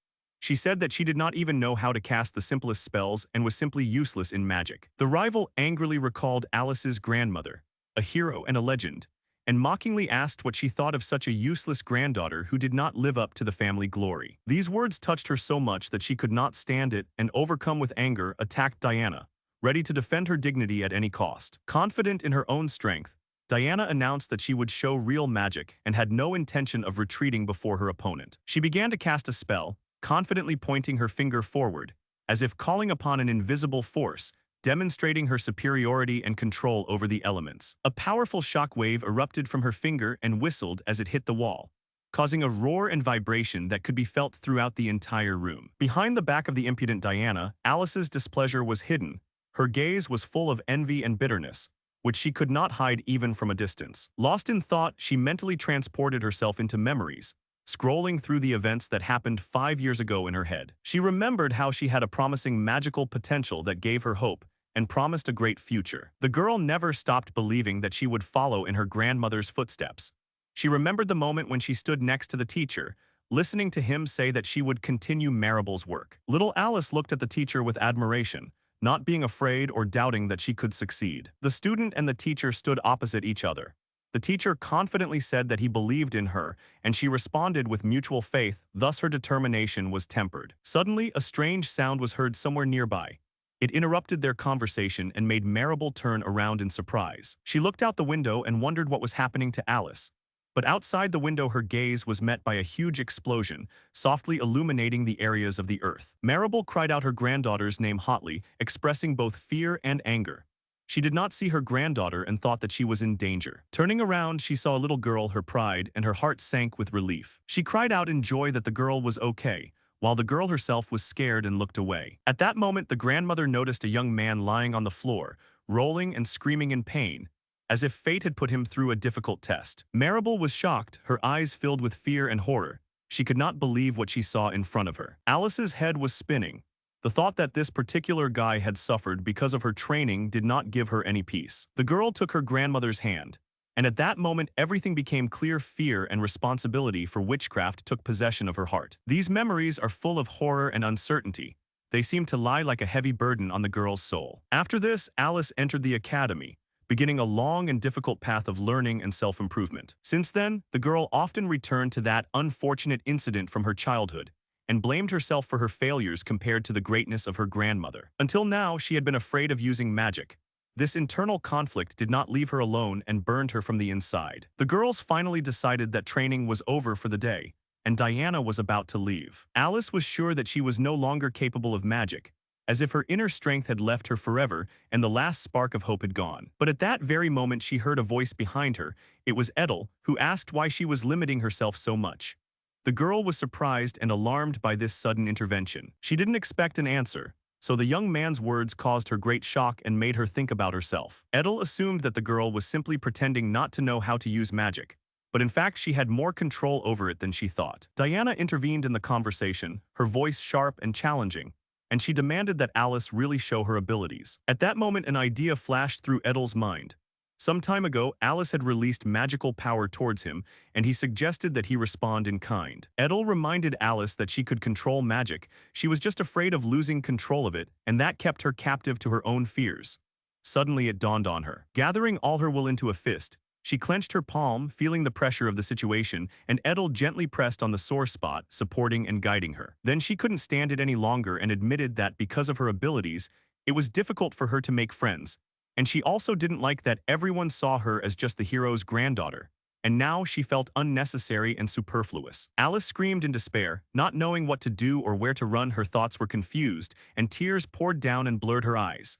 She said that she did not even know how to cast the simplest spells and was simply useless in magic. The rival angrily recalled Alice's grandmother, a hero and a legend, and mockingly asked what she thought of such a useless granddaughter who did not live up to the family glory. These words touched her so much that she could not stand it and, overcome with anger, attacked Diana, ready to defend her dignity at any cost. Confident in her own strength, Diana announced that she would show real magic and had no intention of retreating before her opponent. She began to cast a spell, confidently pointing her finger forward, as if calling upon an invisible force, demonstrating her superiority and control over the elements. A powerful shock wave erupted from her finger and whistled as it hit the wall, causing a roar and vibration that could be felt throughout the entire room. Behind the back of the impudent Diana, Alice's displeasure was hidden. Her gaze was full of envy and bitterness, which she could not hide even from a distance. Lost in thought, she mentally transported herself into memories, scrolling through the events that happened 5 years ago in her head. She remembered how she had a promising magical potential that gave her hope and promised a great future. The girl never stopped believing that she would follow in her grandmother's footsteps. She remembered the moment when she stood next to the teacher, listening to him say that she would continue Maribel's work. Little Alice looked at the teacher with admiration, not being afraid or doubting that she could succeed. The student and the teacher stood opposite each other. The teacher confidently said that he believed in her, and she responded with mutual faith, thus her determination was tempered. Suddenly, a strange sound was heard somewhere nearby. It interrupted their conversation and made Maribel turn around in surprise. She looked out the window and wondered what was happening to Alice. But outside the window her gaze was met by a huge explosion, softly illuminating the areas of the earth. Maribel cried out her granddaughter's name hotly, expressing both fear and anger. She did not see her granddaughter and thought that she was in danger. Turning around, she saw a little girl, her pride, and her heart sank with relief. She cried out in joy that the girl was okay, while the girl herself was scared and looked away. At that moment, the grandmother noticed a young man lying on the floor, rolling and screaming in pain, as if fate had put him through a difficult test. Maribel was shocked, her eyes filled with fear and horror. She could not believe what she saw in front of her. Alice's head was spinning. The thought that this particular guy had suffered because of her training did not give her any peace. The girl took her grandmother's hand, and at that moment everything became clear. Fear and responsibility for witchcraft took possession of her heart. These memories are full of horror and uncertainty. They seem to lie like a heavy burden on the girl's soul. After this, Alice entered the academy, beginning a long and difficult path of learning and self-improvement. Since then, the girl often returned to that unfortunate incident from her childhood, and blamed herself for her failures compared to the greatness of her grandmother. Until now, she had been afraid of using magic. This internal conflict did not leave her alone and burned her from the inside. The girls finally decided that training was over for the day, and Diana was about to leave. Alice was sure that she was no longer capable of magic, as if her inner strength had left her forever and the last spark of hope had gone. But at that very moment she heard a voice behind her. It was Edel, who asked why she was limiting herself so much. The girl was surprised and alarmed by this sudden intervention. She didn't expect an answer, so the young man's words caused her great shock and made her think about herself. Edel assumed that the girl was simply pretending not to know how to use magic, but in fact she had more control over it than she thought. Diana intervened in the conversation, her voice sharp and challenging, and she demanded that Alice really show her abilities. At that moment an idea flashed through Edel's mind. Some time ago, Alice had released magical power towards him, and he suggested that he respond in kind. Edel reminded Alice that she could control magic, she was just afraid of losing control of it, and that kept her captive to her own fears. Suddenly it dawned on her. Gathering all her will into a fist, she clenched her palm, feeling the pressure of the situation, and Edel gently pressed on the sore spot, supporting and guiding her. Then she couldn't stand it any longer and admitted that because of her abilities, it was difficult for her to make friends, and she also didn't like that everyone saw her as just the hero's granddaughter. And now she felt unnecessary and superfluous. Alice screamed in despair, not knowing what to do or where to run. Her thoughts were confused, and tears poured down and blurred her eyes.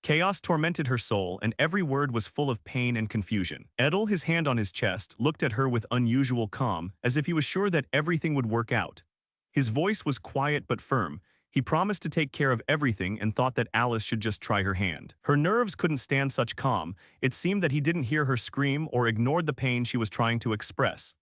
Chaos tormented her soul, and every word was full of pain and confusion. Edel, his hand on his chest, looked at her with unusual calm, as if he was sure that everything would work out. His voice was quiet but firm. He promised to take care of everything and thought that Alice should just try her hand. Her nerves couldn't stand such calm. It seemed that he didn't hear her scream or ignored the pain she was trying to express.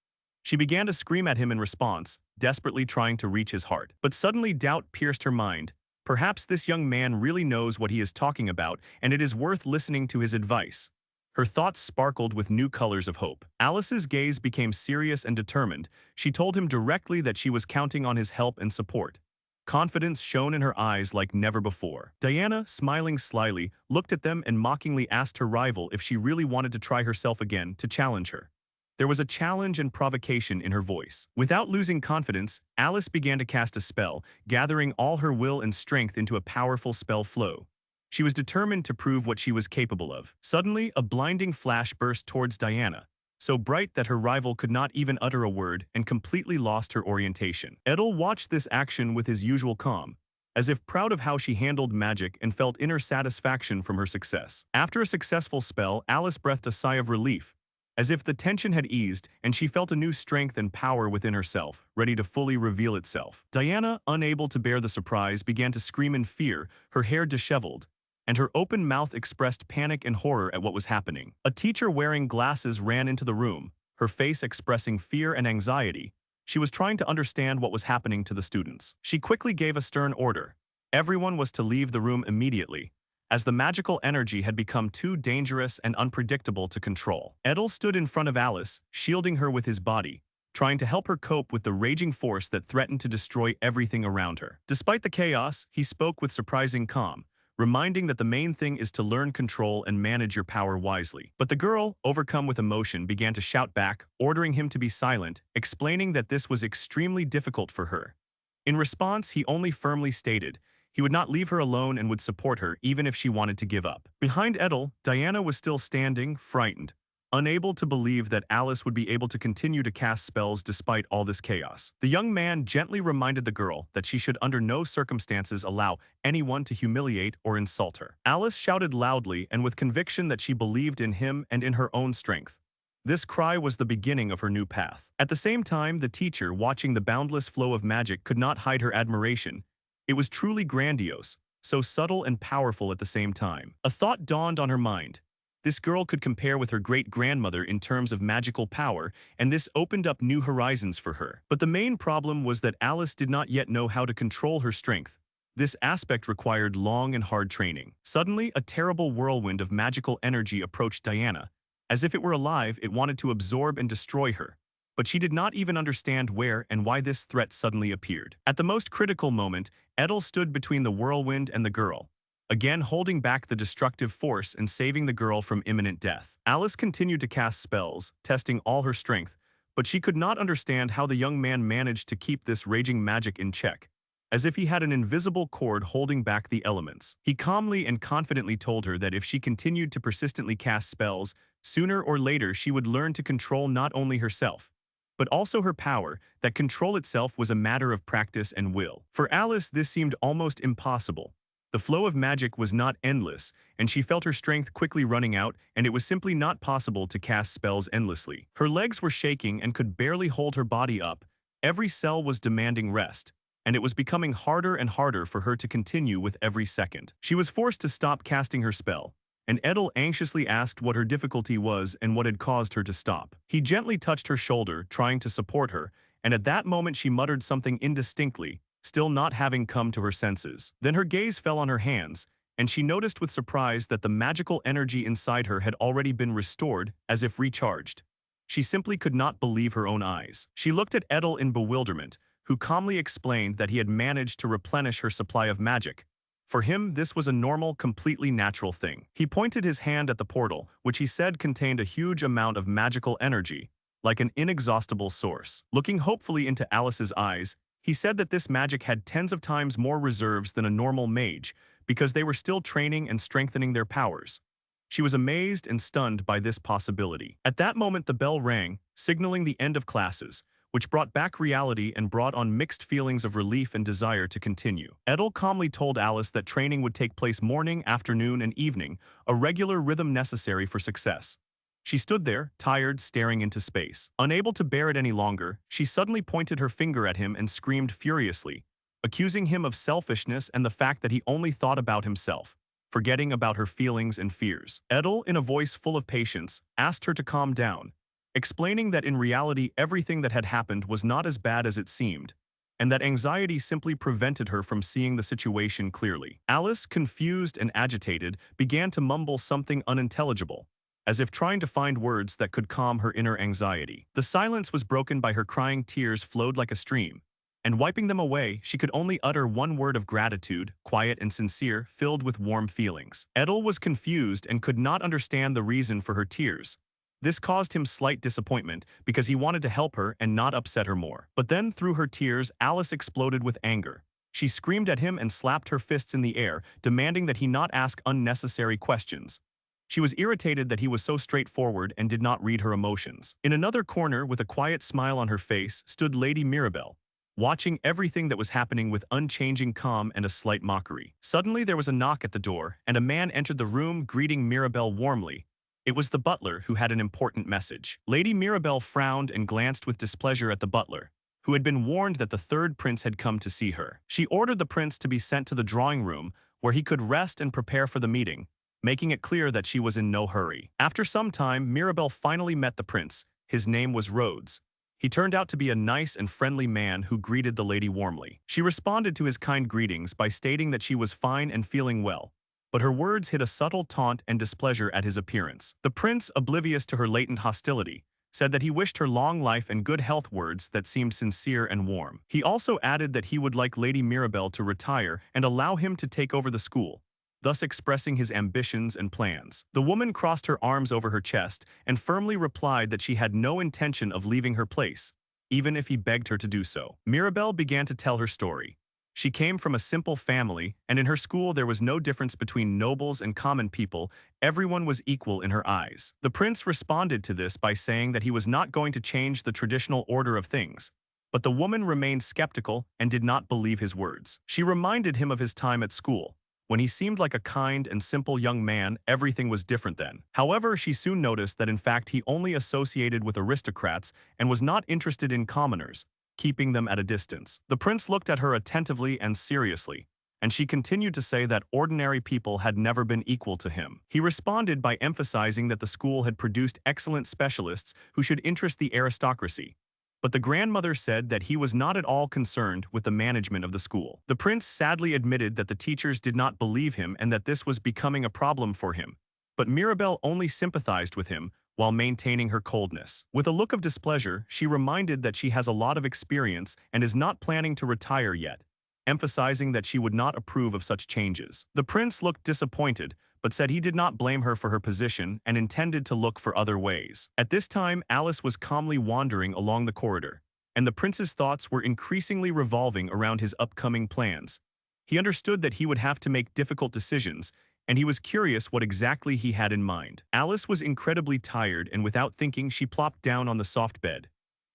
She began to scream at him in response, desperately trying to reach his heart. But suddenly doubt pierced her mind. Perhaps this young man really knows what he is talking about, and it is worth listening to his advice. Her thoughts sparkled with new colors of hope. Alice's gaze became serious and determined. She told him directly that she was counting on his help and support. Confidence shone in her eyes like never before. Diana, smiling slyly, looked at them and mockingly asked her rival if she really wanted to try herself again to challenge her. There was a challenge and provocation in her voice. Without losing confidence, Alice began to cast a spell, gathering all her will and strength into a powerful spell flow. She was determined to prove what she was capable of. Suddenly, a blinding flash burst towards Diana, so bright that her rival could not even utter a word and completely lost her orientation. Edel watched this action with his usual calm, as if proud of how she handled magic and felt inner satisfaction from her success. After a successful spell, Alice breathed a sigh of relief, as if the tension had eased and she felt a new strength and power within herself, ready to fully reveal itself. Diana, unable to bear the surprise, began to scream in fear, her hair disheveled, and her open mouth expressed panic and horror at what was happening. A teacher wearing glasses ran into the room, her face expressing fear and anxiety. She was trying to understand what was happening to the students. She quickly gave a stern order. Everyone was to leave the room immediately, as the magical energy had become too dangerous and unpredictable to control. Edel stood in front of Alice, shielding her with his body, trying to help her cope with the raging force that threatened to destroy everything around her. Despite the chaos, he spoke with surprising calm, reminding that the main thing is to learn control and manage your power wisely. But the girl, overcome with emotion, began to shout back, ordering him to be silent, explaining that this was extremely difficult for her. In response, he only firmly stated he would not leave her alone and would support her even if she wanted to give up. Behind Edel, Diana was still standing, frightened, unable to believe that Alice would be able to continue to cast spells despite all this chaos. The young man gently reminded the girl that she should under no circumstances allow anyone to humiliate or insult her. Alice shouted loudly and with conviction that she believed in him and in her own strength. This cry was the beginning of her new path. At the same time, the teacher, watching the boundless flow of magic, could not hide her admiration. It was truly grandiose, so subtle and powerful at the same time. A thought dawned on her mind. This girl could compare with her great-grandmother in terms of magical power, and this opened up new horizons for her. But the main problem was that Alice did not yet know how to control her strength. This aspect required long and hard training. Suddenly, a terrible whirlwind of magical energy approached Diana. As if it were alive, it wanted to absorb and destroy her. But she did not even understand where and why this threat suddenly appeared. At the most critical moment, Edel stood between the whirlwind and the girl, again holding back the destructive force and saving the girl from imminent death. Alice continued to cast spells, testing all her strength, but she could not understand how the young man managed to keep this raging magic in check, as if he had an invisible cord holding back the elements. He calmly and confidently told her that if she continued to persistently cast spells, sooner or later she would learn to control not only herself, but also her power, that control itself was a matter of practice and will. For Alice, this seemed almost impossible. The flow of magic was not endless, and she felt her strength quickly running out, and it was simply not possible to cast spells endlessly. Her legs were shaking and could barely hold her body up. Every cell was demanding rest, and it was becoming harder and harder for her to continue with every second. She was forced to stop casting her spell, and Edel anxiously asked what her difficulty was and what had caused her to stop. He gently touched her shoulder, trying to support her, and at that moment she muttered something indistinctly, still not having come to her senses. Then her gaze fell on her hands, and she noticed with surprise that the magical energy inside her had already been restored, as if recharged. She simply could not believe her own eyes. She looked at Edel in bewilderment, who calmly explained that he had managed to replenish her supply of magic. For him, this was a normal, completely natural thing. He pointed his hand at the portal, which he said contained a huge amount of magical energy, like an inexhaustible source. Looking hopefully into Alice's eyes, he said that this magic had tens of times more reserves than a normal mage, because they were still training and strengthening their powers. She was amazed and stunned by this possibility. At that moment the bell rang, signaling the end of classes, which brought back reality and brought on mixed feelings of relief and desire to continue. Edel calmly told Alice that training would take place morning, afternoon, and evening, a regular rhythm necessary for success. She stood there, tired, staring into space. Unable to bear it any longer, she suddenly pointed her finger at him and screamed furiously, accusing him of selfishness and the fact that he only thought about himself, forgetting about her feelings and fears. Edel, in a voice full of patience, asked her to calm down, explaining that in reality everything that had happened was not as bad as it seemed, and that anxiety simply prevented her from seeing the situation clearly. Alice, confused and agitated, began to mumble something unintelligible, as if trying to find words that could calm her inner anxiety. The silence was broken by her crying. Tears flowed like a stream, and wiping them away, she could only utter one word of gratitude, quiet and sincere, filled with warm feelings. Edel was confused and could not understand the reason for her tears. This caused him slight disappointment because he wanted to help her and not upset her more. But then, through her tears, Alice exploded with anger. She screamed at him and slapped her fists in the air, demanding that he not ask unnecessary questions. She was irritated that he was so straightforward and did not read her emotions. In another corner, with a quiet smile on her face, stood Lady Maribel, watching everything that was happening with unchanging calm and a slight mockery. Suddenly there was a knock at the door, and a man entered the room, greeting Maribel warmly. It was the butler, who had an important message. Lady Maribel frowned and glanced with displeasure at the butler, who had been warned that the third prince had come to see her. She ordered the prince to be sent to the drawing room, where he could rest and prepare for the meeting, making it clear that she was in no hurry. After some time, Maribel finally met the prince. His name was Rhodes. He turned out to be a nice and friendly man who greeted the lady warmly. She responded to his kind greetings by stating that she was fine and feeling well, but her words hid a subtle taunt and displeasure at his appearance. The prince, oblivious to her latent hostility, said that he wished her long life and good health, words that seemed sincere and warm. He also added that he would like Lady Maribel to retire and allow him to take over the school, thus expressing his ambitions and plans. The woman crossed her arms over her chest and firmly replied that she had no intention of leaving her place, even if he begged her to do so. Maribel began to tell her story. She came from a simple family, and in her school there was no difference between nobles and common people. Everyone was equal in her eyes. The prince responded to this by saying that he was not going to change the traditional order of things, but the woman remained skeptical and did not believe his words. She reminded him of his time at school. When he seemed like a kind and simple young man, everything was different then. However, she soon noticed that in fact he only associated with aristocrats and was not interested in commoners, keeping them at a distance. The prince looked at her attentively and seriously, and she continued to say that ordinary people had never been equal to him. He responded by emphasizing that the school had produced excellent specialists who should interest the aristocracy. But the grandmother said that he was not at all concerned with the management of the school. The prince sadly admitted that the teachers did not believe him and that this was becoming a problem for him. But Maribel only sympathized with him while maintaining her coldness. With a look of displeasure, she reminded that she has a lot of experience and is not planning to retire yet, emphasizing that she would not approve of such changes. The prince looked disappointed, but said he did not blame her for her position and intended to look for other ways. At this time, Alice was calmly wandering along the corridor, and the prince's thoughts were increasingly revolving around his upcoming plans. He understood that he would have to make difficult decisions, and he was curious what exactly he had in mind. Alice was incredibly tired, and without thinking, she plopped down on the soft bed.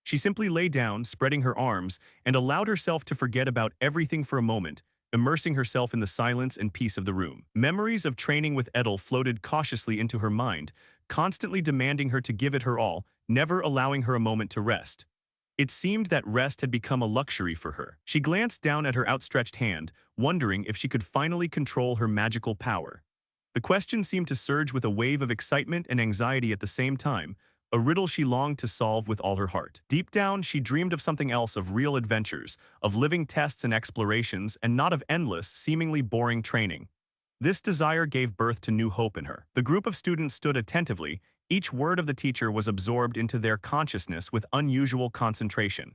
She simply lay down, spreading her arms, and allowed herself to forget about everything for a moment, immersing herself in the silence and peace of the room. Memories of training with Edel floated cautiously into her mind, constantly demanding her to give it her all, never allowing her a moment to rest. It seemed that rest had become a luxury for her. She glanced down at her outstretched hand, wondering if she could finally control her magical power. The question seemed to surge with a wave of excitement and anxiety at the same time, a riddle she longed to solve with all her heart. Deep down, she dreamed of something else, of real adventures, of living tests and explorations, and not of endless, seemingly boring training. This desire gave birth to new hope in her. The group of students stood attentively. Each word of the teacher was absorbed into their consciousness with unusual concentration.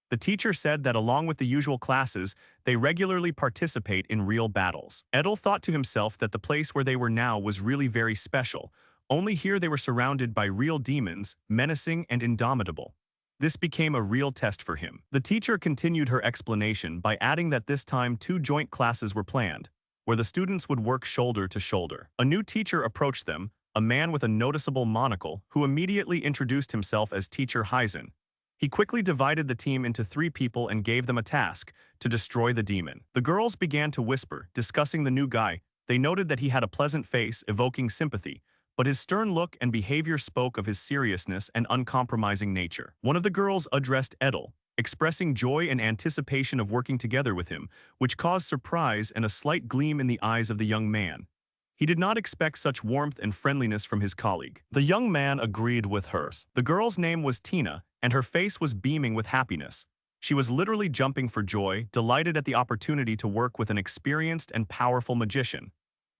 The teacher said that along with the usual classes, they regularly participate in real battles. Edel thought to himself that the place where they were now was really very special. Only here they were surrounded by real demons, menacing and indomitable. This became a real test for him. The teacher continued her explanation by adding that this time 2 joint classes were planned, where the students would work shoulder to shoulder. A new teacher approached them, a man with a noticeable monocle, who immediately introduced himself as Teacher Heisen. He quickly divided the team into 3 people and gave them a task: to destroy the demon. The girls began to whisper, discussing the new guy. They noted that he had a pleasant face, evoking sympathy, but his stern look and behavior spoke of his seriousness and uncompromising nature. One of the girls addressed Edel, expressing joy and anticipation of working together with him, which caused surprise and a slight gleam in the eyes of the young man. He did not expect such warmth and friendliness from his colleague. The young man agreed with hers. The girl's name was Tina, and her face was beaming with happiness. She was literally jumping for joy, delighted at the opportunity to work with an experienced and powerful magician.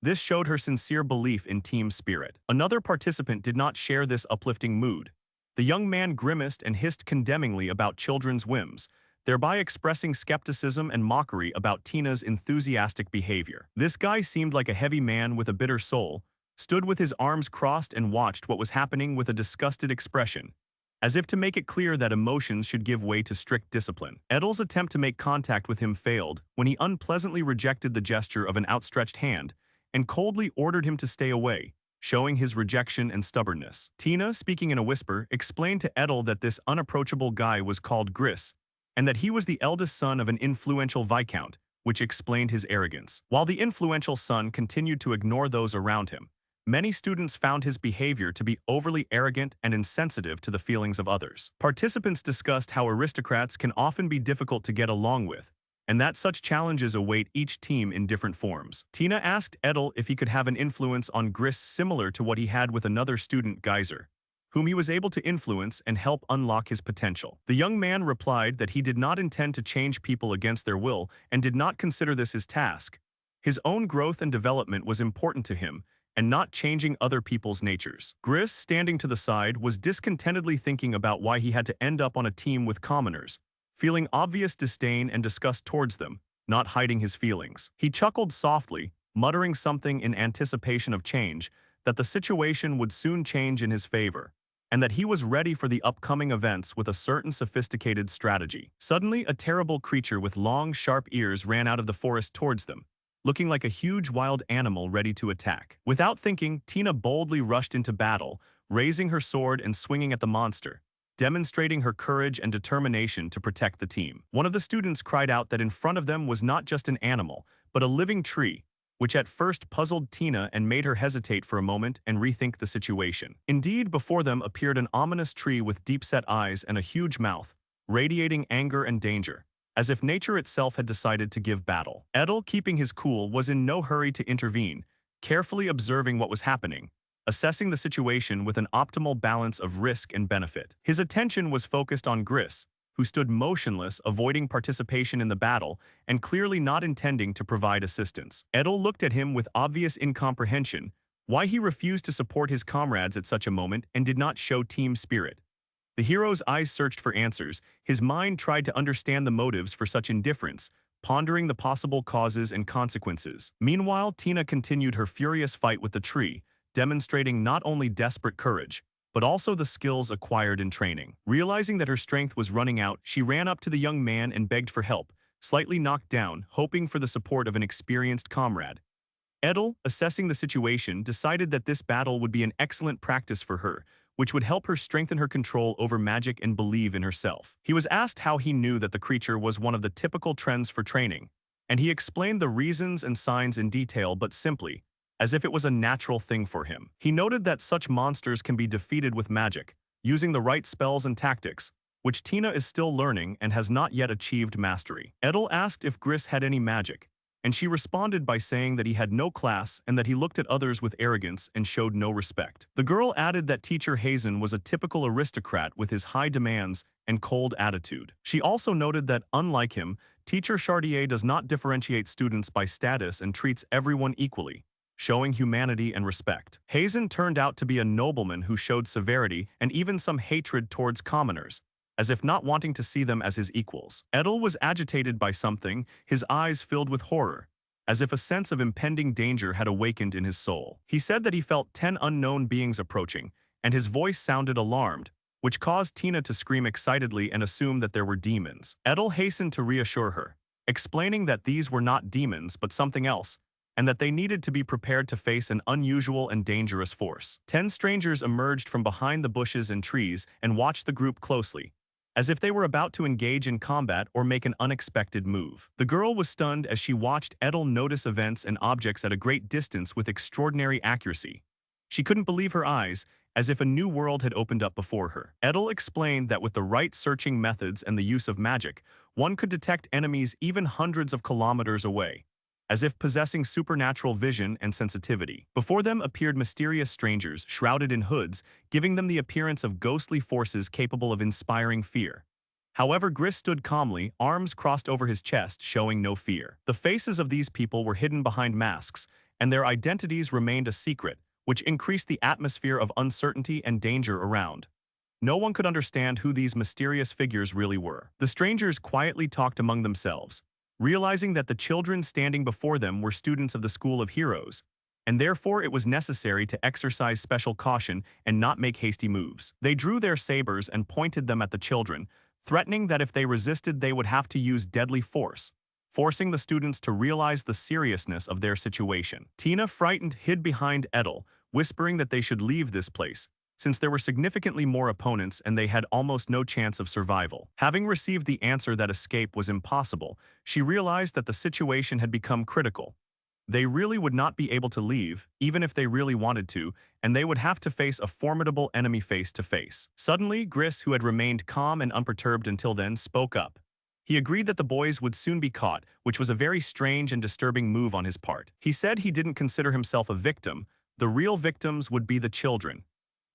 This showed her sincere belief in team spirit. Another participant did not share this uplifting mood. The young man grimaced and hissed condemningly about children's whims, thereby expressing skepticism and mockery about Tina's enthusiastic behavior. This guy seemed like a heavy man with a bitter soul, stood with his arms crossed and watched what was happening with a disgusted expression, as if to make it clear that emotions should give way to strict discipline. Edel's attempt to make contact with him failed when he unpleasantly rejected the gesture of an outstretched hand and coldly ordered him to stay away, showing his rejection and stubbornness. Tina, speaking in a whisper, explained to Edel that this unapproachable guy was called Gris, and that he was the eldest son of an influential viscount, which explained his arrogance. While the influential son continued to ignore those around him, many students found his behavior to be overly arrogant and insensitive to the feelings of others. Participants discussed how aristocrats can often be difficult to get along with, and that such challenges await each team in different forms. Tina asked Edel if he could have an influence on Gris similar to what he had with another student, Geyser, whom he was able to influence and help unlock his potential. The young man replied that he did not intend to change people against their will and did not consider this his task. His own growth and development was important to him, and not changing other people's natures. Gris, standing to the side, was discontentedly thinking about why he had to end up on a team with commoners, feeling obvious disdain and disgust towards them, not hiding his feelings. He chuckled softly, muttering something in anticipation of change, that the situation would soon change in his favor, and that he was ready for the upcoming events with a certain sophisticated strategy. Suddenly, a terrible creature with long, sharp ears ran out of the forest towards them, looking like a huge wild animal ready to attack. Without thinking, Tina boldly rushed into battle, raising her sword and swinging at the monster, demonstrating her courage and determination to protect the team. One of the students cried out that in front of them was not just an animal, but a living tree, which at first puzzled Tina and made her hesitate for a moment and rethink the situation. Indeed, before them appeared an ominous tree with deep-set eyes and a huge mouth, radiating anger and danger, as if nature itself had decided to give battle. Edel, keeping his cool, was in no hurry to intervene, carefully observing what was happening, assessing the situation with an optimal balance of risk and benefit. His attention was focused on Gris, who stood motionless, avoiding participation in the battle and clearly not intending to provide assistance. Edel looked at him with obvious incomprehension, why he refused to support his comrades at such a moment and did not show team spirit. The hero's eyes searched for answers. His mind tried to understand the motives for such indifference, pondering the possible causes and consequences. Meanwhile, Tina continued her furious fight with the tree, demonstrating not only desperate courage, but also the skills acquired in training. Realizing that her strength was running out, she ran up to the young man and begged for help, slightly knocked down, hoping for the support of an experienced comrade. Edel, assessing the situation, decided that this battle would be an excellent practice for her, which would help her strengthen her control over magic and believe in herself. He was asked how he knew that the creature was one of the typical trends for training, and he explained the reasons and signs in detail but simply, as if it was a natural thing for him. He noted that such monsters can be defeated with magic, using the right spells and tactics, which Tina is still learning and has not yet achieved mastery. Edel asked if Gris had any magic, and she responded by saying that he had no class and that he looked at others with arrogance and showed no respect. The girl added that teacher Hazen was a typical aristocrat with his high demands and cold attitude. She also noted that, unlike him, teacher Chartier does not differentiate students by status and treats everyone equally, showing humanity and respect. Hazen turned out to be a nobleman who showed severity and even some hatred towards commoners, as if not wanting to see them as his equals. Edel was agitated by something, his eyes filled with horror, as if a sense of impending danger had awakened in his soul. He said that he felt 10 unknown beings approaching, and his voice sounded alarmed, which caused Tina to scream excitedly and assume that there were demons. Edel hastened to reassure her, explaining that these were not demons but something else, and that they needed to be prepared to face an unusual and dangerous force. 10 strangers emerged from behind the bushes and trees and watched the group closely, as if they were about to engage in combat or make an unexpected move. The girl was stunned as she watched Edel notice events and objects at a great distance with extraordinary accuracy. She couldn't believe her eyes, as if a new world had opened up before her. Edel explained that with the right searching methods and the use of magic, one could detect enemies even hundreds of kilometers away, as if possessing supernatural vision and sensitivity. Before them appeared mysterious strangers shrouded in hoods, giving them the appearance of ghostly forces capable of inspiring fear. However, Gris stood calmly, arms crossed over his chest, showing no fear. The faces of these people were hidden behind masks, and their identities remained a secret, which increased the atmosphere of uncertainty and danger around. No one could understand who these mysterious figures really were. The strangers quietly talked among themselves, realizing that the children standing before them were students of the School of Heroes, and therefore it was necessary to exercise special caution and not make hasty moves. They drew their sabers and pointed them at the children, threatening that if they resisted they would have to use deadly force, forcing the students to realize the seriousness of their situation. Tina, frightened, hid behind Edel, whispering that they should leave this place, since there were significantly more opponents and they had almost no chance of survival. Having received the answer that escape was impossible, she realized that the situation had become critical. They really would not be able to leave, even if they really wanted to, and they would have to face a formidable enemy face to face. Suddenly, Gris, who had remained calm and unperturbed until then, spoke up. He agreed that the boys would soon be caught, which was a very strange and disturbing move on his part. He said he didn't consider himself a victim. The real victims would be the children.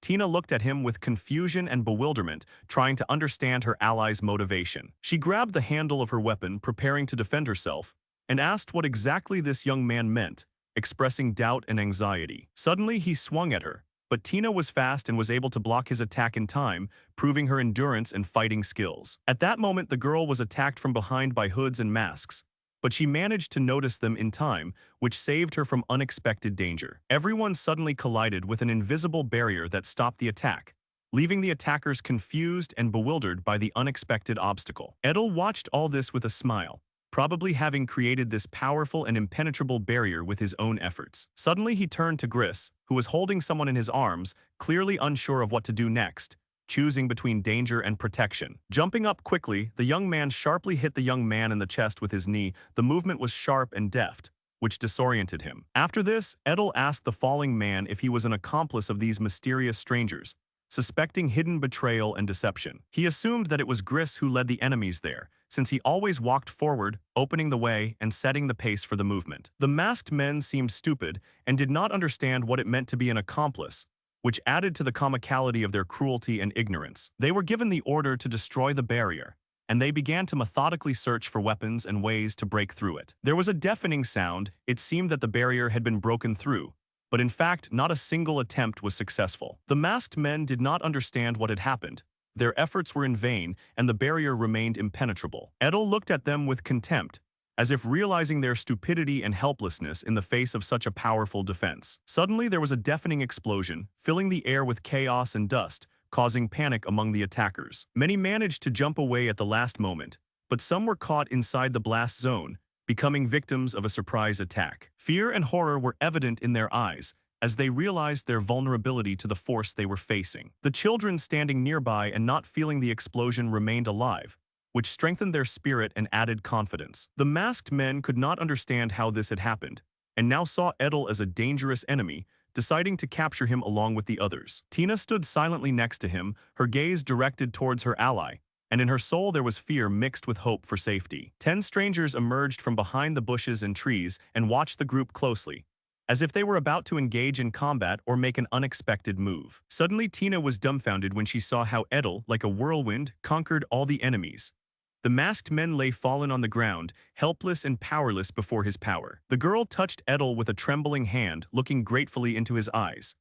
Tina looked at him with confusion and bewilderment, trying to understand her ally's motivation. She grabbed the handle of her weapon, preparing to defend herself, and asked what exactly this young man meant, expressing doubt and anxiety. Suddenly, he swung at her, but Tina was fast and was able to block his attack in time, proving her endurance and fighting skills. At that moment, the girl was attacked from behind by hoods and masks, but she managed to notice them in time, which saved her from unexpected danger. Everyone suddenly collided with an invisible barrier that stopped the attack, leaving the attackers confused and bewildered by the unexpected obstacle. Edel watched all this with a smile, probably having created this powerful and impenetrable barrier with his own efforts. Suddenly he turned to Gris, who was holding someone in his arms, clearly unsure of what to do next, choosing between danger and protection. Jumping up quickly, the young man sharply hit the young man in the chest with his knee. The movement was sharp and deft, which disoriented him. After this, Edel asked the falling man if he was an accomplice of these mysterious strangers, suspecting hidden betrayal and deception. He assumed that it was Gris who led the enemies there, since he always walked forward, opening the way and setting the pace for the movement. The masked men seemed stupid and did not understand what it meant to be an accomplice, which added to the comicality of their cruelty and ignorance. They were given the order to destroy the barrier, and they began to methodically search for weapons and ways to break through it. There was a deafening sound. It seemed that the barrier had been broken through, but in fact, not a single attempt was successful. The masked men did not understand what had happened. Their efforts were in vain, and the barrier remained impenetrable. Edel looked at them with contempt, as if realizing their stupidity and helplessness in the face of such a powerful defense. Suddenly, there was a deafening explosion, filling the air with chaos and dust, causing panic among the attackers. Many managed to jump away at the last moment, but some were caught inside the blast zone, becoming victims of a surprise attack. Fear and horror were evident in their eyes as they realized their vulnerability to the force they were facing. The children standing nearby and not feeling the explosion remained alive, which strengthened their spirit and added confidence. The masked men could not understand how this had happened, and now saw Edel as a dangerous enemy, deciding to capture him along with the others. Tina stood silently next to him, her gaze directed towards her ally, and in her soul there was fear mixed with hope for safety. 10 strangers emerged from behind the bushes and trees and watched the group closely, as if they were about to engage in combat or make an unexpected move. Suddenly Tina was dumbfounded when she saw how Edel, like a whirlwind, conquered all the enemies. The masked men lay fallen on the ground, helpless and powerless before his power. The girl touched Edel with a trembling hand, looking gratefully into his eyes.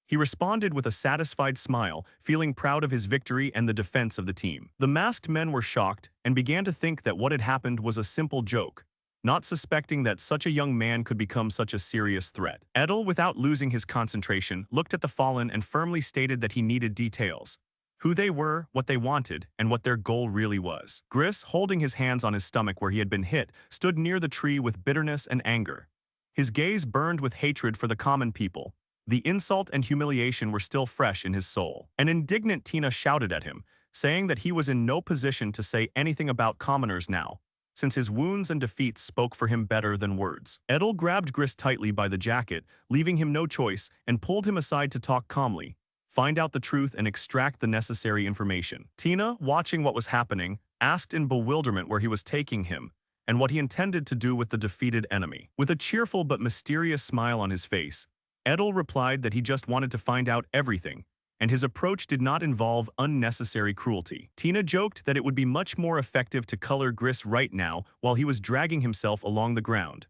He responded with a satisfied smile, feeling proud of his victory and the defense of the team. The masked men were shocked and began to think that what had happened was a simple joke, not suspecting that such a young man could become such a serious threat. Edel, without losing his concentration, looked at the fallen and firmly stated that he needed details: who they were, what they wanted, and what their goal really was. Gris, holding his hands on his stomach where he had been hit, stood near the tree with bitterness and anger. His gaze burned with hatred for the common people. The insult and humiliation were still fresh in his soul. An indignant Tina shouted at him, saying that he was in no position to say anything about commoners now, since his wounds and defeats spoke for him better than words. Edel grabbed Gris tightly by the jacket, leaving him no choice, and pulled him aside to talk calmly, find out the truth and extract the necessary information. Tina, watching what was happening, asked in bewilderment where he was taking him and what he intended to do with the defeated enemy. With a cheerful but mysterious smile on his face, Edel replied that he just wanted to find out everything, and his approach did not involve unnecessary cruelty. Tina joked that it would be much more effective to color Gris right now while he was dragging himself along the ground.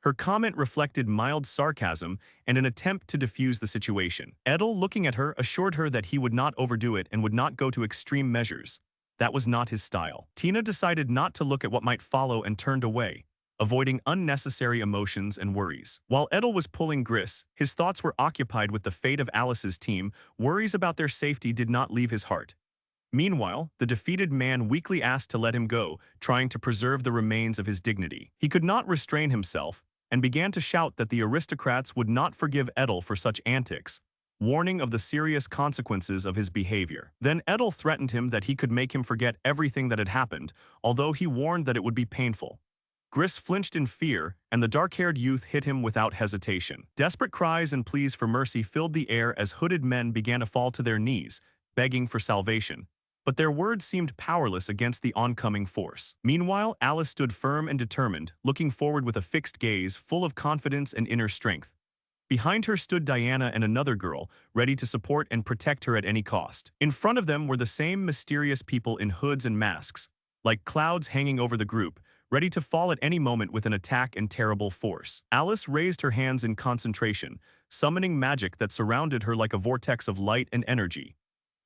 Her comment reflected mild sarcasm and an attempt to defuse the situation. Edel, looking at her, assured her that he would not overdo it and would not go to extreme measures. That was not his style. Tina decided not to look at what might follow and turned away, avoiding unnecessary emotions and worries. While Edel was pulling Gris, his thoughts were occupied with the fate of Alice's team. Worries about their safety did not leave his heart. Meanwhile, the defeated man weakly asked to let him go, trying to preserve the remains of his dignity. He could not restrain himself and began to shout that the aristocrats would not forgive Edel for such antics, warning of the serious consequences of his behavior. Then Edel threatened him that he could make him forget everything that had happened, although he warned that it would be painful. Gris flinched in fear, and the dark-haired youth hit him without hesitation. Desperate cries and pleas for mercy filled the air as hooded men began to fall to their knees, begging for salvation. But their words seemed powerless against the oncoming force. Meanwhile, Alice stood firm and determined, looking forward with a fixed gaze full of confidence and inner strength. Behind her stood Diana and another girl, ready to support and protect her at any cost. In front of them were the same mysterious people in hoods and masks, like clouds hanging over the group, ready to fall at any moment with an attack and terrible force. Alice raised her hands in concentration, summoning magic that surrounded her like a vortex of light and energy.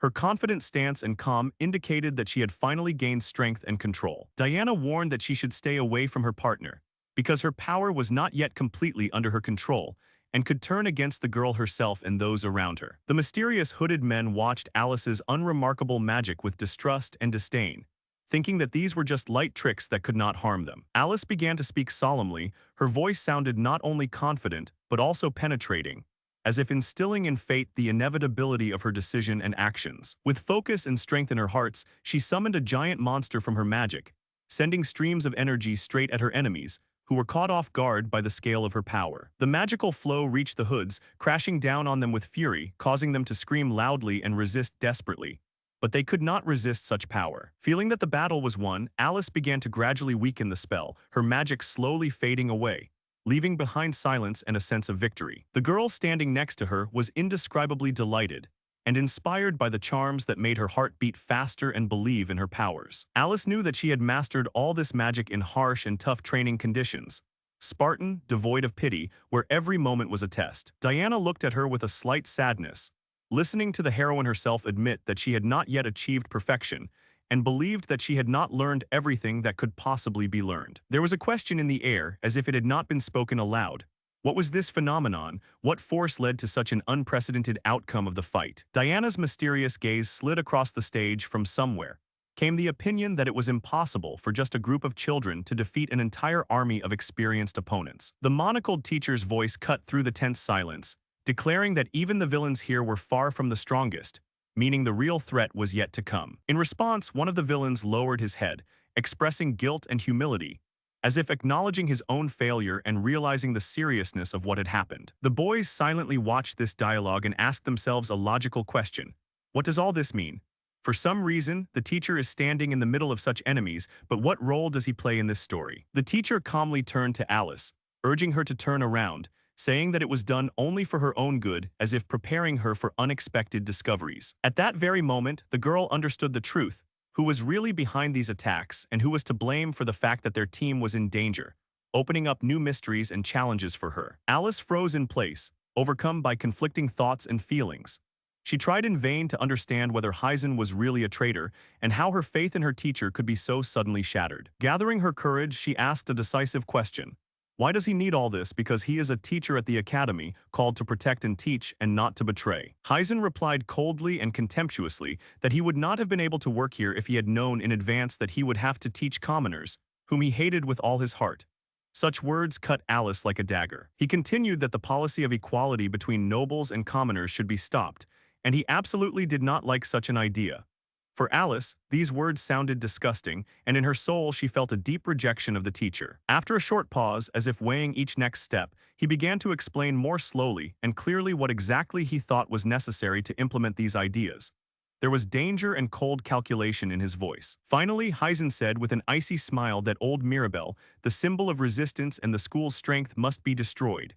Her confident stance and calm indicated that she had finally gained strength and control. Diana warned that she should stay away from her partner, because her power was not yet completely under her control and could turn against the girl herself and those around her. The mysterious hooded men watched Alice's unremarkable magic with distrust and disdain, thinking that these were just light tricks that could not harm them. Alice began to speak solemnly. Her voice sounded not only confident, but also penetrating, as if instilling in fate the inevitability of her decision and actions. With focus and strength in her hearts, she summoned a giant monster from her magic, sending streams of energy straight at her enemies, who were caught off guard by the scale of her power. The magical flow reached the hoods, crashing down on them with fury, causing them to scream loudly and resist desperately. But they could not resist such power. Feeling that the battle was won, Alice began to gradually weaken the spell, her magic slowly fading away, leaving behind silence and a sense of victory. The girl standing next to her was indescribably delighted and inspired by the charms that made her heart beat faster and believe in her powers. Alice knew that she had mastered all this magic in harsh and tough training conditions, Spartan, devoid of pity, where every moment was a test. Diana looked at her with a slight sadness, listening to the heroine herself admit that she had not yet achieved perfection and believed that she had not learned everything that could possibly be learned. There was a question in the air, as if it had not been spoken aloud. What was this phenomenon? What force led to such an unprecedented outcome of the fight? Diana's mysterious gaze slid across the stage. From somewhere came the opinion that it was impossible for just a group of children to defeat an entire army of experienced opponents. The monocled teacher's voice cut through the tense silence, declaring that even the villains here were far from the strongest, meaning the real threat was yet to come. In response, one of the villains lowered his head, expressing guilt and humility, as if acknowledging his own failure and realizing the seriousness of what had happened. The boys silently watched this dialogue and asked themselves a logical question. What does all this mean? For some reason, the teacher is standing in the middle of such enemies, but what role does he play in this story? The teacher calmly turned to Alice, urging her to turn around, saying that it was done only for her own good, as if preparing her for unexpected discoveries. At that very moment, the girl understood the truth, who was really behind these attacks and who was to blame for the fact that their team was in danger, opening up new mysteries and challenges for her. Alice froze in place, overcome by conflicting thoughts and feelings. She tried in vain to understand whether Hyzen was really a traitor and how her faith in her teacher could be so suddenly shattered. Gathering her courage, she asked a decisive question. Why does he need all this? Because he is a teacher at the academy, called to protect and teach and not to betray. Hyzen replied coldly and contemptuously that he would not have been able to work here if he had known in advance that he would have to teach commoners, whom he hated with all his heart. Such words cut Alice like a dagger. He continued that the policy of equality between nobles and commoners should be stopped, and he absolutely did not like such an idea. For Alice, these words sounded disgusting, and in her soul she felt a deep rejection of the teacher. After a short pause, as if weighing each next step, he began to explain more slowly and clearly what exactly he thought was necessary to implement these ideas. There was danger and cold calculation in his voice. Finally, Hyzen said with an icy smile that old Maribel, the symbol of resistance and the school's strength, must be destroyed.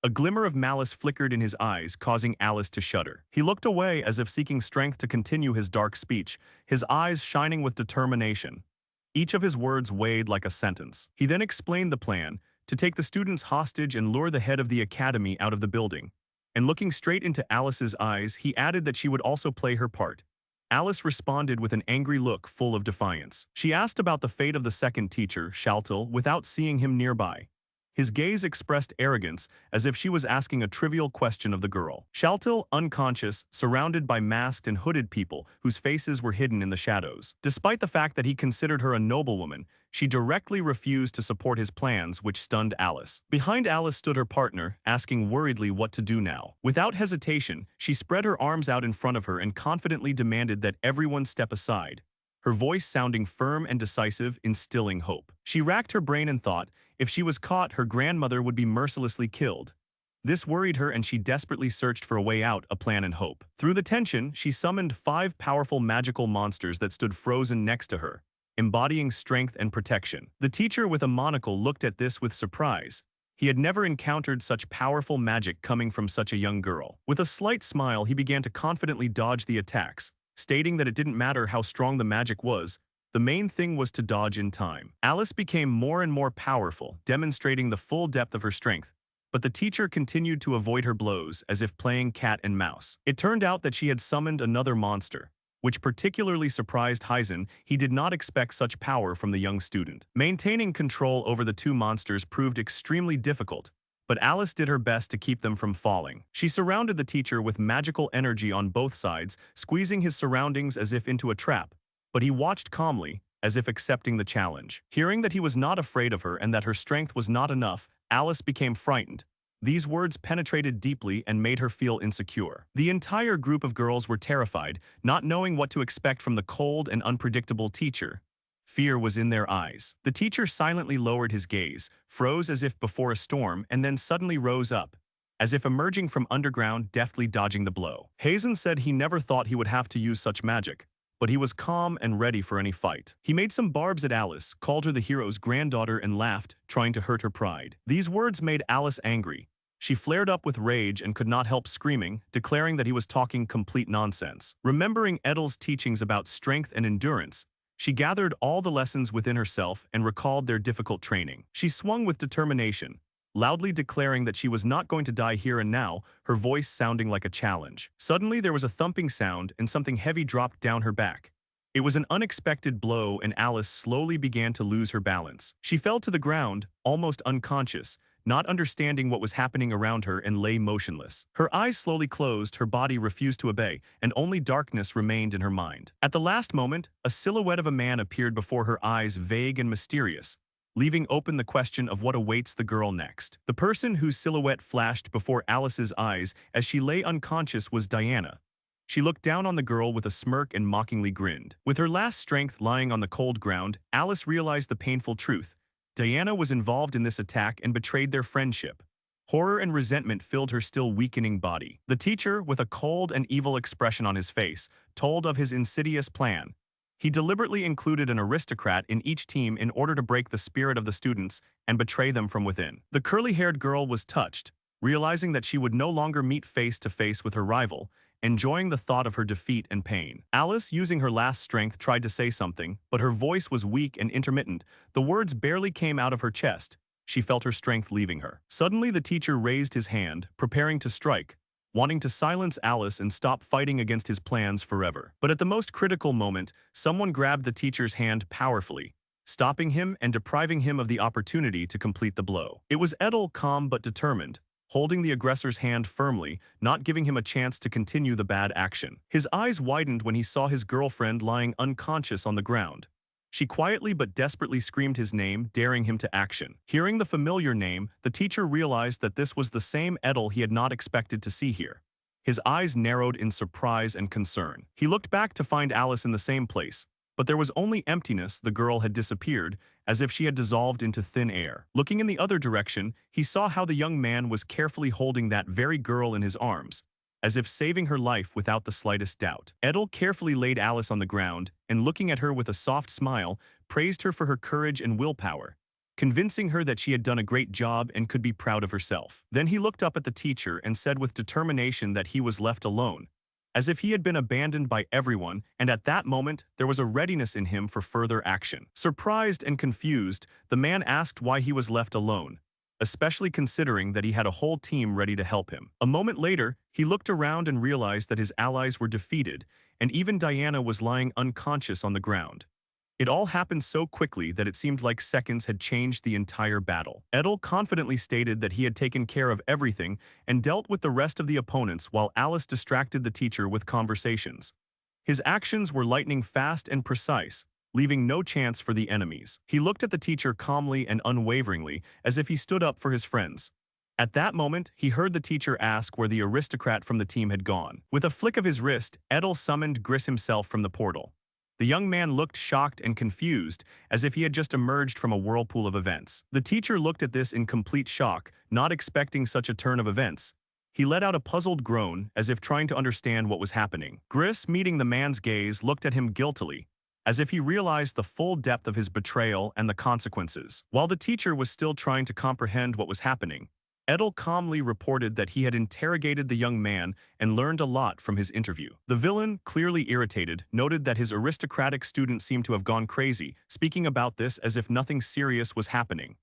A glimmer of malice flickered in his eyes, causing Alice to shudder. He looked away as if seeking strength to continue his dark speech, his eyes shining with determination. Each of his words weighed like a sentence. He then explained the plan, to take the students hostage and lure the head of the academy out of the building. And looking straight into Alice's eyes, he added that she would also play her part. Alice responded with an angry look full of defiance. She asked about the fate of the second teacher, Shaltil, without seeing him nearby. His gaze expressed arrogance, as if she was asking a trivial question of the girl. Shaltil, unconscious, surrounded by masked and hooded people whose faces were hidden in the shadows. Despite the fact that he considered her a noblewoman, she directly refused to support his plans, which stunned Alice. Behind Alice stood her partner, asking worriedly what to do now. Without hesitation, she spread her arms out in front of her and confidently demanded that everyone step aside, her voice sounding firm and decisive, instilling hope. She racked her brain and thought, if she was caught, her grandmother would be mercilessly killed. This worried her and she desperately searched for a way out, a plan and hope. Through the tension, she summoned 5 powerful magical monsters that stood frozen next to her, embodying strength and protection. The teacher with a monocle looked at this with surprise. He had never encountered such powerful magic coming from such a young girl. With a slight smile, he began to confidently dodge the attacks, stating that it didn't matter how strong the magic was, the main thing was to dodge in time. Alice became more and more powerful, demonstrating the full depth of her strength, but the teacher continued to avoid her blows as if playing cat and mouse. It turned out that she had summoned another monster, which particularly surprised Hyzen. He did not expect such power from the young student. Maintaining control over the 2 monsters proved extremely difficult, but Alice did her best to keep them from falling. She surrounded the teacher with magical energy on both sides, squeezing his surroundings as if into a trap, but he watched calmly, as if accepting the challenge. Hearing that he was not afraid of her and that her strength was not enough, Alice became frightened. These words penetrated deeply and made her feel insecure. The entire group of girls were terrified, not knowing what to expect from the cold and unpredictable teacher. Fear was in their eyes. The teacher silently lowered his gaze, froze as if before a storm, and then suddenly rose up, as if emerging from underground, deftly dodging the blow. Hazen said he never thought he would have to use such magic, but he was calm and ready for any fight. He made some barbs at Alice, called her the hero's granddaughter, and laughed, trying to hurt her pride. These words made Alice angry. She flared up with rage and could not help screaming, declaring that he was talking complete nonsense. Remembering Edel's teachings about strength and endurance, she gathered all the lessons within herself and recalled their difficult training. She swung with determination, loudly declaring that she was not going to die here and now, her voice sounding like a challenge. Suddenly there was a thumping sound and something heavy dropped down her back. It was an unexpected blow and Alice slowly began to lose her balance. She fell to the ground, almost unconscious, not understanding what was happening around her, and lay motionless. Her eyes slowly closed, her body refused to obey, and only darkness remained in her mind. At the last moment, a silhouette of a man appeared before her eyes, vague and mysterious, leaving open the question of what awaits the girl next. The person whose silhouette flashed before Alice's eyes as she lay unconscious was Diana. She looked down on the girl with a smirk and mockingly grinned. With her last strength lying on the cold ground, Alice realized the painful truth. Diana was involved in this attack and betrayed their friendship. Horror and resentment filled her still weakening body. The teacher, with a cold and evil expression on his face, told of his insidious plan. He deliberately included an aristocrat in each team in order to break the spirit of the students and betray them from within. The curly-haired girl was touched, realizing that she would no longer meet face to face with her rival, enjoying the thought of her defeat and pain. Alice, using her last strength, tried to say something, but her voice was weak and intermittent. The words barely came out of her chest. She felt her strength leaving her. Suddenly, the teacher raised his hand, preparing to strike, wanting to silence Alice and stop fighting against his plans forever. But at the most critical moment, someone grabbed the teacher's hand powerfully, stopping him and depriving him of the opportunity to complete the blow. It was Eder, calm but determined, holding the aggressor's hand firmly, not giving him a chance to continue the bad action. His eyes widened when he saw his girlfriend lying unconscious on the ground. She quietly but desperately screamed his name, daring him to action. Hearing the familiar name, the teacher realized that this was the same Eder he had not expected to see here. His eyes narrowed in surprise and concern. He looked back to find Alice in the same place, but there was only emptiness. The girl had disappeared, as if she had dissolved into thin air. Looking in the other direction, he saw how the young man was carefully holding that very girl in his arms, as if saving her life without the slightest doubt. Eder carefully laid Alice on the ground, and looking at her with a soft smile, praised her for her courage and willpower, convincing her that she had done a great job and could be proud of herself. Then he looked up at the teacher and said with determination that he was left alone, as if he had been abandoned by everyone, and at that moment, there was a readiness in him for further action. Surprised and confused, the man asked why he was left alone, especially considering that he had a whole team ready to help him. A moment later, he looked around and realized that his allies were defeated, and even Diana was lying unconscious on the ground. It all happened so quickly that it seemed like seconds had changed the entire battle. Eder confidently stated that he had taken care of everything and dealt with the rest of the opponents while Alice distracted the teacher with conversations. His actions were lightning fast and precise, leaving no chance for the enemies. He looked at the teacher calmly and unwaveringly, as if he stood up for his friends. At that moment, he heard the teacher ask where the aristocrat from the team had gone. With a flick of his wrist, Eder summoned Gris himself from the portal. The young man looked shocked and confused, as if he had just emerged from a whirlpool of events. The teacher looked at this in complete shock, not expecting such a turn of events. He let out a puzzled groan, as if trying to understand what was happening. Gris, meeting the man's gaze, looked at him guiltily, as if he realized the full depth of his betrayal and the consequences. While the teacher was still trying to comprehend what was happening, Eder calmly reported that he had interrogated the young man and learned a lot from his interview. The villain, clearly irritated, noted that his aristocratic student seemed to have gone crazy, speaking about this as if nothing serious was happening.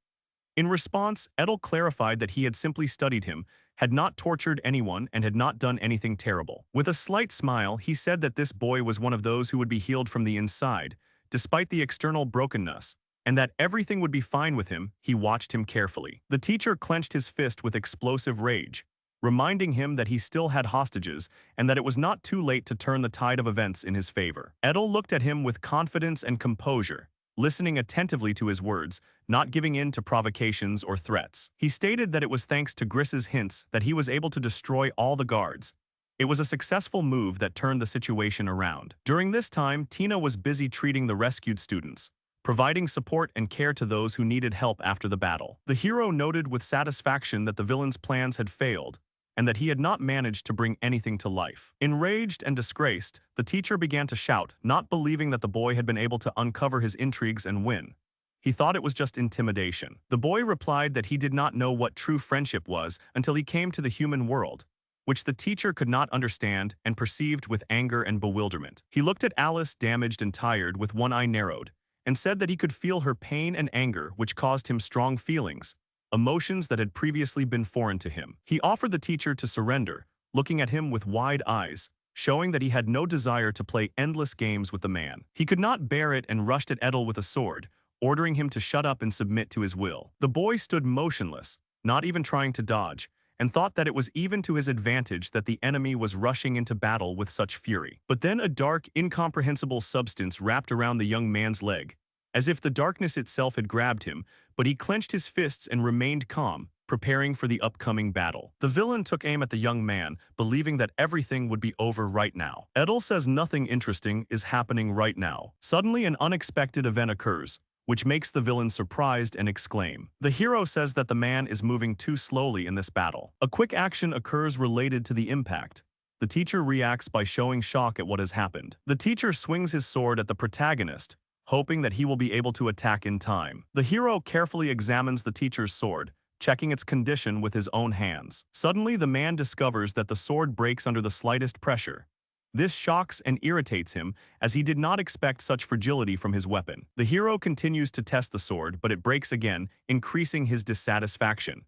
In response, Eder clarified that he had simply studied him, had not tortured anyone, and had not done anything terrible. With a slight smile, he said that this boy was one of those who would be healed from the inside, despite the external brokenness, and that everything would be fine with him. He watched him carefully. The teacher clenched his fist with explosive rage, reminding him that he still had hostages and that it was not too late to turn the tide of events in his favor. Eder looked at him with confidence and composure, listening attentively to his words, not giving in to provocations or threats. He stated that it was thanks to Gris's hints that he was able to destroy all the guards. It was a successful move that turned the situation around. During this time, Tina was busy treating the rescued students, providing support and care to those who needed help after the battle. The hero noted with satisfaction that the villain's plans had failed, and that he had not managed to bring anything to life. Enraged and disgraced, the teacher began to shout, not believing that the boy had been able to uncover his intrigues and win. He thought it was just intimidation. The boy replied that he did not know what true friendship was until he came to the human world, which the teacher could not understand and perceived with anger and bewilderment. He looked at Alice, damaged and tired, with one eye narrowed, and said that he could feel her pain and anger, which caused him strong feelings, emotions that had previously been foreign to him. He offered the teacher to surrender, looking at him with wide eyes, showing that he had no desire to play endless games with the man. He could not bear it and rushed at Eder with a sword, ordering him to shut up and submit to his will. The boy stood motionless, not even trying to dodge, and thought that it was even to his advantage that the enemy was rushing into battle with such fury. But then a dark, incomprehensible substance wrapped around the young man's leg, as if the darkness itself had grabbed him, but he clenched his fists and remained calm, preparing for the upcoming battle. The villain took aim at the young man, believing that everything would be over right now. Eder says nothing interesting is happening right now. Suddenly, an unexpected event occurs. which makes the villain surprised and exclaim. The hero says that the man is moving too slowly in this battle. A quick action occurs related to the impact. The teacher reacts by showing shock at what has happened. The teacher swings his sword at the protagonist, hoping that he will be able to attack in time. The hero carefully examines the teacher's sword, checking its condition with his own hands. Suddenly, the man discovers that the sword breaks under the slightest pressure. This shocks and irritates him, as he did not expect such fragility from his weapon. The hero continues to test the sword, but it breaks again, increasing his dissatisfaction.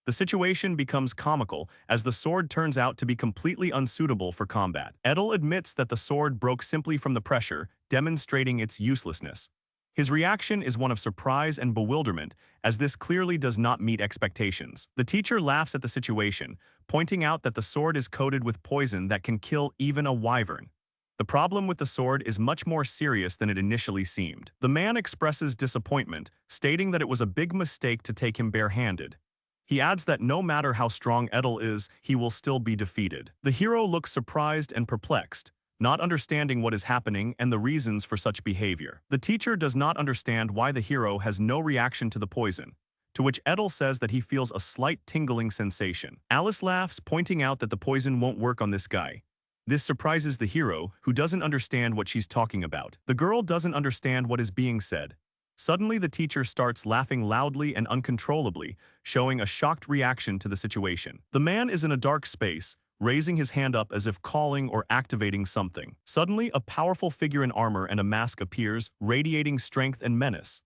The situation becomes comical as the sword turns out to be completely unsuitable for combat. Eder admits that the sword broke simply from the pressure, demonstrating its uselessness. His reaction is one of surprise and bewilderment, as this clearly does not meet expectations. The teacher laughs at the situation, pointing out that the sword is coated with poison that can kill even a wyvern. The problem with the sword is much more serious than it initially seemed. The man expresses disappointment, stating that it was a big mistake to take him barehanded. He adds that no matter how strong Eder is, he will still be defeated. The hero looks surprised and perplexed, not understanding what is happening and the reasons for such behavior. The teacher does not understand why the hero has no reaction to the poison, to which Eder says that he feels a slight tingling sensation. Alice laughs, pointing out that the poison won't work on this guy. This surprises the hero, who doesn't understand what she's talking about. The girl doesn't understand what is being said. Suddenly, the teacher starts laughing loudly and uncontrollably, showing a shocked reaction to the situation. The man is in a dark space, raising his hand up as if calling or activating something. Suddenly, a powerful figure in armor and a mask appears, radiating strength and menace.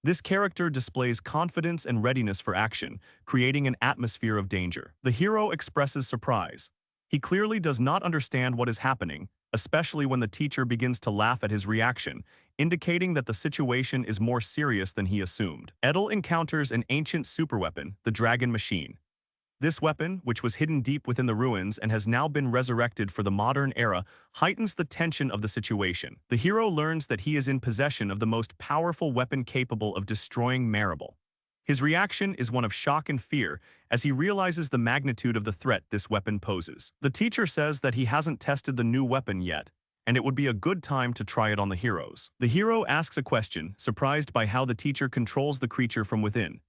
This character displays confidence and readiness for action, creating an atmosphere of danger. The hero expresses surprise. He clearly does not understand what is happening, especially when the teacher begins to laugh at his reaction, indicating that the situation is more serious than he assumed. Eder encounters an ancient superweapon, the dragon machine. This weapon, which was hidden deep within the ruins and has now been resurrected for the modern era, heightens the tension of the situation. The hero learns that he is in possession of the most powerful weapon capable of destroying Maribel. His reaction is one of shock and fear as he realizes the magnitude of the threat this weapon poses. The teacher says that he hasn't tested the new weapon yet, and it would be a good time to try it on the heroes. The hero asks a question, surprised by how the teacher controls the creature from within.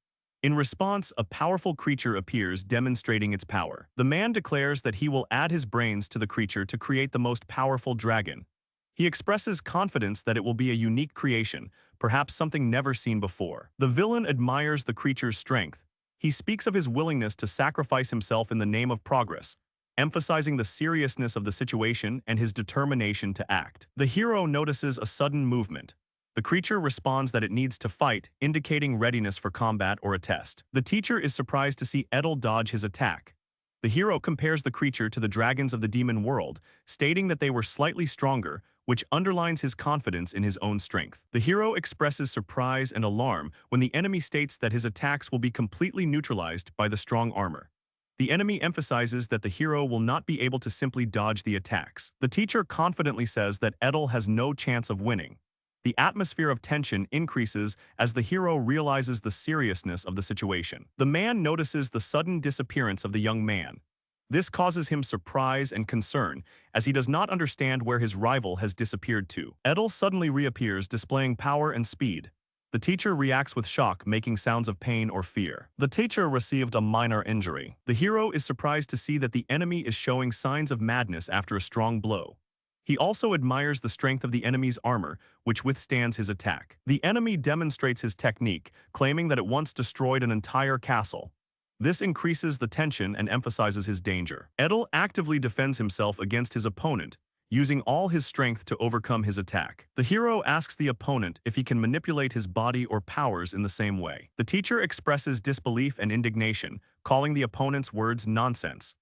In response, a powerful creature appears, demonstrating its power. The man declares that he will add his brains to the creature to create the most powerful dragon. He expresses confidence that it will be a unique creation, perhaps something never seen before. The villain admires the creature's strength. He speaks of his willingness to sacrifice himself in the name of progress, emphasizing the seriousness of the situation and his determination to act. The hero notices a sudden movement. The creature responds that it needs to fight, indicating readiness for combat or a test. The teacher is surprised to see Eder dodge his attack. The hero compares the creature to the dragons of the demon world, stating that they were slightly stronger, which underlines his confidence in his own strength. The hero expresses surprise and alarm when the enemy states that his attacks will be completely neutralized by the strong armor. The enemy emphasizes that the hero will not be able to simply dodge the attacks. The teacher confidently says that Eder has no chance of winning. The atmosphere of tension increases as the hero realizes the seriousness of the situation. The man notices the sudden disappearance of the young man. This causes him surprise and concern, as he does not understand where his rival has disappeared to. Eder suddenly reappears, displaying power and speed. The teacher reacts with shock, making sounds of pain or fear. The teacher received a minor injury. The hero is surprised to see that the enemy is showing signs of madness after a strong blow. He also admires the strength of the enemy's armor, which withstands his attack. The enemy demonstrates his technique, claiming that it once destroyed an entire castle. This increases the tension and emphasizes his danger. Eder actively defends himself against his opponent, using all his strength to overcome his attack. The hero asks the opponent if he can manipulate his body or powers in the same way. The teacher expresses disbelief and indignation, calling the opponent's words nonsense.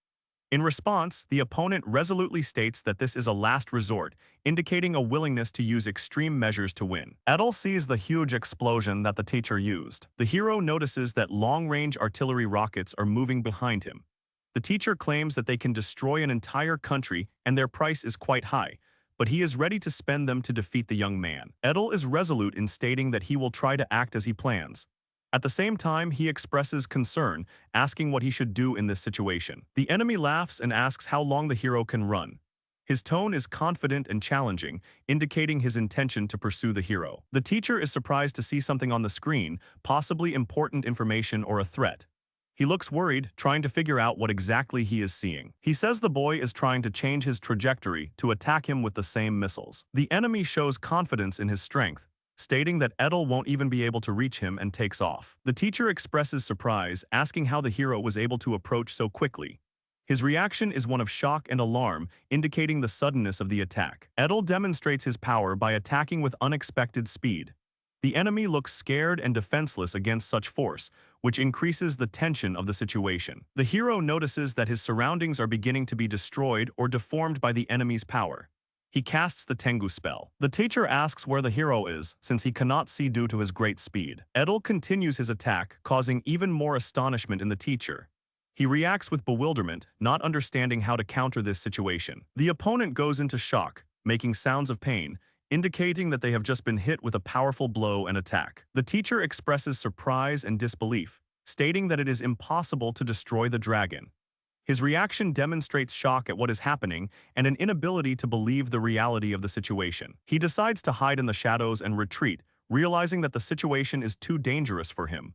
In response, the opponent resolutely states that this is a last resort, indicating a willingness to use extreme measures to win. Eder sees the huge explosion that the teacher used. The hero notices that long-range artillery rockets are moving behind him. The teacher claims that they can destroy an entire country and their price is quite high, but he is ready to spend them to defeat the young man. Eder is resolute in stating that he will try to act as he plans. At the same time, he expresses concern, asking what he should do in this situation. The enemy laughs and asks how long the hero can run. His tone is confident and challenging, indicating his intention to pursue the hero. The teacher is surprised to see something on the screen, possibly important information or a threat. He looks worried, trying to figure out what exactly he is seeing. He says the boy is trying to change his trajectory to attack him with the same missiles. The enemy shows confidence in his strength, stating that Edel won't even be able to reach him and takes off. The teacher expresses surprise, asking how the hero was able to approach so quickly. His reaction is one of shock and alarm, indicating the suddenness of the attack. Edel demonstrates his power by attacking with unexpected speed. The enemy looks scared and defenseless against such force, which increases the tension of the situation. The hero notices that his surroundings are beginning to be destroyed or deformed by the enemy's power. He casts the Tengu spell. The teacher asks where the hero is, since he cannot see due to his great speed. Edel continues his attack, causing even more astonishment in the teacher. He reacts with bewilderment, not understanding how to counter this situation. The opponent goes into shock, making sounds of pain, indicating that they have just been hit with a powerful blow and attack. The teacher expresses surprise and disbelief, stating that it is impossible to destroy the dragon. His reaction demonstrates shock at what is happening and an inability to believe the reality of the situation. He decides to hide in the shadows and retreat, realizing that the situation is too dangerous for him.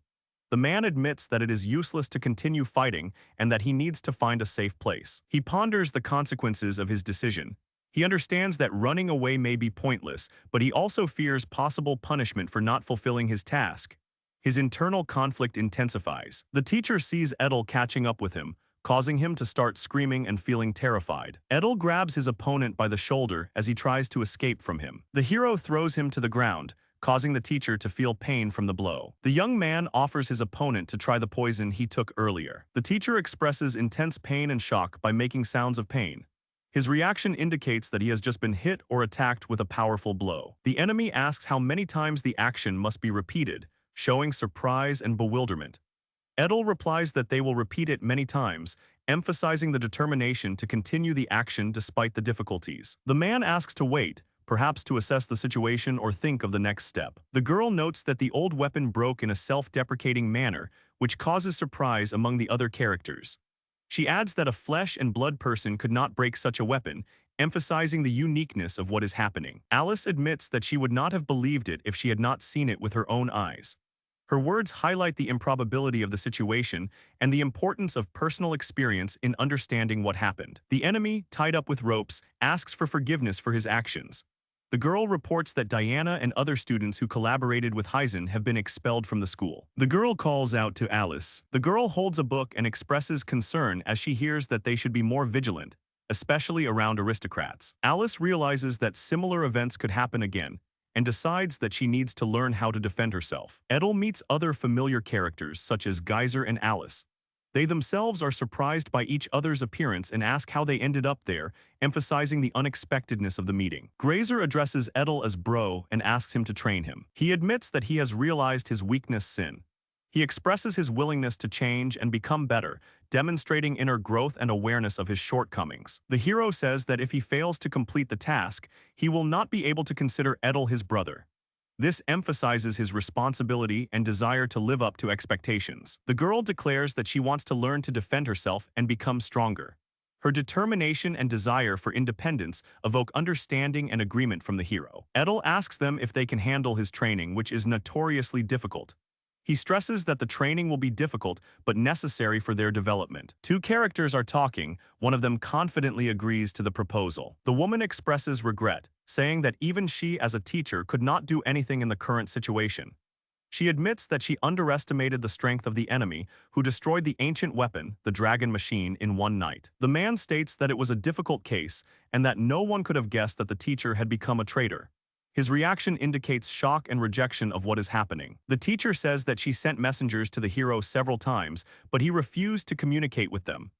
The man admits that it is useless to continue fighting and that he needs to find a safe place. He ponders the consequences of his decision. He understands that running away may be pointless, but he also fears possible punishment for not fulfilling his task. His internal conflict intensifies. The teacher sees Edel catching up with him, causing him to start screaming and feeling terrified. Edel grabs his opponent by the shoulder as he tries to escape from him. The hero throws him to the ground, causing the teacher to feel pain from the blow. The young man offers his opponent to try the poison he took earlier. The teacher expresses intense pain and shock by making sounds of pain. His reaction indicates that he has just been hit or attacked with a powerful blow. The enemy asks how many times the action must be repeated, showing surprise and bewilderment. Edel replies that they will repeat it many times, emphasizing the determination to continue the action despite the difficulties. The man asks to wait, perhaps to assess the situation or think of the next step. The girl notes that the old weapon broke in a self-deprecating manner, which causes surprise among the other characters. She adds that a flesh and blood person could not break such a weapon, emphasizing the uniqueness of what is happening. Alice admits that she would not have believed it if she had not seen it with her own eyes. Her words highlight the improbability of the situation and the importance of personal experience in understanding what happened. The enemy, tied up with ropes, asks for forgiveness for his actions. The girl reports that Diana and other students who collaborated with Heisen have been expelled from the school. The girl calls out to Alice. The girl holds a book and expresses concern as she hears that they should be more vigilant, especially around aristocrats. Alice realizes that similar events could happen again, and decides that she needs to learn how to defend herself. Edel meets other familiar characters such as Geyser and Alice. They themselves are surprised by each other's appearance and ask how they ended up there, emphasizing the unexpectedness of the meeting. Grazer addresses Edel as bro and asks him to train him. He admits that he has realized his weakness sin. He expresses his willingness to change and become better, demonstrating inner growth and awareness of his shortcomings. The hero says that if he fails to complete the task, he will not be able to consider Edel his brother. This emphasizes his responsibility and desire to live up to expectations. The girl declares that she wants to learn to defend herself and become stronger. Her determination and desire for independence evoke understanding and agreement from the hero. Edel asks them if they can handle his training, which is notoriously difficult. He stresses that the training will be difficult but necessary for their development. Two characters are talking, one of them confidently agrees to the proposal. The woman expresses regret, saying that even she as a teacher could not do anything in the current situation. She admits that she underestimated the strength of the enemy, who destroyed the ancient weapon, the dragon machine, in one night. The man states that it was a difficult case and that no one could have guessed that the teacher had become a traitor. His reaction indicates shock and rejection of what is happening. The teacher says that she sent messengers to the hero several times, but he refused to communicate with them.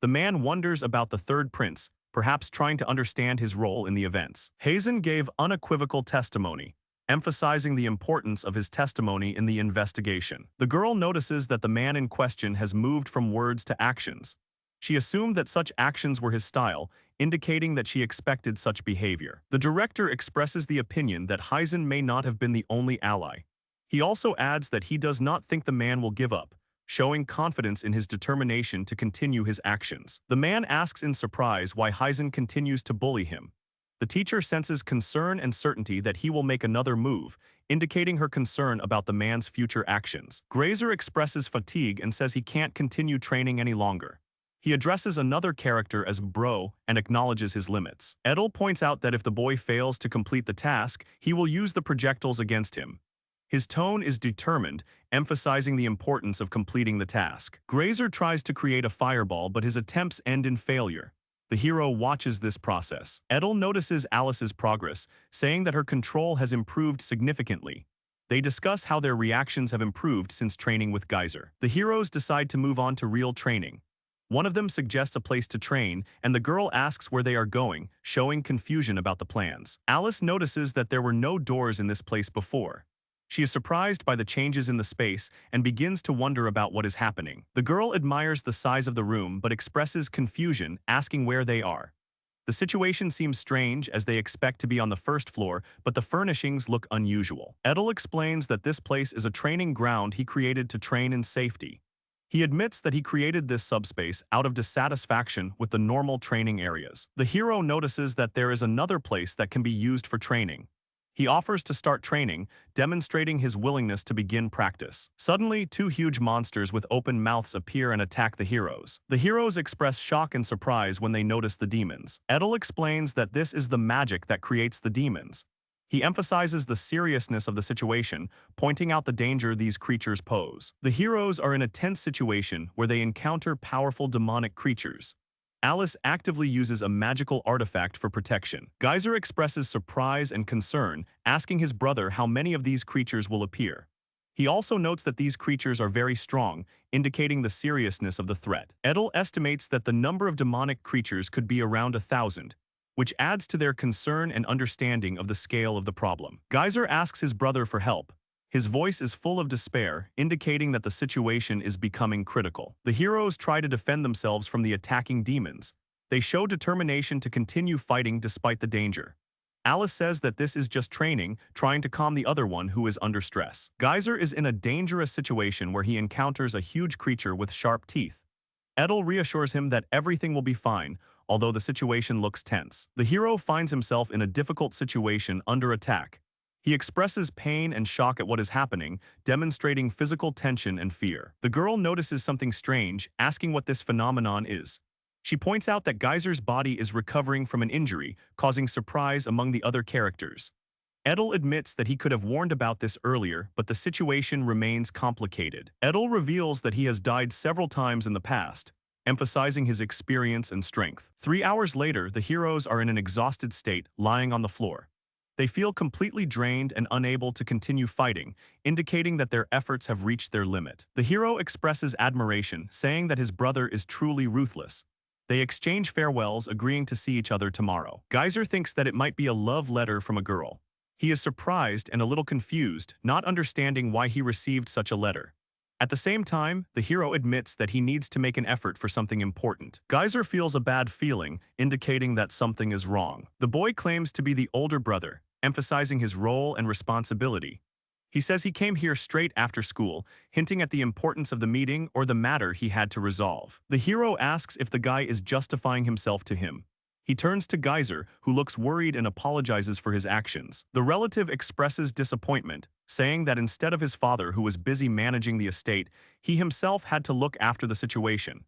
The man wonders about the third prince, perhaps trying to understand his role in the events. Heisen gave unequivocal testimony, emphasizing the importance of his testimony in the investigation. The girl notices that the man in question has moved from words to actions. She assumed that such actions were his style, indicating that she expected such behavior. The director expresses the opinion that Heisen may not have been the only ally. He also adds that he does not think the man will give up, showing confidence in his determination to continue his actions. The man asks in surprise why Hyzen continues to bully him. The teacher senses concern and certainty that he will make another move, indicating her concern about the man's future actions. Grazer expresses fatigue and says he can't continue training any longer. He addresses another character as bro and acknowledges his limits. Edel points out that if the boy fails to complete the task, he will use the projectiles against him. His tone is determined, emphasizing the importance of completing the task. Grazer tries to create a fireball, but his attempts end in failure. The hero watches this process. Edel notices Alice's progress, saying that her control has improved significantly. They discuss how their reactions have improved since training with Geyser. The heroes decide to move on to real training. One of them suggests a place to train, and the girl asks where they are going, showing confusion about the plans. Alice notices that there were no doors in this place before. She is surprised by the changes in the space and begins to wonder about what is happening. The girl admires the size of the room but expresses confusion, asking where they are. The situation seems strange as they expect to be on the first floor, but the furnishings look unusual. Edel explains that this place is a training ground he created to train in safety. He admits that he created this subspace out of dissatisfaction with the normal training areas. The hero notices that there is another place that can be used for training. He offers to start training, demonstrating his willingness to begin practice. Suddenly, two huge monsters with open mouths appear and attack the heroes. The heroes express shock and surprise when they notice the demons. Edel explains that this is the magic that creates the demons. He emphasizes the seriousness of the situation, pointing out the danger these creatures pose. The heroes are in a tense situation where they encounter powerful demonic creatures. Alice actively uses a magical artifact for protection. Geyser expresses surprise and concern, asking his brother how many of these creatures will appear. He also notes that these creatures are very strong, indicating the seriousness of the threat. Edel estimates that the number of demonic creatures could be around 1,000, which adds to their concern and understanding of the scale of the problem. Geyser asks his brother for help. His voice is full of despair, indicating that the situation is becoming critical. The heroes try to defend themselves from the attacking demons. They show determination to continue fighting despite the danger. Alice says that this is just training, trying to calm the other one who is under stress. Geyser is in a dangerous situation where he encounters a huge creature with sharp teeth. Edel reassures him that everything will be fine, although the situation looks tense. The hero finds himself in a difficult situation under attack. He expresses pain and shock at what is happening, demonstrating physical tension and fear. The girl notices something strange, asking what this phenomenon is. She points out that Geyser's body is recovering from an injury, causing surprise among the other characters. Edel admits that he could have warned about this earlier, but the situation remains complicated. Edel reveals that he has died several times in the past, emphasizing his experience and strength. 3 hours later, the heroes are in an exhausted state, lying on the floor. They feel completely drained and unable to continue fighting, indicating that their efforts have reached their limit. The hero expresses admiration, saying that his brother is truly ruthless. They exchange farewells, agreeing to see each other tomorrow. Geyser thinks that it might be a love letter from a girl. He is surprised and a little confused, not understanding why he received such a letter. At the same time, the hero admits that he needs to make an effort for something important. Geyser feels a bad feeling, indicating that something is wrong. The boy claims to be the older brother, emphasizing his role and responsibility. He says he came here straight after school, hinting at the importance of the meeting or the matter he had to resolve. The hero asks if the guy is justifying himself to him. He turns to Geyser, who looks worried and apologizes for his actions. The relative expresses disappointment, saying that instead of his father, who was busy managing the estate, he himself had to look after the situation.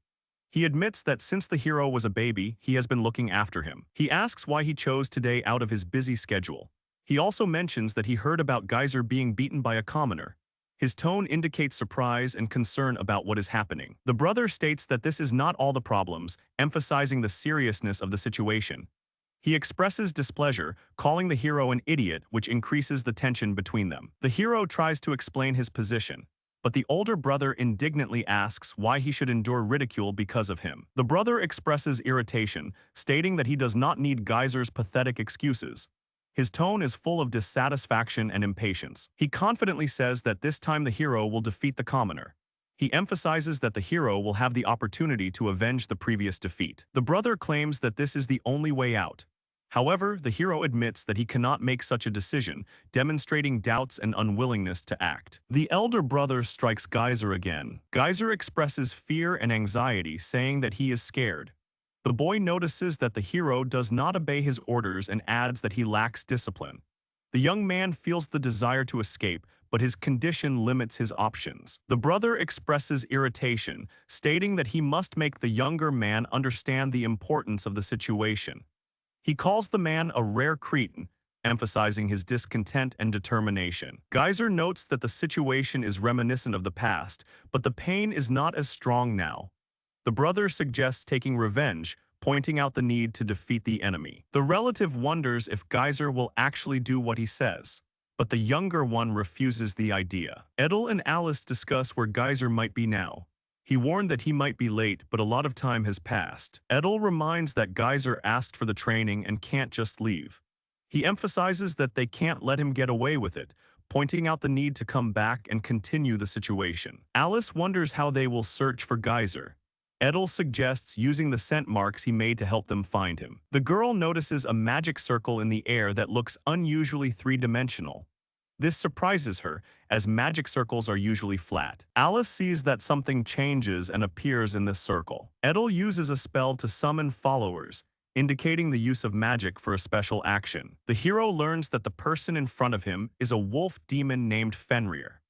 He admits that since the hero was a baby, he has been looking after him. He asks why he chose today out of his busy schedule. He also mentions that he heard about Geyser being beaten by a commoner. His tone indicates surprise and concern about what is happening. The brother states that this is not all the problems, emphasizing the seriousness of the situation. He expresses displeasure, calling the hero an idiot, which increases the tension between them. The hero tries to explain his position, but the older brother indignantly asks why he should endure ridicule because of him. The brother expresses irritation, stating that he does not need Geyser's pathetic excuses. His tone is full of dissatisfaction and impatience. He confidently says that this time the hero will defeat the commoner. He emphasizes that the hero will have the opportunity to avenge the previous defeat. The brother claims that this is the only way out. However, the hero admits that he cannot make such a decision, demonstrating doubts and unwillingness to act. The elder brother strikes Geyser again. Geyser expresses fear and anxiety, saying that he is scared. The boy notices that the hero does not obey his orders and adds that he lacks discipline. The young man feels the desire to escape, but his condition limits his options. The brother expresses irritation, stating that he must make the younger man understand the importance of the situation. He calls the man a rare cretin, emphasizing his discontent and determination. Geyser notes that the situation is reminiscent of the past, but the pain is not as strong now. The brother suggests taking revenge, pointing out the need to defeat the enemy. The relative wonders if Geyser will actually do what he says, but the younger one refuses the idea. Edel and Alice discuss where Geyser might be now. He warned that he might be late, but a lot of time has passed. Edel reminds that Geyser asked for the training and can't just leave. He emphasizes that they can't let him get away with it, pointing out the need to come back and continue the situation. Alice wonders how they will search for Geyser. Edel suggests using the scent marks he made to help them find him. The girl notices a magic circle in the air that looks unusually three-dimensional. This surprises her, as magic circles are usually flat. Alice sees that something changes and appears in this circle. Edel uses a spell to summon followers, indicating the use of magic for a special action. The hero learns that the person in front of him is a wolf demon named Fenrir.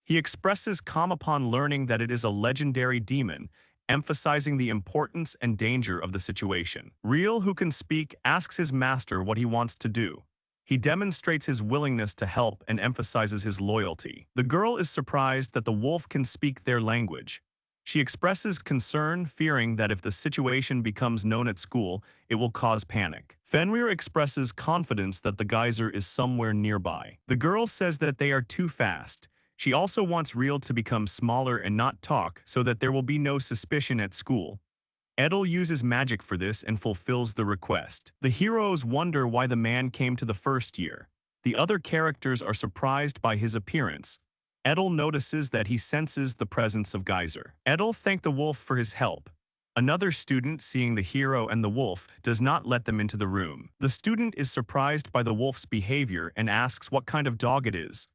He expresses calm upon learning that it is a legendary demon, emphasizing the importance and danger of the situation. Real, who can speak, asks his master what he wants to do. He demonstrates his willingness to help and emphasizes his loyalty. The girl is surprised that the wolf can speak their language. She expresses concern, fearing that if the situation becomes known at school, it will cause panic. Fenrir expresses confidence that the geyser is somewhere nearby. The girl says that they are too fast. She also wants Real to become smaller and not talk so that there will be no suspicion at school. Edel uses magic for this and fulfills the request. The heroes wonder why the man came to the first year. The other characters are surprised by his appearance. Edel notices that he senses the presence of Geyser. Edel thanks the wolf for his help. Another student, seeing the hero and the wolf, does not let them into the room. The student is surprised by the wolf's behavior and asks what kind of dog it is.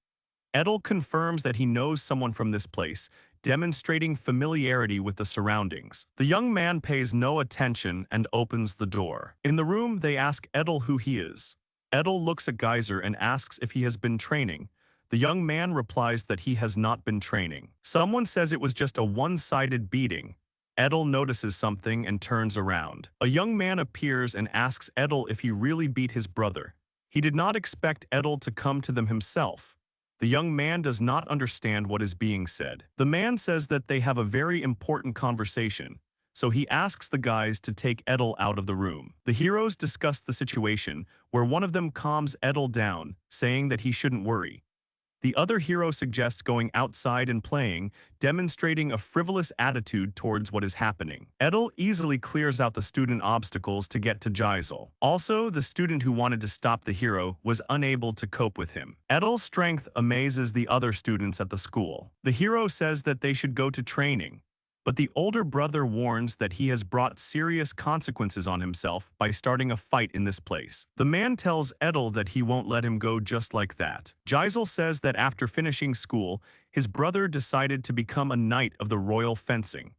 Edel confirms that he knows someone from this place, demonstrating familiarity with the surroundings. The young man pays no attention and opens the door. In the room, they ask Edel who he is. Edel looks at Geyser and asks if he has been training. The young man replies that he has not been training. Someone says it was just a one-sided beating. Edel notices something and turns around. A young man appears and asks Edel if he really beat his brother. He did not expect Edel to come to them himself. The young man does not understand what is being said. The man says that they have a very important conversation, so he asks the guys to take Edel out of the room. The heroes discuss the situation, where one of them calms Edel down, saying that he shouldn't worry. The other hero suggests going outside and playing, demonstrating a frivolous attitude towards what is happening. Edel easily clears out the student obstacles to get to Geisel. Also, the student who wanted to stop the hero was unable to cope with him. Edel's strength amazes the other students at the school. The hero says that they should go to training, but the older brother warns that he has brought serious consequences on himself by starting a fight in this place. The man tells Edel that he won't let him go just like that. Geisel says that after finishing school, his brother decided to become a knight of the royal fencing.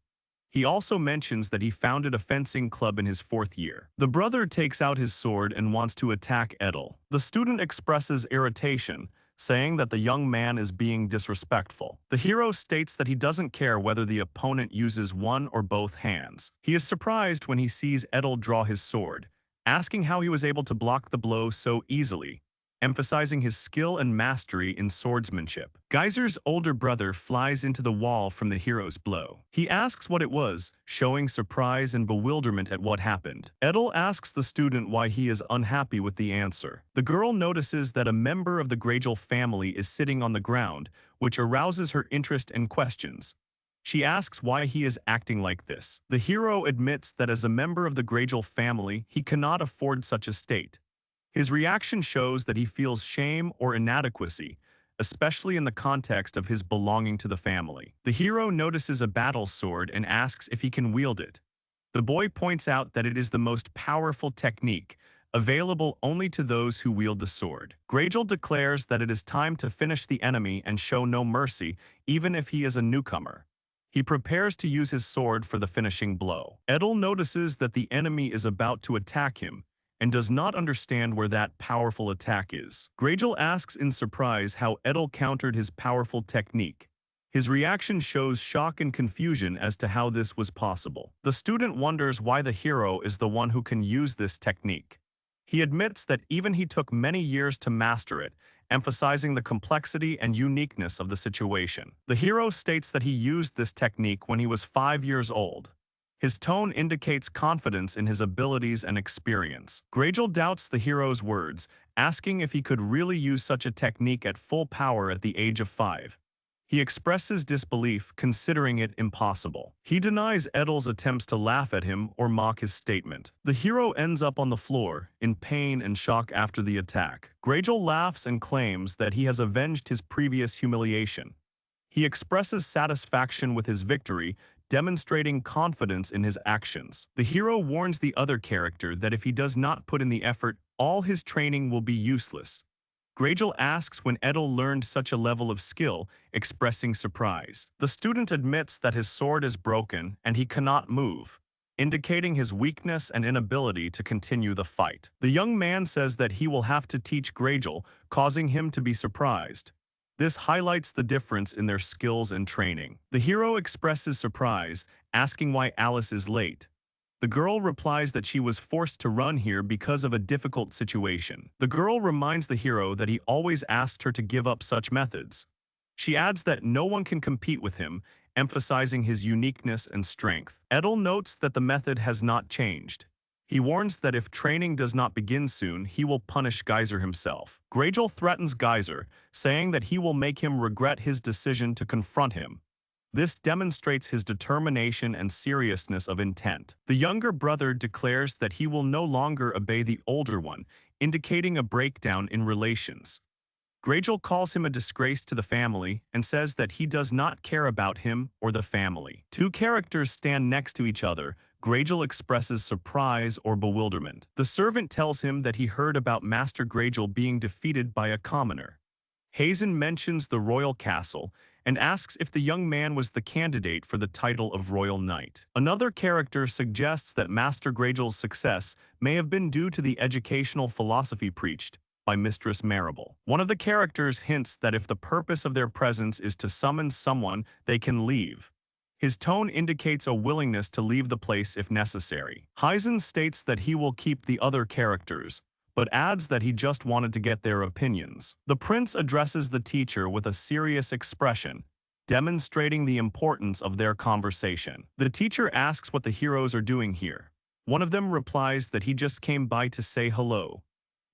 He also mentions that he founded a fencing club in his 4th year. The brother takes out his sword and wants to attack Edel. The student expresses irritation, saying that the young man is being disrespectful. The hero states that he doesn't care whether the opponent uses one or both hands. He is surprised when he sees Edel draw his sword, asking how he was able to block the blow so easily, emphasizing his skill and mastery in swordsmanship. Geyser's older brother flies into the wall from the hero's blow. He asks what it was, showing surprise and bewilderment at what happened. Edel asks the student why he is unhappy with the answer. The girl notices that a member of the Greyjoy family is sitting on the ground, which arouses her interest and questions. She asks why he is acting like this. The hero admits that as a member of the Greyjoy family, he cannot afford such a state. His reaction shows that he feels shame or inadequacy, especially in the context of his belonging to the family. The hero notices a battle sword and asks if he can wield it. The boy points out that it is the most powerful technique, available only to those who wield the sword. Gragel declares that it is time to finish the enemy and show no mercy, even if he is a newcomer. He prepares to use his sword for the finishing blow. Edel notices that the enemy is about to attack him and does not understand where that powerful attack is. Gragel asks in surprise how Edel countered his powerful technique. His reaction shows shock and confusion as to how this was possible. The student wonders why the hero is the one who can use this technique. He admits that even he took many years to master it, emphasizing the complexity and uniqueness of the situation. The hero states that he used this technique when he was 5 years old. His tone indicates confidence in his abilities and experience. Gragel doubts the hero's words, asking if he could really use such a technique at full power at the age of 5. He expresses disbelief, considering it impossible. He denies Edel's attempts to laugh at him or mock his statement. The hero ends up on the floor, in pain and shock after the attack. Gragel laughs and claims that he has avenged his previous humiliation. He expresses satisfaction with his victory, demonstrating confidence in his actions. The hero warns the other character that if he does not put in the effort, all his training will be useless. Gragel asks when Edel learned such a level of skill, expressing surprise. The student admits that his sword is broken and he cannot move, indicating his weakness and inability to continue the fight. The young man says that he will have to teach Gragel, causing him to be surprised. This highlights the difference in their skills and training. The hero expresses surprise, asking why Alice is late. The girl replies that she was forced to run here because of a difficult situation. The girl reminds the hero that he always asked her to give up such methods. She adds that no one can compete with him, emphasizing his uniqueness and strength. Edel notes that the method has not changed. He warns that if training does not begin soon, he will punish Geyser himself. Gragel threatens Geyser, saying that he will make him regret his decision to confront him. This demonstrates his determination and seriousness of intent. The younger brother declares that he will no longer obey the older one, indicating a breakdown in relations. Gragel calls him a disgrace to the family and says that he does not care about him or the family. Two characters stand next to each other. Gragel expresses surprise or bewilderment. The servant tells him that he heard about Master Gragel being defeated by a commoner. Hazen mentions the royal castle and asks if the young man was the candidate for the title of Royal Knight. Another character suggests that Master Gragel's success may have been due to the educational philosophy preached by Mistress Maribel. One of the characters hints that if the purpose of their presence is to summon someone, they can leave. His tone indicates a willingness to leave the place if necessary. Hazen states that he will keep the other characters, but adds that he just wanted to get their opinions. The prince addresses the teacher with a serious expression, demonstrating the importance of their conversation. The teacher asks what the heroes are doing here. One of them replies that he just came by to say hello.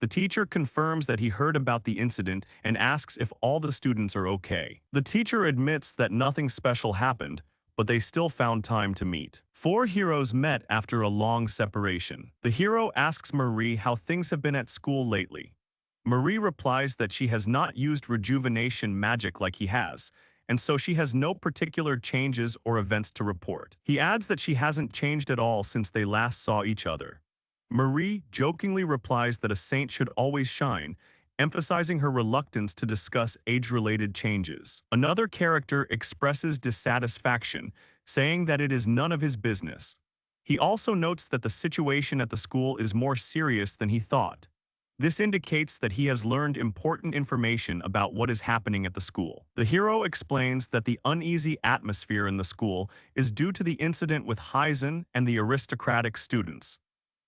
The teacher confirms that he heard about the incident and asks if all the students are okay. The teacher admits that nothing special happened, but they still found time to meet. Four heroes met after a long separation. The hero asks Marie how things have been at school lately. Marie replies that she has not used rejuvenation magic like he has, and so she has no particular changes or events to report. He adds that she hasn't changed at all since they last saw each other. Marie jokingly replies that a saint should always shine, emphasizing her reluctance to discuss age-related changes. Another character expresses dissatisfaction, saying that it is none of his business. He also notes that the situation at the school is more serious than he thought. This indicates that he has learned important information about what is happening at the school. The hero explains that the uneasy atmosphere in the school is due to the incident with Hazen and the aristocratic students.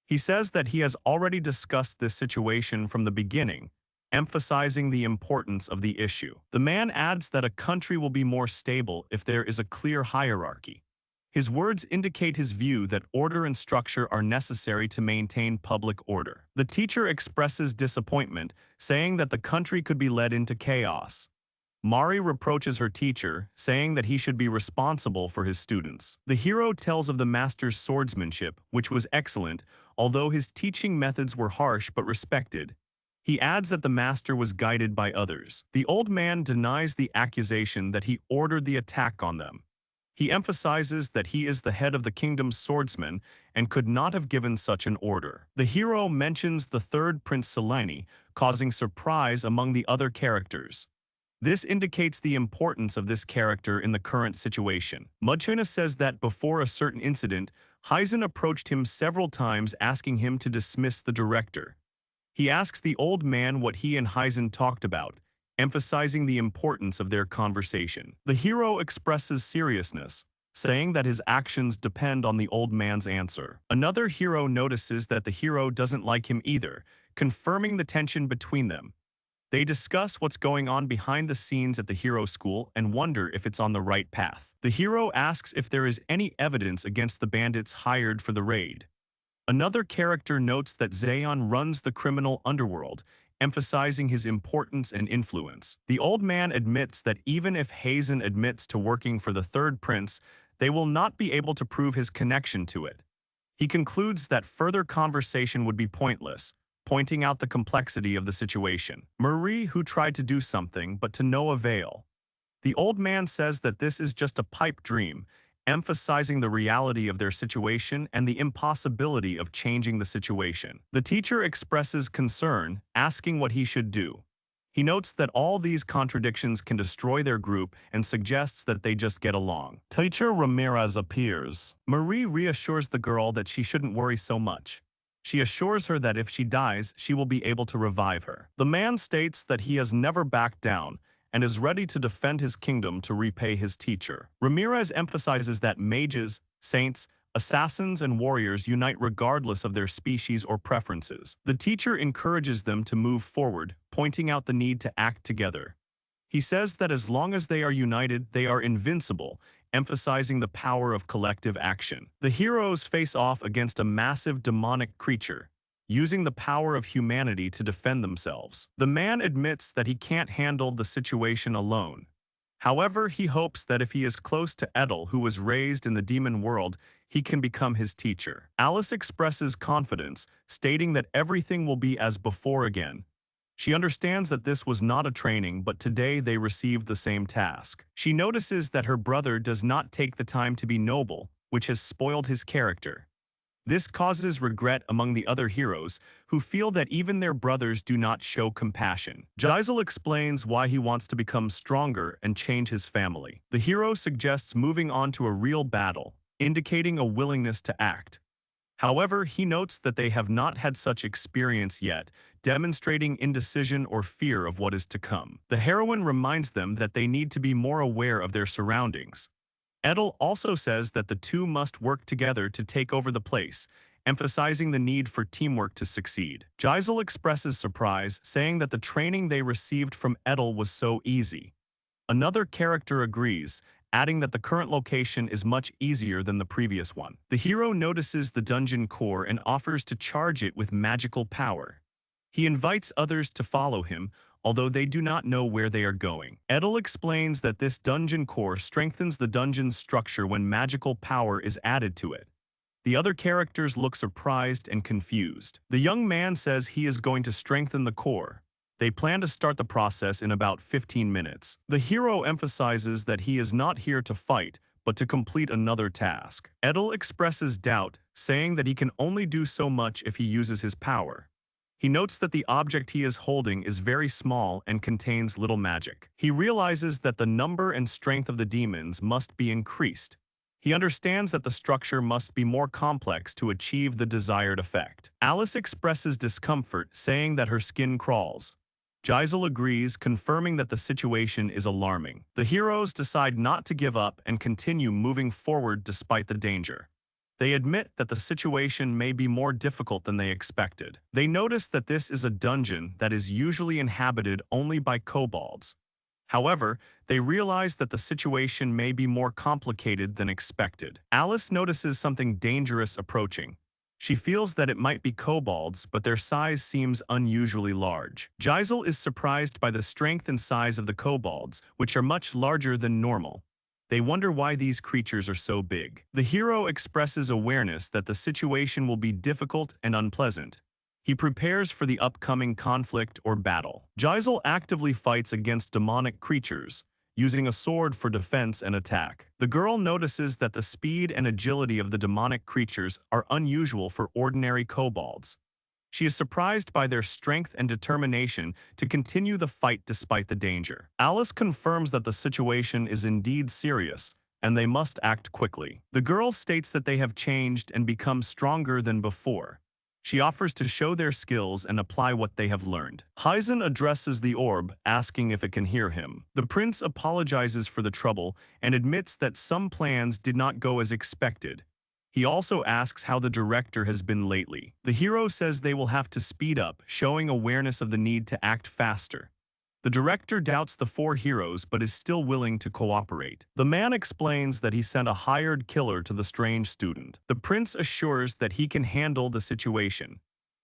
He says that he has already discussed this situation from the beginning, emphasizing the importance of the issue. The man adds that a country will be more stable if there is a clear hierarchy. His words indicate his view that order and structure are necessary to maintain public order. The teacher expresses disappointment, saying that the country could be led into chaos. Mari reproaches her teacher, saying that he should be responsible for his students. The hero tells of the master's swordsmanship, which was excellent, although his teaching methods were harsh but respected. He adds that the master was guided by others. The old man denies the accusation that he ordered the attack on them. He emphasizes that he is the head of the kingdom's swordsmen and could not have given such an order. The hero mentions the third Prince Selene, causing surprise among the other characters. This indicates the importance of this character in the current situation. Mudchina says that before a certain incident, Heisen approached him several times asking him to dismiss the director. He asks the old man what he and Heisen talked about, emphasizing the importance of their conversation. The hero expresses seriousness, saying that his actions depend on the old man's answer. Another hero notices that the hero doesn't like him either, confirming the tension between them. They discuss what's going on behind the scenes at the hero school and wonder if it's on the right path. The hero asks if there is any evidence against the bandits hired for the raid. Another character notes that Zayon runs the criminal underworld, emphasizing his importance and influence. The old man admits that even if Hazen admits to working for the third prince, they will not be able to prove his connection to it. He concludes that further conversation would be pointless, pointing out the complexity of the situation. Marie, who tried to do something, but to no avail. The old man says that this is just a pipe dream, emphasizing the reality of their situation and the impossibility of changing the situation. The teacher expresses concern, asking what he should do. He notes that all these contradictions can destroy their group and suggests that they just get along. Teacher Ramirez appears. Marie reassures the girl that she shouldn't worry so much. She assures her that if she dies, she will be able to revive her. The man states that he has never backed down and is ready to defend his kingdom to repay his teacher. Ramirez emphasizes that mages, saints, assassins, and warriors unite regardless of their species or preferences. The teacher encourages them to move forward, pointing out the need to act together. He says that as long as they are united, they are invincible, emphasizing the power of collective action. The heroes face off against a massive demonic creature, using the power of humanity to defend themselves. The man admits that he can't handle the situation alone. However, he hopes that if he is close to Eder, who was raised in the demon world, he can become his teacher. Alice expresses confidence, stating that everything will be as before again. She understands that this was not a training, but today they received the same task. She notices that her brother does not take the time to be noble, which has spoiled his character. This causes regret among the other heroes, who feel that even their brothers do not show compassion. Geisel explains why he wants to become stronger and change his family. The hero suggests moving on to a real battle, indicating a willingness to act. However, he notes that they have not had such experience yet, demonstrating indecision or fear of what is to come. The heroine reminds them that they need to be more aware of their surroundings. Eder also says that the two must work together to take over the place, emphasizing the need for teamwork to succeed. Geisel expresses surprise, saying that the training they received from Eder was so easy. Another character agrees, adding that the current location is much easier than the previous one. The hero notices the dungeon core and offers to charge it with magical power. He invites others to follow him, although they do not know where they are going. Eder explains that this dungeon core strengthens the dungeon's structure when magical power is added to it. The other characters look surprised and confused. The young man says he is going to strengthen the core. They plan to start the process in about 15 minutes. The hero emphasizes that he is not here to fight, but to complete another task. Eder expresses doubt, saying that he can only do so much if he uses his power. He notes that the object he is holding is very small and contains little magic. He realizes that the number and strength of the demons must be increased. He understands that the structure must be more complex to achieve the desired effect. Alice expresses discomfort, saying that her skin crawls. Geisel agrees, confirming that the situation is alarming. The heroes decide not to give up and continue moving forward despite the danger. They admit that the situation may be more difficult than they expected. They notice that this is a dungeon that is usually inhabited only by kobolds. However, they realize that the situation may be more complicated than expected. Alice notices something dangerous approaching. She feels that it might be kobolds, but their size seems unusually large. Geisel is surprised by the strength and size of the kobolds, which are much larger than normal. They wonder why these creatures are so big. The hero expresses awareness that the situation will be difficult and unpleasant. He prepares for the upcoming conflict or battle. Geisel actively fights against demonic creatures, using a sword for defense and attack. The girl notices that the speed and agility of the demonic creatures are unusual for ordinary kobolds. She is surprised by their strength and determination to continue the fight despite the danger. Alice confirms that the situation is indeed serious, and they must act quickly. The girl states that they have changed and become stronger than before. She offers to show their skills and apply what they have learned. Hyzen addresses the orb, asking if it can hear him. The prince apologizes for the trouble and admits that some plans did not go as expected. He also asks how the director has been lately. The hero says they will have to speed up, showing awareness of the need to act faster. The director doubts the four heroes but is still willing to cooperate. The man explains that he sent a hired killer to the strange student. The prince assures that he can handle the situation.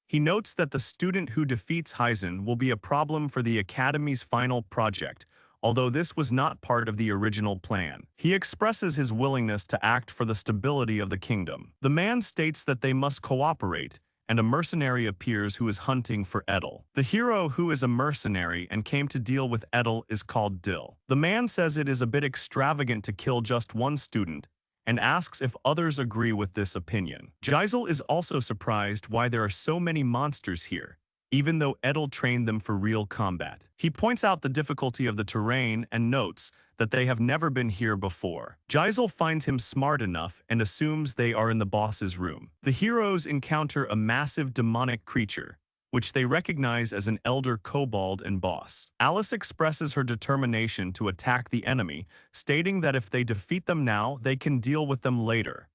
He notes that the student who defeats Hyzen will be a problem for the academy's final project, although this was not part of the original plan. He expresses his willingness to act for the stability of the kingdom. The man states that they must cooperate, and a mercenary appears who is hunting for Edel. The hero, who is a mercenary and came to deal with Edel, is called Dill. The man says it is a bit extravagant to kill just one student, and asks if others agree with this opinion. Gisel is also surprised why there are so many monsters here, even though Edel trained them for real combat. He points out the difficulty of the terrain and notes that they have never been here before. Gisel finds him smart enough and assumes they are in the boss's room. The heroes encounter a massive demonic creature, which they recognize as an elder kobold and boss. Alice expresses her determination to attack the enemy, stating that if they defeat them now, they can deal with them later.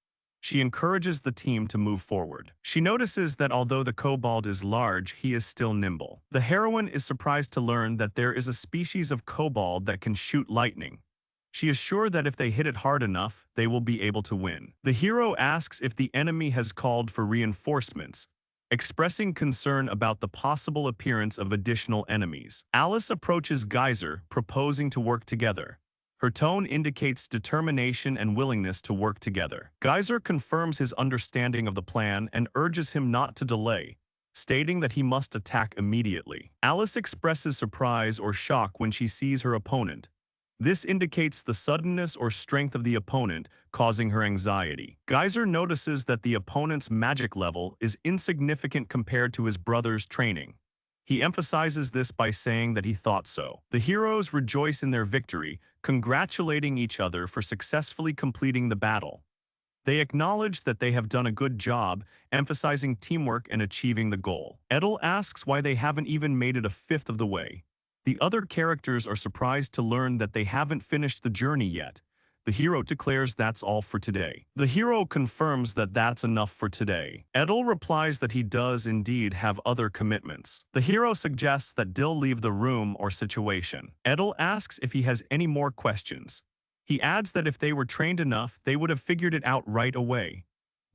She encourages the team to move forward. She notices that although the kobold is large, he is still nimble. The heroine is surprised to learn that there is a species of kobold that can shoot lightning. She is sure that if they hit it hard enough, they will be able to win. The hero asks if the enemy has called for reinforcements, expressing concern about the possible appearance of additional enemies. Alice approaches Geyser, proposing to work together. Her tone indicates determination and willingness to work together. Geyser confirms his understanding of the plan and urges him not to delay, stating that he must attack immediately. Alice expresses surprise or shock when she sees her opponent. This indicates the suddenness or strength of the opponent, causing her anxiety. Geyser notices that the opponent's magic level is insignificant compared to his brother's training. He emphasizes this by saying that he thought so. The heroes rejoice in their victory, congratulating each other for successfully completing the battle. They acknowledge that they have done a good job, emphasizing teamwork and achieving the goal. Edel asks why they haven't even made it a fifth of the way. The other characters are surprised to learn that they haven't finished the journey yet. The hero declares that's all for today. The hero confirms that that's enough for today. Edel replies that he does indeed have other commitments. The hero suggests that Dill leave the room or situation. Edel asks if he has any more questions. He adds that if they were trained enough, they would have figured it out right away.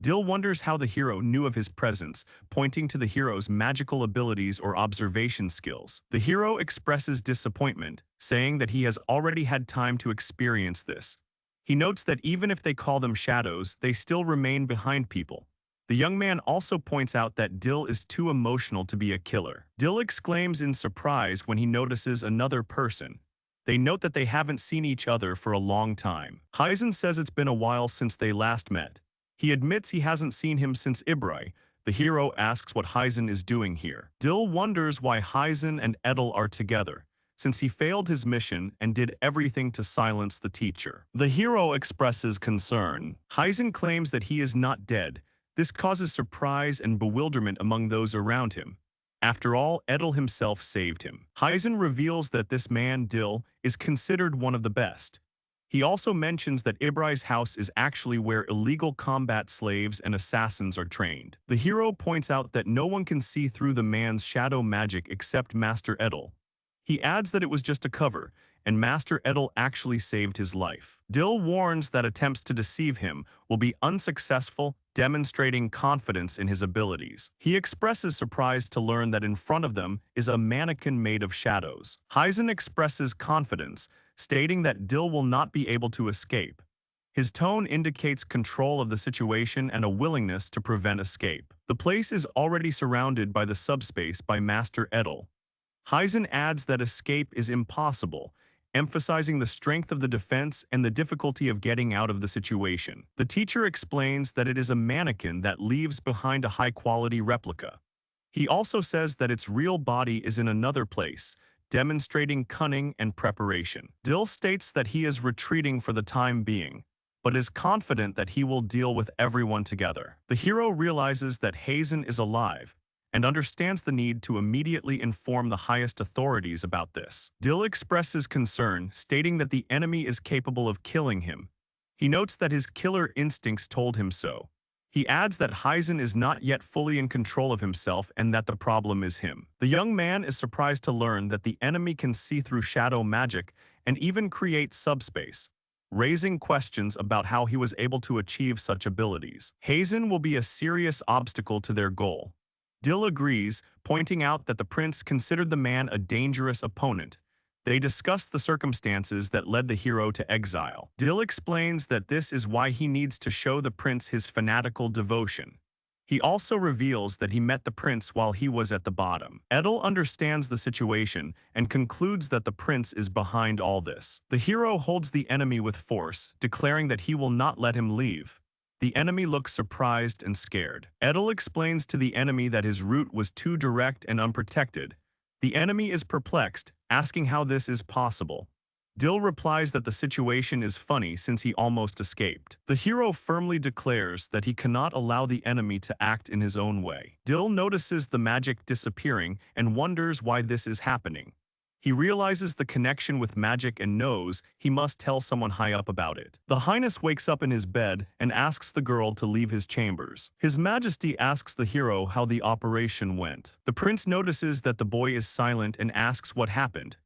Dill wonders how the hero knew of his presence, pointing to the hero's magical abilities or observation skills. The hero expresses disappointment, saying that he has already had time to experience this. He notes that even if they call them shadows, they still remain behind people. The young man also points out that Dill is too emotional to be a killer. Dill exclaims in surprise when he notices another person. They note that they haven't seen each other for a long time. Hyzen says it's been a while since they last met. He admits he hasn't seen him since Ibrai. The hero asks what Hyzen is doing here. Dill wonders why Hyzen and Edel are together, since he failed his mission and did everything to silence the teacher. The hero expresses concern. Hyzen claims that he is not dead. This causes surprise and bewilderment among those around him. After all, Edel himself saved him. Hyzen reveals that this man, Dill, is considered one of the best. He also mentions that Ibrai's house is actually where illegal combat slaves and assassins are trained. The hero points out that no one can see through the man's shadow magic except Master Edel. He adds that it was just a cover, and Master Edel actually saved his life. Dill warns that attempts to deceive him will be unsuccessful, demonstrating confidence in his abilities. He expresses surprise to learn that in front of them is a mannequin made of shadows. Hyzen expresses confidence, stating that Dill will not be able to escape. His tone indicates control of the situation and a willingness to prevent escape. The place is already surrounded by the subspace by Master Edel. Hyzen adds that escape is impossible, emphasizing the strength of the defense and the difficulty of getting out of the situation. The teacher explains that it is a mannequin that leaves behind a high-quality replica. He also says that its real body is in another place, demonstrating cunning and preparation. Dill states that he is retreating for the time being, but is confident that he will deal with everyone together. The hero realizes that Hazen is alive and understands the need to immediately inform the highest authorities about this. Dill expresses concern, stating that the enemy is capable of killing him. He notes that his killer instincts told him so. He adds that Hazen is not yet fully in control of himself and that the problem is him. The young man is surprised to learn that the enemy can see through shadow magic and even create subspace, raising questions about how he was able to achieve such abilities. Hazen will be a serious obstacle to their goal. Dill agrees, pointing out that the prince considered the man a dangerous opponent. They discuss the circumstances that led the hero to exile. Dill explains that this is why he needs to show the prince his fanatical devotion. He also reveals that he met the prince while he was at the bottom. Eder understands the situation and concludes that the prince is behind all this. The hero holds the enemy with force, declaring that he will not let him leave. The enemy looks surprised and scared. Eder explains to the enemy that his route was too direct and unprotected. The enemy is perplexed, asking how this is possible. Dill replies that the situation is funny since he almost escaped. The hero firmly declares that he cannot allow the enemy to act in his own way. Dill notices the magic disappearing and wonders why this is happening. He realizes the connection with magic and knows he must tell someone high up about it. The Highness wakes up in his bed and asks the girl to leave his chambers. His Majesty asks the hero how the operation went. The prince notices that the boy is silent and asks what happened.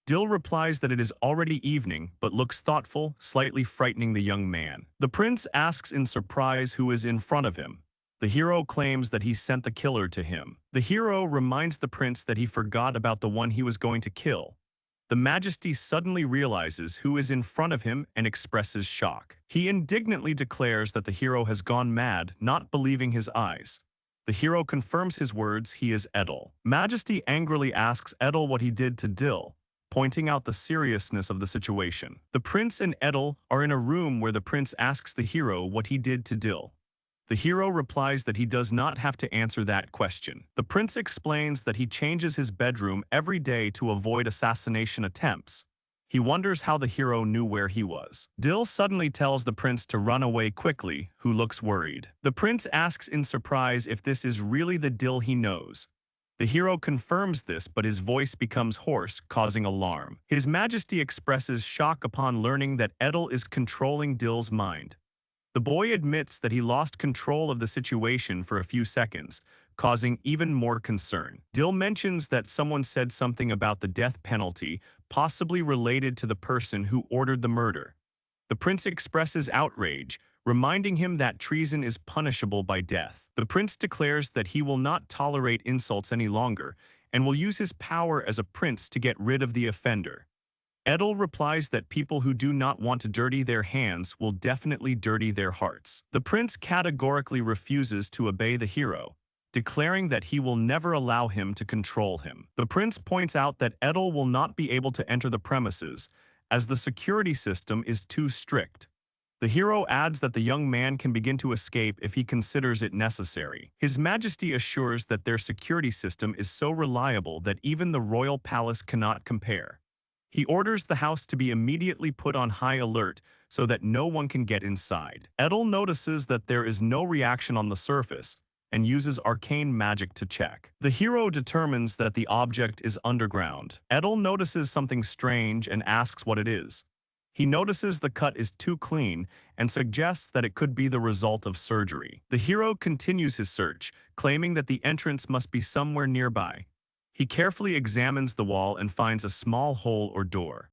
Dill replies that it is already evening, but looks thoughtful, slightly frightening the young man. The prince asks in surprise who is in front of him. The hero claims that he sent the killer to him. The hero reminds the prince that he forgot about the one he was going to kill. The Majesty suddenly realizes who is in front of him and expresses shock. He indignantly declares that the hero has gone mad, not believing his eyes. The hero confirms his words, he is Eder. Majesty angrily asks Eder what he did to Dill, pointing out the seriousness of the situation. The prince and Eder are in a room where the prince asks the hero what he did to Dill. The hero replies that he does not have to answer that question. The prince explains that he changes his bedroom every day to avoid assassination attempts. He wonders how the hero knew where he was. Dill suddenly tells the prince to run away quickly, who looks worried. The prince asks in surprise if this is really the Dill he knows. The hero confirms this, but his voice becomes hoarse, causing alarm. His Majesty expresses shock upon learning that Eder is controlling Dill's mind. The boy admits that he lost control of the situation for a few seconds, causing even more concern. Dill mentions that someone said something about the death penalty, possibly related to the person who ordered the murder. The prince expresses outrage, reminding him that treason is punishable by death. The prince declares that he will not tolerate insults any longer and will use his power as a prince to get rid of the offender. Eder replies that people who do not want to dirty their hands will definitely dirty their hearts. The prince categorically refuses to obey the hero, declaring that he will never allow him to control him. The prince points out that Eder will not be able to enter the premises, as the security system is too strict. The hero adds that the young man can begin to escape if he considers it necessary. His Majesty assures that their security system is so reliable that even the royal palace cannot compare. He orders the house to be immediately put on high alert so that no one can get inside. Eder notices that there is no reaction on the surface and uses arcane magic to check. The hero determines that the object is underground. Eder notices something strange and asks what it is. He notices the cut is too clean and suggests that it could be the result of surgery. The hero continues his search, claiming that the entrance must be somewhere nearby. He carefully examines the wall and finds a small hole or door.